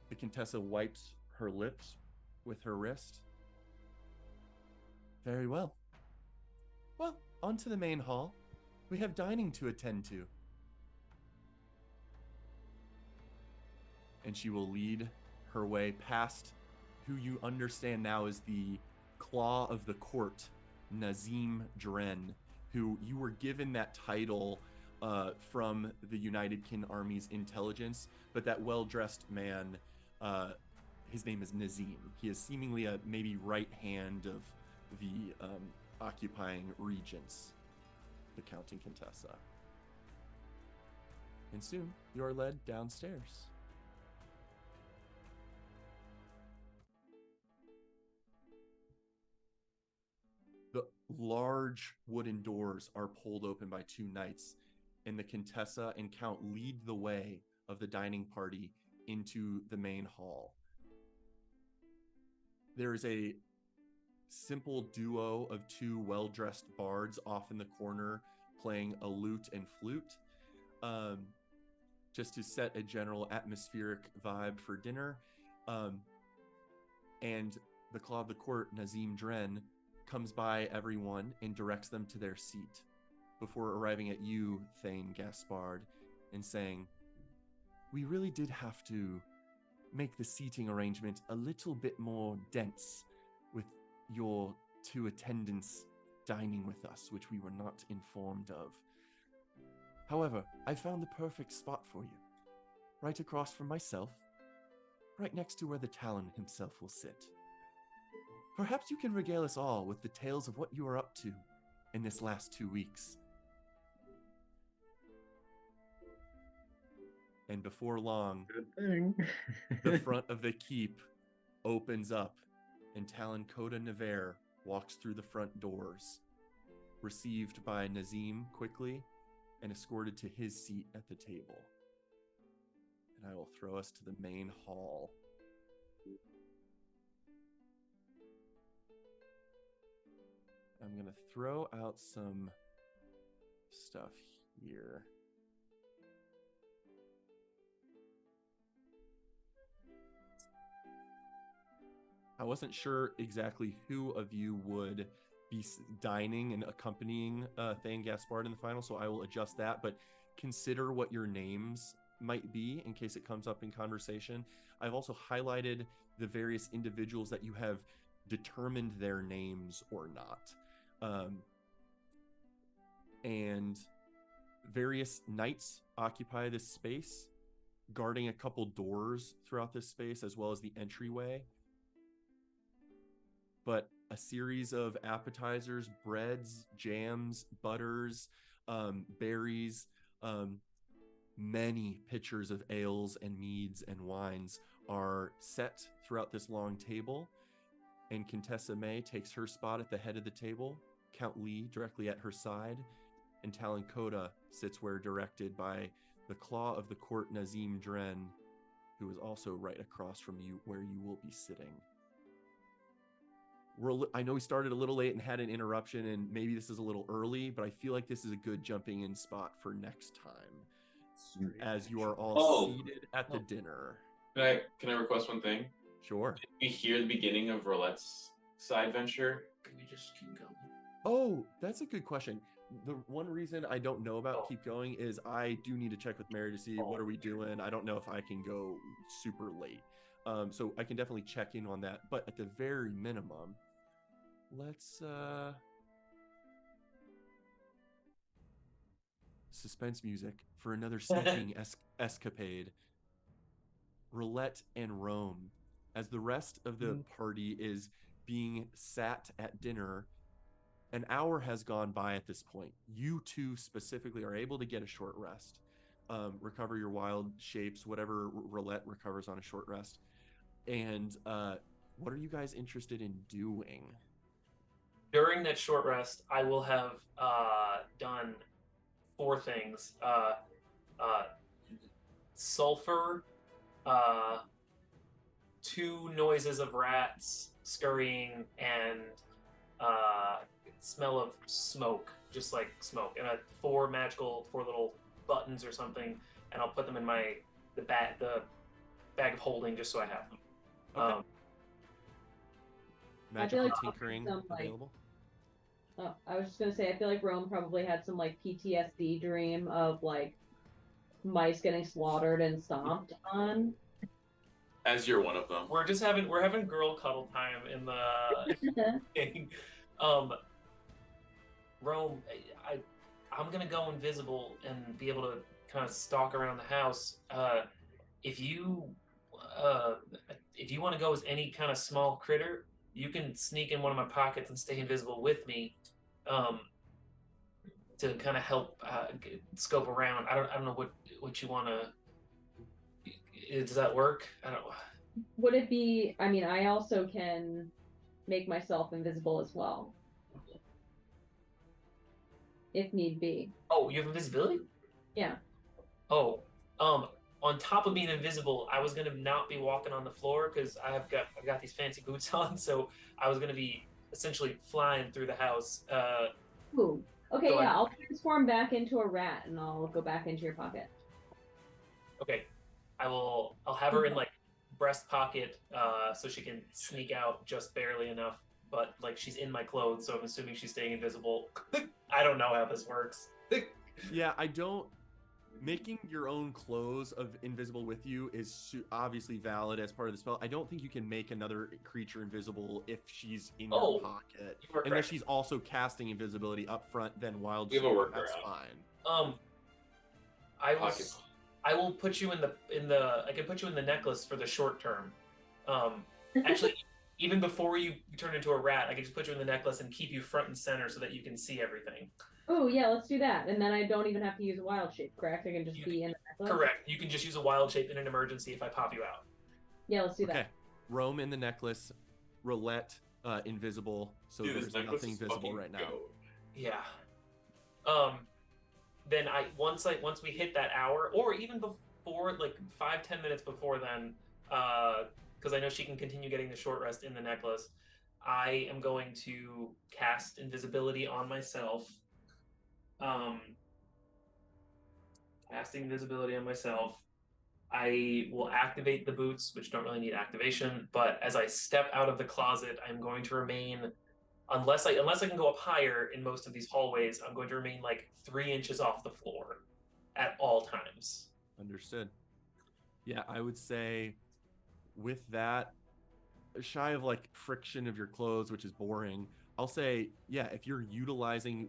The Contessa wipes her lips with her wrist. Very well. Well, on to the main hall. We have dining to attend to. And she will lead her way past who you understand now is the Claw of the Court, Nazim Dren, who you were given that title from the United Kin Army's intelligence, but that well-dressed man, his name is Nazim. He is seemingly a maybe right hand of the occupying regents, the Count and Contessa. And soon you are led downstairs. The large wooden doors are pulled open by two knights, and the Contessa and Count lead the way of the dining party into the main hall. There is a simple duo of two well-dressed bards off in the corner playing a lute and flute, just to set a general atmospheric vibe for dinner. And the Claw of the Court, Nazim Dren, comes by everyone and directs them to their seat before arriving at you, Thane Gaspard, and saying, "We really did have to make the seating arrangement a little bit more dense with your two attendants dining with us, which we were not informed of. However, I found the perfect spot for you, right across from myself, right next to where the Talon himself will sit. Perhaps you can regale us all with the tales of what you are up to in this last 2 weeks." And before long, Good thing. the front of the keep opens up, and Talon Coda Nevere walks through the front doors, received by Nazim quickly and escorted to his seat at the table. And I will throw us to the main hall. I'm going to throw out some stuff here. I wasn't sure exactly who of you would be dining and accompanying Thane Gaspard in the final, so I will adjust that, but consider what your names might be in case it comes up in conversation. I've also highlighted the various individuals that you have determined their names or not. And various knights occupy this space, guarding a couple doors throughout this space as well as the entryway. But a series of appetizers, breads, jams, butters, berries, many pitchers of ales and meads and wines are set throughout this long table. And Contessa May takes her spot at the head of the table, Count Lee directly at her side, and Talon Coda sits where directed by the Claw of the Court, Nazim Dren, who is also right across from you where you will be sitting. I know we started a little late and had an interruption, and maybe this is a little early, but I feel like this is a good jumping in spot for next time, as you are all seated at the dinner. Can I request one thing? Sure. Did we hear the beginning of Roulette's side venture? Can we just keep going? Oh, that's a good question. The one reason I don't know about Keep Going is I do need to check with Mary to see what are we doing. I don't know if I can go super late. So I can definitely check in on that. But at the very minimum, let's suspense music for another sneaking escapade. Roulette and Rome. As the rest of the party is being sat at dinner, an hour has gone by at this point. You two specifically are able to get a short rest, recover your wild shapes, whatever Roulette recovers on a short rest. And what are you guys interested in doing? During that short rest, I will have done 4 things. Sulfur two noises of rats scurrying and smell of smoke, just like smoke, and four little buttons or something, and I'll put them in the bag of holding just so I have them. Okay. Magical like tinkering some, like- available. Oh, I was just gonna say, I feel like Rome probably had some like PTSD dream of like mice getting slaughtered and stomped on. As you're one of them. We're having girl cuddle time in the thing. Rome, I'm gonna go invisible and be able to kind of stalk around the house. If you want to go as any kind of small critter, you can sneak in one of my pockets and stay invisible with me, to kind of help scope around. I don't know what you want to. Does that work? I don't. Would it be? I mean, I also can make myself invisible as well, if need be. Oh, you have invisibility? Yeah. Oh, on top of being invisible, I was gonna not be walking on the floor because I've got these fancy boots on, so I was gonna be essentially flying through the house. Ooh. Okay, So yeah, I'll transform back into a rat and I'll go back into your pocket. Okay, I'll have her in like breast pocket, so she can sneak out just barely enough, but like she's in my clothes, so I'm assuming she's staying invisible. I don't know how this works. Yeah, I don't. Making your own clothes of invisible with you is obviously valid as part of the spell. I don't think you can make another creature invisible if she's in your pocket, you are unless correct. she's also casting invisibility up front. Then wild We have a shape, workaround. that's fine. I will put you in the I can put you in the necklace for the short term. Actually, even before you turn into a rat, I can just put you in the necklace and keep you front and center so that you can see everything. Oh yeah, let's do that. And then I don't even have to use a wild shape, correct? I can just be in the necklace. Correct. You can just use a wild shape in an emergency if I pop you out. Yeah, let's do Okay, that. Rome in the necklace, Roulette invisible, so Dude, this there's necklace nothing is visible fucking right now. gold. Yeah. Then once we hit that hour, or even before, like 5-10 minutes before then, because I know she can continue getting the short rest in the necklace, I am going to cast invisibility on myself. Casting invisibility on myself. I will activate the boots, which don't really need activation, but as I step out of the closet, I'm going to remain, unless I can go up higher in most of these hallways, I'm going to remain like 3 inches off the floor at all times. Understood. Yeah, I would say with that, shy of like friction of your clothes, which is boring, I'll say, yeah, if you're utilizing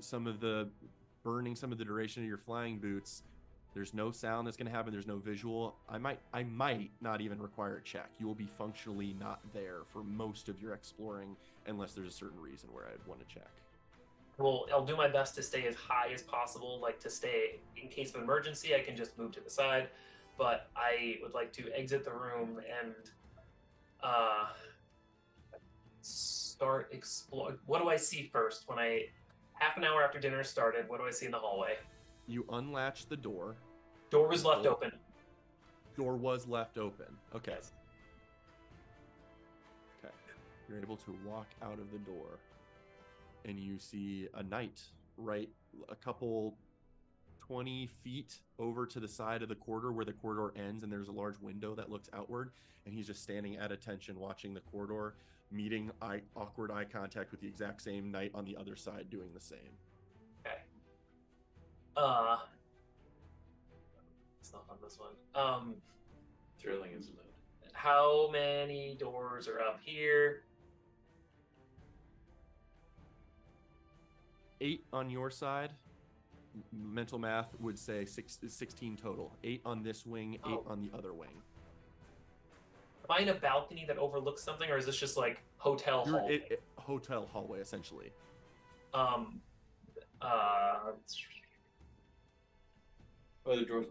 burning some of the duration of your flying boots, there's no sound that's going to happen. There's no visual. I might not even require a check. You will be functionally not there for most of your exploring unless there's a certain reason where I'd want to check. Well, I'll do my best to stay as high as possible, like to stay in case of emergency. I can just move to the side, but I would like to exit the room and start explore. What do I see first? Half an hour after dinner started, what do I see in the hallway? You unlatch the door. Door was left open. Door was left open. Okay. Yes. Okay. You're able to walk out of the door, and you see a knight right a couple 20 feet over to the side of the corridor where the corridor ends, and there's a large window that looks outward, and he's just standing at attention watching the corridor, meeting awkward eye contact with the exact same knight on the other side doing the same. Okay. It's not on this one. Thrilling, isn't it? How many doors are up here? 8 on your side. Mental math would say 16 total. 8 on this wing, 8 on the other wing. Am I in a balcony that overlooks something, or is this just like hotel hallway? Hotel hallway, essentially. Oh, the doors.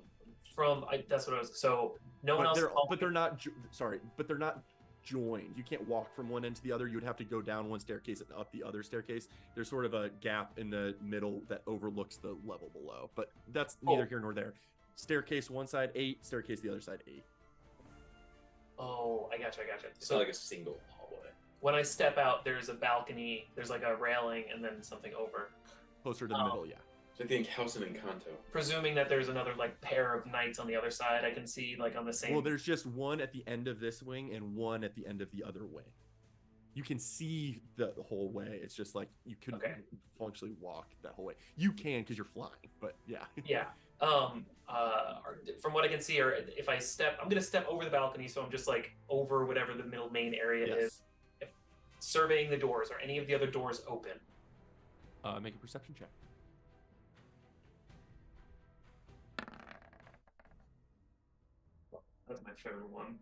That's what I was. So no one else. But they're not. Sorry, but they're not joined. You can't walk from one end to the other. You would have to go down one staircase and up the other staircase. There's sort of a gap in the middle that overlooks the level below. But that's neither here nor there. Staircase one side 8, staircase the other side 8. Oh, I gotcha. It's So not like a single hallway. when I step out, there's a balcony, there's like a railing, and then something over. Closer to the middle, yeah. It's like the house in Encanto. Presuming that there's another like pair of knights on the other side, I can see like on the same. Well, there's just one at the end of this wing and one at the end of the other wing. You can see the whole way. It's just like you couldn't functionally walk that whole way. You can because you're flying, but yeah. Yeah. From what I can see, or if I step, I'm gonna step over the balcony, so I'm just like over whatever the middle main area is. Surveying the doors. Are any of the other doors open? Make a perception check. That's my favorite one.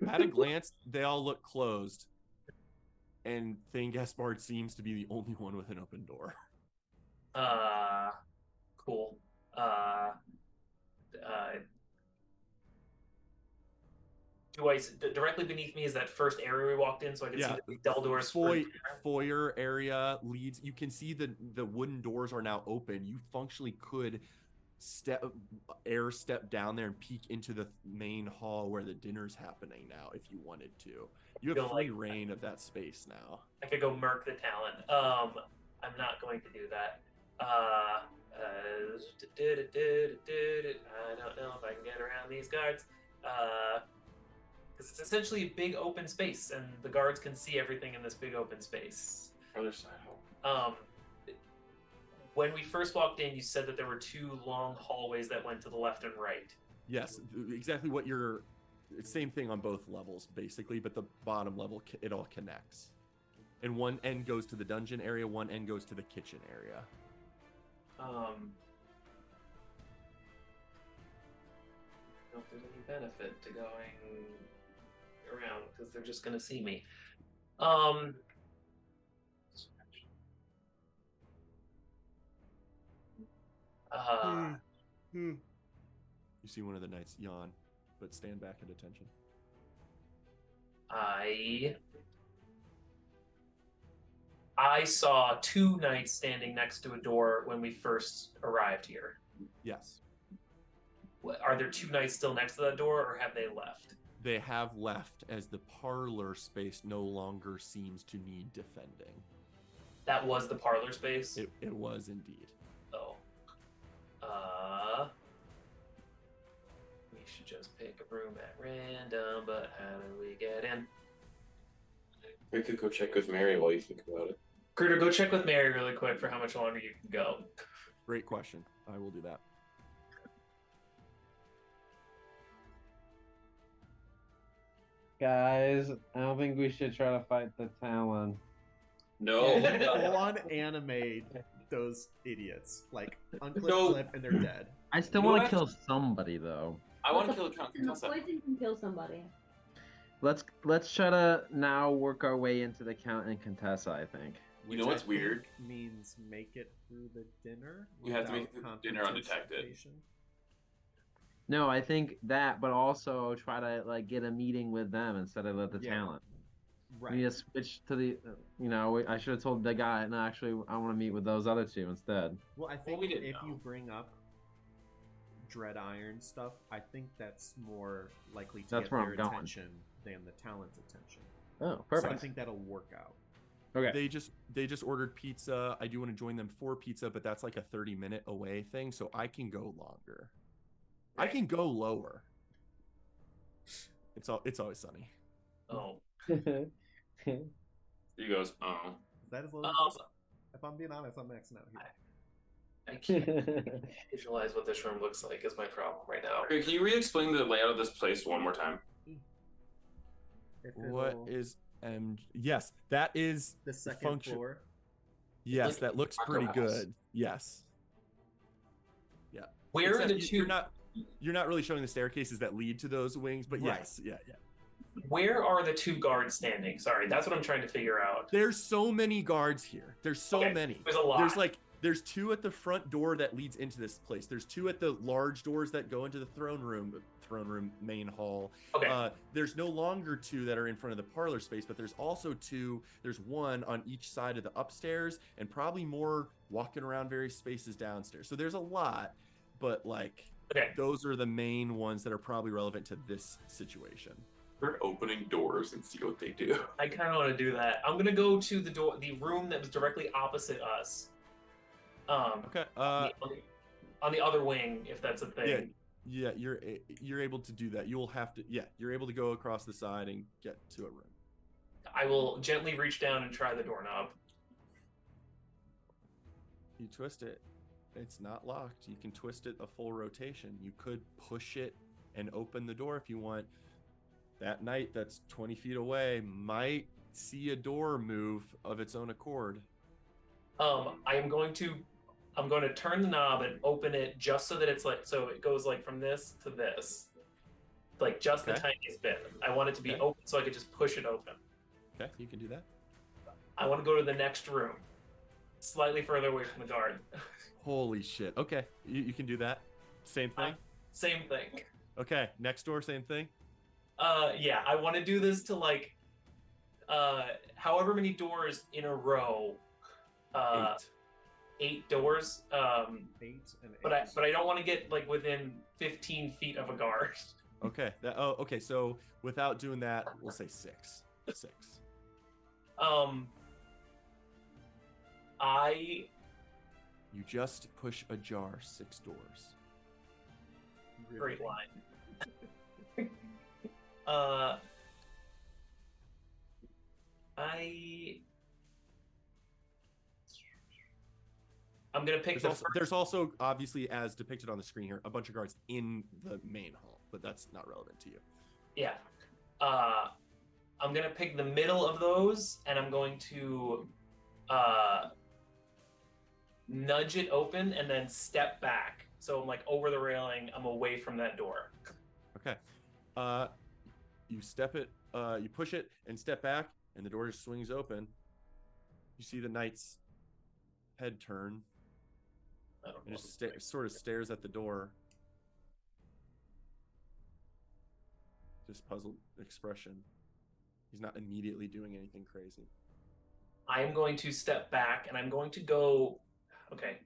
At a glance, they all look closed, and Thane Gaspard seems to be the only one with an open door. Cool. Directly beneath me is that first area we walked in, so I can see the double doors. Foyer area leads. You can see the wooden doors are now open. You functionally could step down there and peek into the main hall where the dinner's happening now if you wanted to. You have free reign of that space now. I could go murk the talent. I'm not going to do that. I don't know if I can get around these guards. Because it's essentially a big open space, and the guards can see everything in this big open space. Other side hall. When we first walked in, you said that there were two long hallways that went to the left and right. Yes, exactly what you're... Same thing on both levels, basically, but the bottom level, it all connects. And one end goes to the dungeon area, one end goes to the kitchen area. I don't know if there's any benefit to going around, because they're just going to see me. You see one of the knights yawn, but stand back at attention. I saw two knights standing next to a door when we first arrived here. Yes. Are there two knights still next to that door, or have they left? They have left, as the parlor space no longer seems to need defending. That was the parlor space? It was indeed. Oh. We should just pick a room at random, but how do we get in? We could go check with Mary while you think about it. Critter, go check with Mary really quick for how much longer you can go. Great question. I will do that. Guys, I don't think we should try to fight the Talon. No. Full on animate those idiots. Like, unclip clip and they're dead. I still want to kill somebody, though. I want to kill Count Contessa. Poison can kill somebody. Let's try to now work our way into the Count and Contessa, I think. You know what's weird? Means make it through the dinner. We have to make the dinner undetected. No, I think that, but also try to like get a meeting with them instead of the talent. Right. We need to switch to the, I should have told the guy, no, actually, I want to meet with those other two instead. Well, I think we didn't if know. you bring up Dread Iron stuff, I think that's more likely to That's get where their I'm going. attention than the talent's attention. Oh, So perfect. I think that'll work out. Okay. They just ordered pizza. I do want to join them for pizza, but that's like a 30-minute away thing, so I can go longer. I can go lower. It's always sunny. Oh. He goes, oh. That is a little close. If I'm being honest, I'm maxing out here. I can't visualize what this room looks like is my problem right now. Okay, can you re-explain the layout of this place one more time? What is yes, that is the second function. floor? Yes, Like that looks Arkham pretty House. good. Yes. Yeah. Where are Except the two? You're not really showing the staircases that lead to those wings, but Right. yes, yeah. Where are the two guards standing? Sorry, that's what I'm trying to figure out. There's so many guards here. There's so Okay, many. there's a lot. There's two at the front door that leads into this place. There's two at the large doors that go into the throne room main hall. Okay. There's no longer two that are in front of the parlor space, but there's also two. There's one on each side of the upstairs, and probably more walking around various spaces downstairs. So there's a lot, but Okay. those are the main ones that are probably relevant to this situation. Start opening doors and see what they do. I kind of want to do that. I'm gonna go to the room that was directly opposite us. Okay. On the other wing, if that's a thing. Yeah, you're able to do that. You'll have to. Yeah, you're able to go across the side and get to a room. I will gently reach down and try the doorknob. You twist it. It's not locked. You can twist it a full rotation. You could push it and open the door if you want. That knight that's 20 feet away might see a door move of its own accord. I'm going to turn the knob and open it just so that it's like, so it goes like from this to this, like just the Okay. tiniest bit. I want it to be Okay. open so I could just push it open. Okay, you can do that. I want to go to the next room, slightly further away from the guard. Holy shit. Okay, you can do that. Same thing. Same thing. Okay, next door, same thing. Yeah, I want to do this to like, however many doors in a row. 8 doors. 8 and 8. But I don't want to get like within 15 feet of a guard. Okay. Okay. So without doing that, we'll say 6. 6. You just push ajar 6 doors. Great line. I'm gonna pick There's also obviously, as depicted on the screen here, a bunch of guards in the main hall, but that's not relevant to you. Yeah. I'm gonna pick the middle of those, and I'm going to nudge it open and then step back. So I'm like over the railing. I'm away from that door. Okay. You you push it and step back, and the door just swings open. You see the knight's head turn I don't and know. just sort of stares at the door. Just puzzled expression. He's not immediately doing anything crazy. I am going to step back, and I'm going to go. Okay,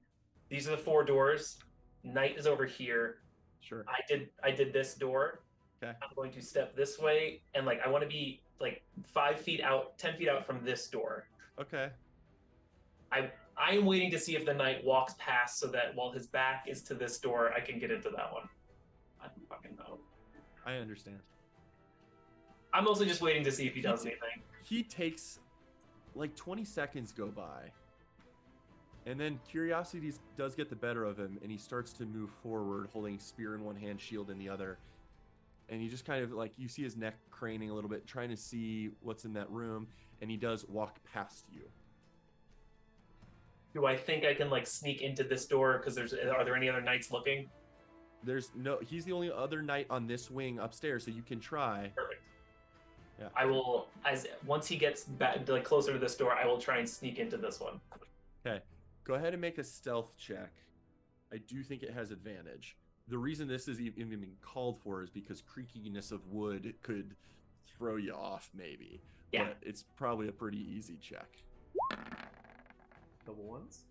these are the 4 doors. Knight is over here. Sure. I did this door. Okay. I'm going to step this way, and like I want to be like 5 feet out, 10 feet out from this door. Okay. I am waiting to see if the knight walks past, so that while his back is to this door, I can get into that one. I don't fucking know. I understand. I'm also just waiting to see if he does anything. He takes like 20 seconds go by, and then curiosity does get the better of him, and he starts to move forward, holding spear in one hand, shield in the other. And he just kind of like, you see his neck craning a little bit, trying to see what's in that room, and he does walk past you. Do I think I can like sneak into this door? Because are there any other knights looking? He's the only other knight on this wing upstairs, so you can try. Perfect. Yeah. I will, once he gets back like closer to this door, I will try and sneak into this one. Okay, go ahead and make a stealth check. I do think it has advantage. The reason this is even being called for is because creakiness of wood could throw you off, maybe. Yeah. But it's probably a pretty easy check. Double ones?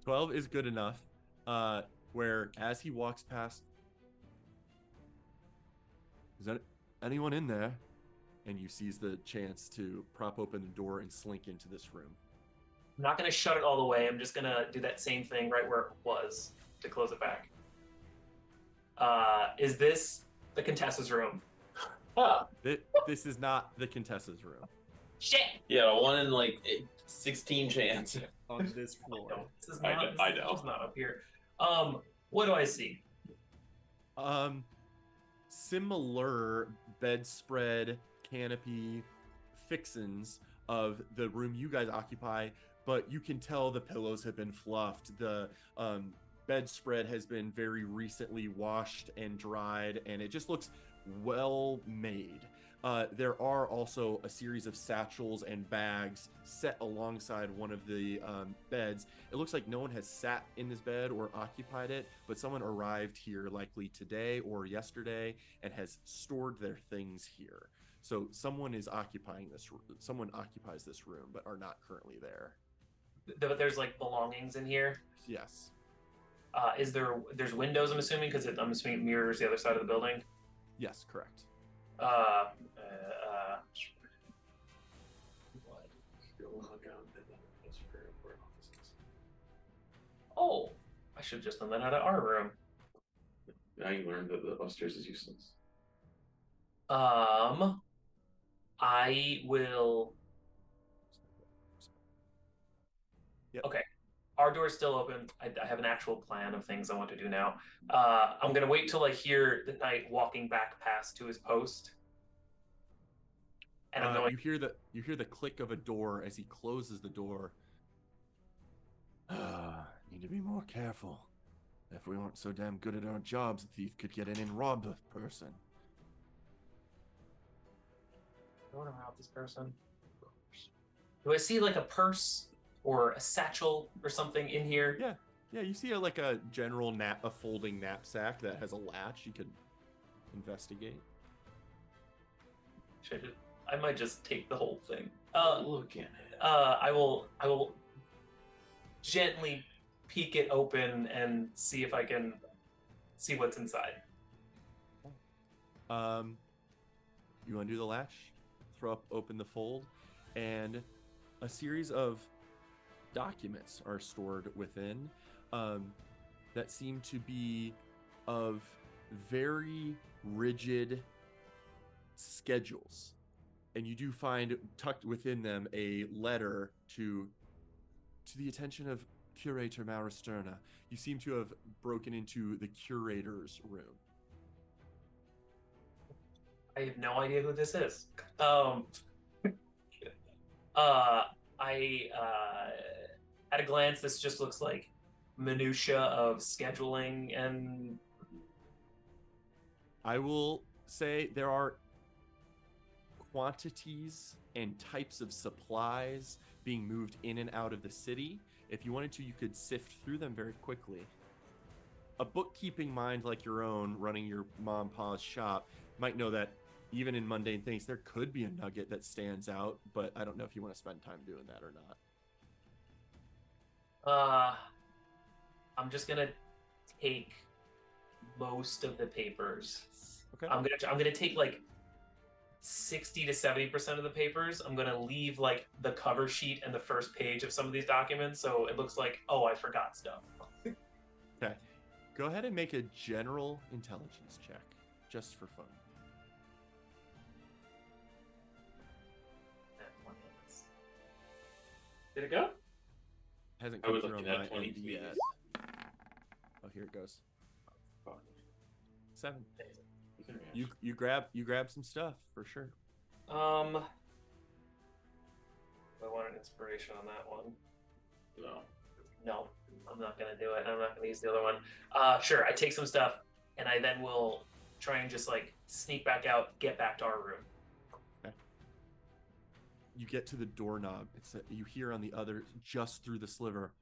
12 is good enough. Where as he walks past, is that anyone in there? And you seize the chance to prop open the door and slink into this room. I'm not going to shut it all the way. I'm just going to do that same thing right where it was to close it back. Is this the Contessa's room? This is not the Contessa's room. Shit! Yeah, 1 in like 16 chance. On this floor. No, this is I not. know- This I is know. just not up here. What do I see? Similar bedspread, canopy, fixins of the room you guys occupy, but you can tell the pillows have been fluffed. The bedspread has been very recently washed and dried, and it just looks well made. There are also a series of satchels and bags set alongside one of the beds. It looks like no one has sat in this bed or occupied it, but someone arrived here likely today or yesterday and has stored their things here. So someone is occupying this. Someone occupies this room, but are not currently there. But there's like belongings in here. Yes. There's windows? I'm assuming, because I'm assuming it mirrors the other side of the building. Yes, correct. What? Oh, I should have just done that out of our room. Now you learned that the upstairs is useless. I will. Yep. Okay. Our door's still open. I have an actual plan of things I want to do now. I'm gonna wait till I hear the knight walking back past to his post. And I'm going. You hear the click of a door as he closes the door. Need to be more careful. If we weren't so damn good at our jobs, a thief could get in and rob a person. I want to rob this person. Do I see like a purse or a satchel or something in here? Yeah. You see a general a folding knapsack that has a latch. You could investigate. I might just take the whole thing. Look at it. I will gently peek it open and see if I can see what's inside. You undo the latch, open the fold, and a series of documents are stored within that seem to be of very rigid schedules. And you do find tucked within them a letter to the attention of Curator Maristerna. You seem to have broken into the curator's room. I have no idea who this is. At a glance, this just looks like minutia of scheduling, and I will say there are quantities and types of supplies being moved in and out of the city. If you wanted to, you could sift through them very quickly. A bookkeeping mind like your own, running your mom and pa's shop, might know that even in mundane things, there could be a nugget that stands out, but I don't know if you want to spend time doing that or not. I'm just gonna take most of the papers. Okay. I'm gonna take like 60 to 70% of the papers. I'm gonna leave like the cover sheet and the first page of some of these documents, so it looks like, oh, I forgot stuff. Okay. Go ahead and make a general intelligence check, just for fun. Did it go? Hasn't I come would through look on at my that 20 end yet. Oh, here it goes. Fuck. 7. You can react. You grab some stuff for sure. I want an inspiration on that one. No, I'm not gonna do it. I'm not gonna use the other one. Sure, I take some stuff, and I then will try and just like sneak back out, get back to our room. Okay. You get to the doorknob. You hear on the other, just through the sliver,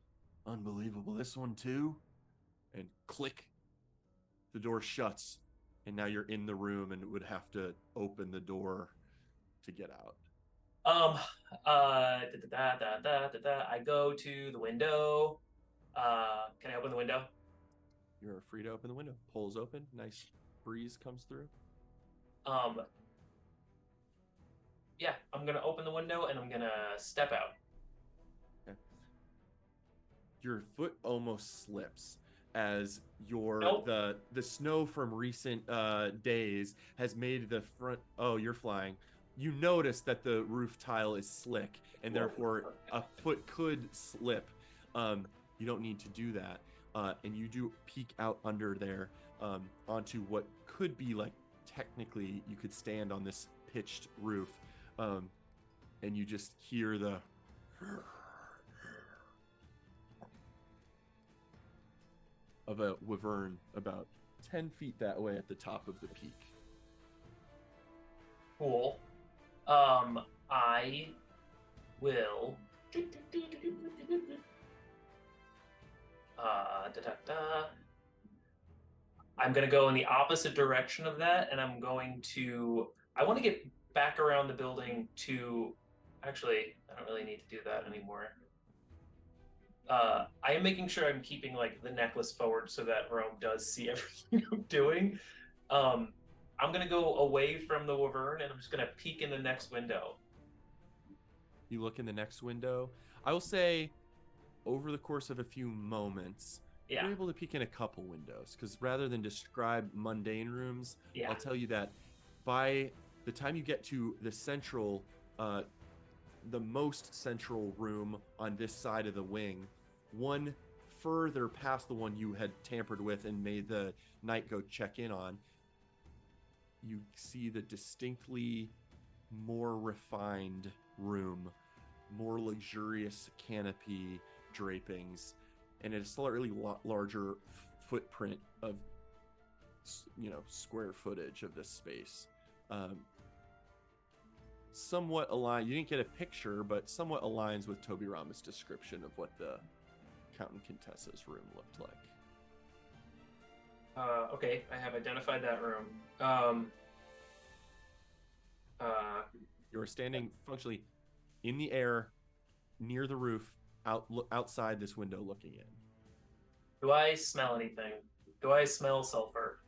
"Unbelievable, this one too?" And click, the door shuts, and now you're in the room and would have to open the door to get out. I go to the window. Can I open the window? You're free to open the window. Pulls open. Nice breeze comes through. Yeah, I'm gonna open the window and I'm gonna step out. Okay. Your foot almost slips as Nope. the snow from recent days has made the front. Oh, you're flying. You notice that the roof tile is slick, and therefore a foot could slip. You don't need to do that, and you do peek out under there onto what could be like, technically you could stand on this pitched roof, and you just hear the of a wyvern about 10 feet that way at the top of the peak. Cool. I will. I'm gonna go in the opposite direction of that, and I'm going to. I want to get back around the building to. Actually, I don't really need to do that anymore. I am making sure I'm keeping like the necklace forward so that Rome does see everything I'm doing. I'm gonna go away from the Wyvern and I'm just gonna peek in the next window. You look in the next window. I will say, over the course of a few moments, Yeah. you're able to peek in a couple windows. Because rather than describe mundane rooms, Yeah. I'll tell you that by the time you get to the central, the most central room on this side of the wing, one further past the one you had tampered with and made the knight go check in on, you see the distinctly more refined room, more luxurious canopy drapings, and a slightly larger footprint of, square footage of this space. Somewhat aligned. You didn't get a picture, but somewhat aligns with Toby Rama's description of what the Count and Contessa's room looked like. Okay, I have identified that room. You're standing functionally in the air near the roof, outside this window looking in. Do I smell anything? Do I smell sulfur?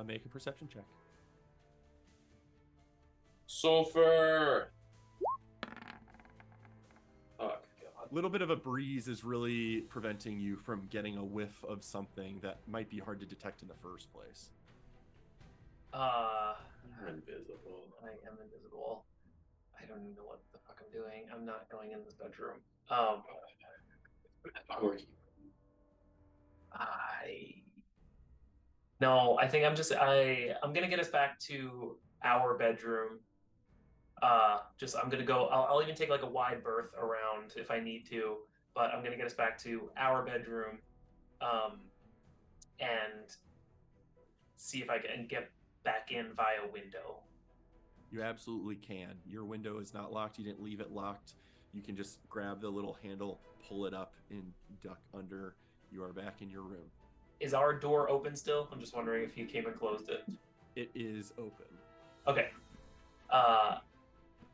Make a perception check. Sulfur. Oh God. A little bit of a breeze is really preventing you from getting a whiff of something that might be hard to detect in the first place. You're invisible. I am invisible. I don't even know what the fuck I'm doing. I'm not going in this bedroom. No, I think I'm gonna get us back to our bedroom. I'm gonna go. I'll even take like a wide berth around if I need to, but I'm gonna get us back to our bedroom, and see if I can get back in via window. You absolutely can. Your window is not locked. You didn't leave it locked. You can just grab the little handle, pull it up, and duck under. You are back in your room. Is our door open still? I'm just wondering if you came and closed it. It is open. Okay.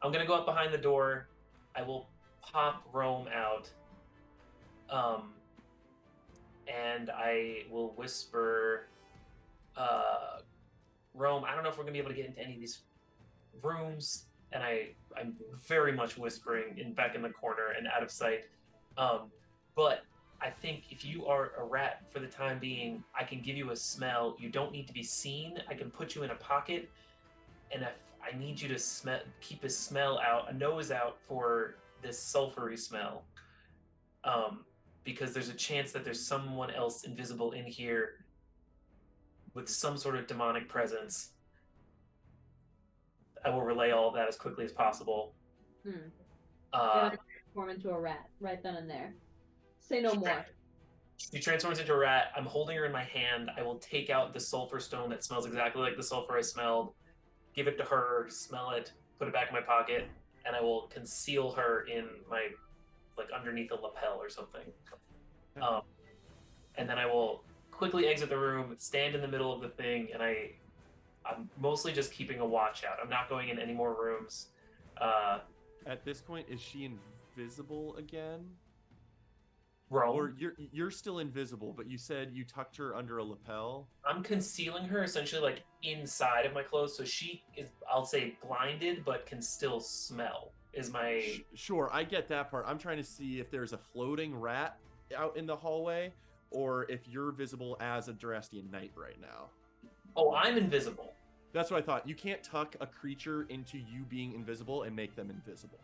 I'm gonna go up behind the door. I will pop Rome out. And I will whisper, Rome, I don't know if we're gonna be able to get into any of these rooms. And I'm very much whispering back in the corner and out of sight. But I think if you are a rat for the time being, I can give you a smell. You don't need to be seen. I can put you in a pocket, and if I need you to keep a smell out, a nose out for this sulfury smell, because there's a chance that there's someone else invisible in here with some sort of demonic presence. I will relay all of that as quickly as possible. Transform into a rat right then and there. Say no more. She transforms into a rat. I'm holding her in my hand. I will take out the sulfur stone that smells exactly like the sulfur I smelled, give it to her, smell it, put it back in my pocket, and I will conceal her in my, underneath a lapel or something. And then I will quickly exit the room, stand in the middle of the thing, and I'm mostly just keeping a watch out. I'm not going in any more rooms. At this point, is she invisible again? Rome. Or you're still invisible, but you said you tucked her under a lapel? I'm concealing her essentially inside of my clothes, so she is, I'll say, blinded, but can still smell. Is my Sure, I get that part. I'm trying to see if there's a floating rat out in the hallway, or if you're visible as a Durastian knight right now. Oh, I'm invisible. That's what I thought. You can't tuck a creature into you being invisible and make them invisible.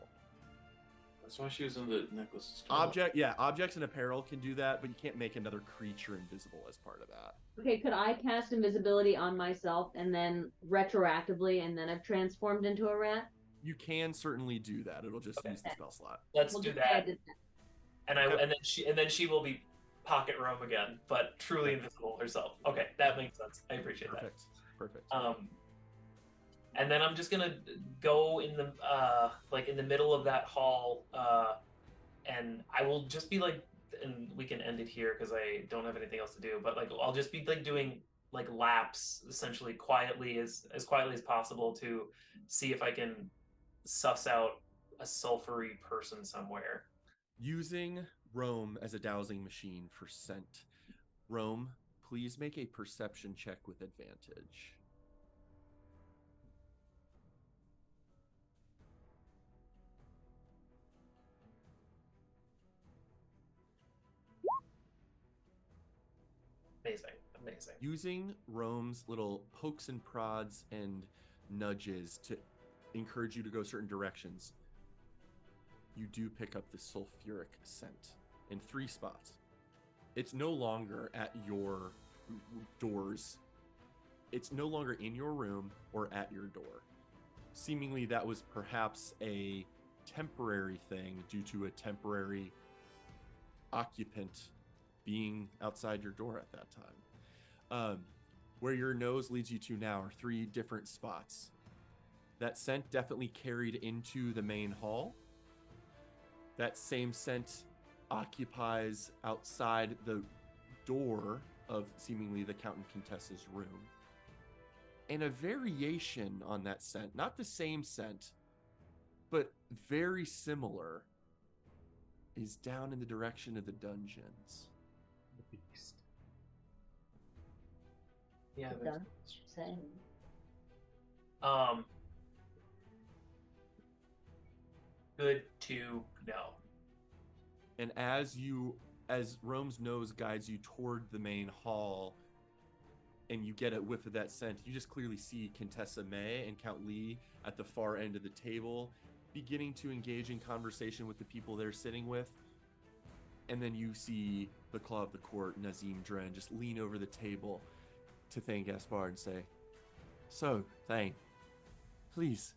That's why she was in the necklace. Objects and apparel can do that, but you can't make another creature invisible as part of that. Okay, could I cast invisibility on myself and then retroactively, and then I've transformed into a rat? You can certainly do that. It'll just use the spell slot. Let's We'll do just say I that. did that. And and then she will be pocket Rome again, but truly invisible herself. Okay, that makes sense. I appreciate that. Perfect. And then I'm just gonna go in the in the middle of that hall, and I will just be and we can end it here because I don't have anything else to do. But I'll just be doing laps essentially quietly as quietly as possible to see if I can suss out a sulfury person somewhere. Using Rome as a dowsing machine for scent. Rome, please make a perception check with advantage. Amazing. Using Rome's little pokes and prods and nudges to encourage you to go certain directions, you do pick up the sulfuric scent in 3 spots. It's no longer at your doors. It's no longer in your room or at your door. Seemingly that was perhaps a temporary thing due to a temporary occupant being outside your door at that time. Where your nose leads you to now are 3 different spots. That scent definitely carried into the main hall. That same scent occupies outside the door of seemingly the Count and Contessa's room. And a variation on that scent, not the same scent, but very similar, is down in the direction of the dungeons. The beast. Yeah. It there's- does. Same. Good to know. And as Rome's nose guides you toward the main hall, and you get a whiff of that scent, you just clearly see Contessa May and Count Lee at the far end of the table, beginning to engage in conversation with the people they're sitting with. And then you see the Claw of the Court, Nazim Dren, just lean over the table to Thane Gaspard and say, "So, Thane, please,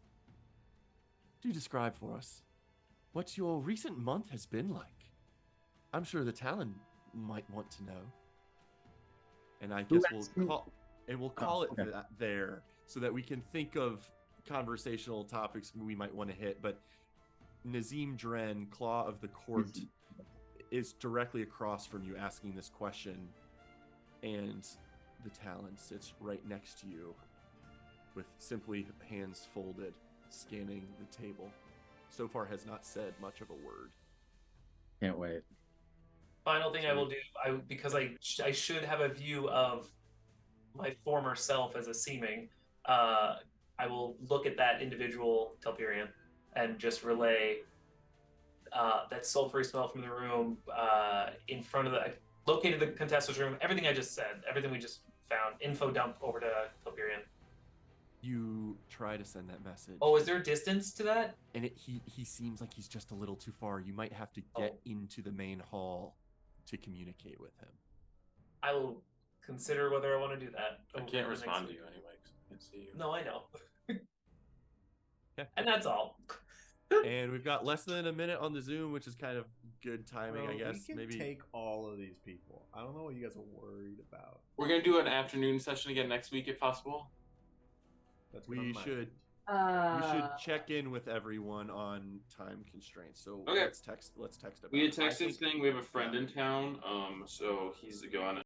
do describe for us what your recent month has been like. I'm sure the Talon might want to know." And I guess we'll call it okay. that there so that we can think of conversational topics we might want to hit. But Nazim Dren, Claw of the Court, is directly across from you asking this question, and the Talon sits right next to you with simply hands folded, scanning the table. So far has not said much of a word. Can't wait. Final thing I will do, because I should have a view of my former self as a seeming. I will look at that individual Telperion and just relay that sulfury smell from the room in front of I located the Contessa's room. Everything I just said, everything we just found, info dump over to Telperion. You try to send that message. Oh, is there a distance to that? And he seems like he's just a little too far. You might have to get into the main hall to communicate with him. I will consider whether I want to do that. I over can't the next respond to week. you anyway because I can't see you. No, I know. Okay. And that's all. And we've got less than a minute on the Zoom, which is kind of good timing, Bro, I guess. We can Maybe take all of these people. I don't know what you guys are worried about. We're gonna do an afternoon session again next week if possible. That's we should check in with everyone on time constraints. So Okay. let's text about We had it. I texted think- saying we have a friend in town, so he's going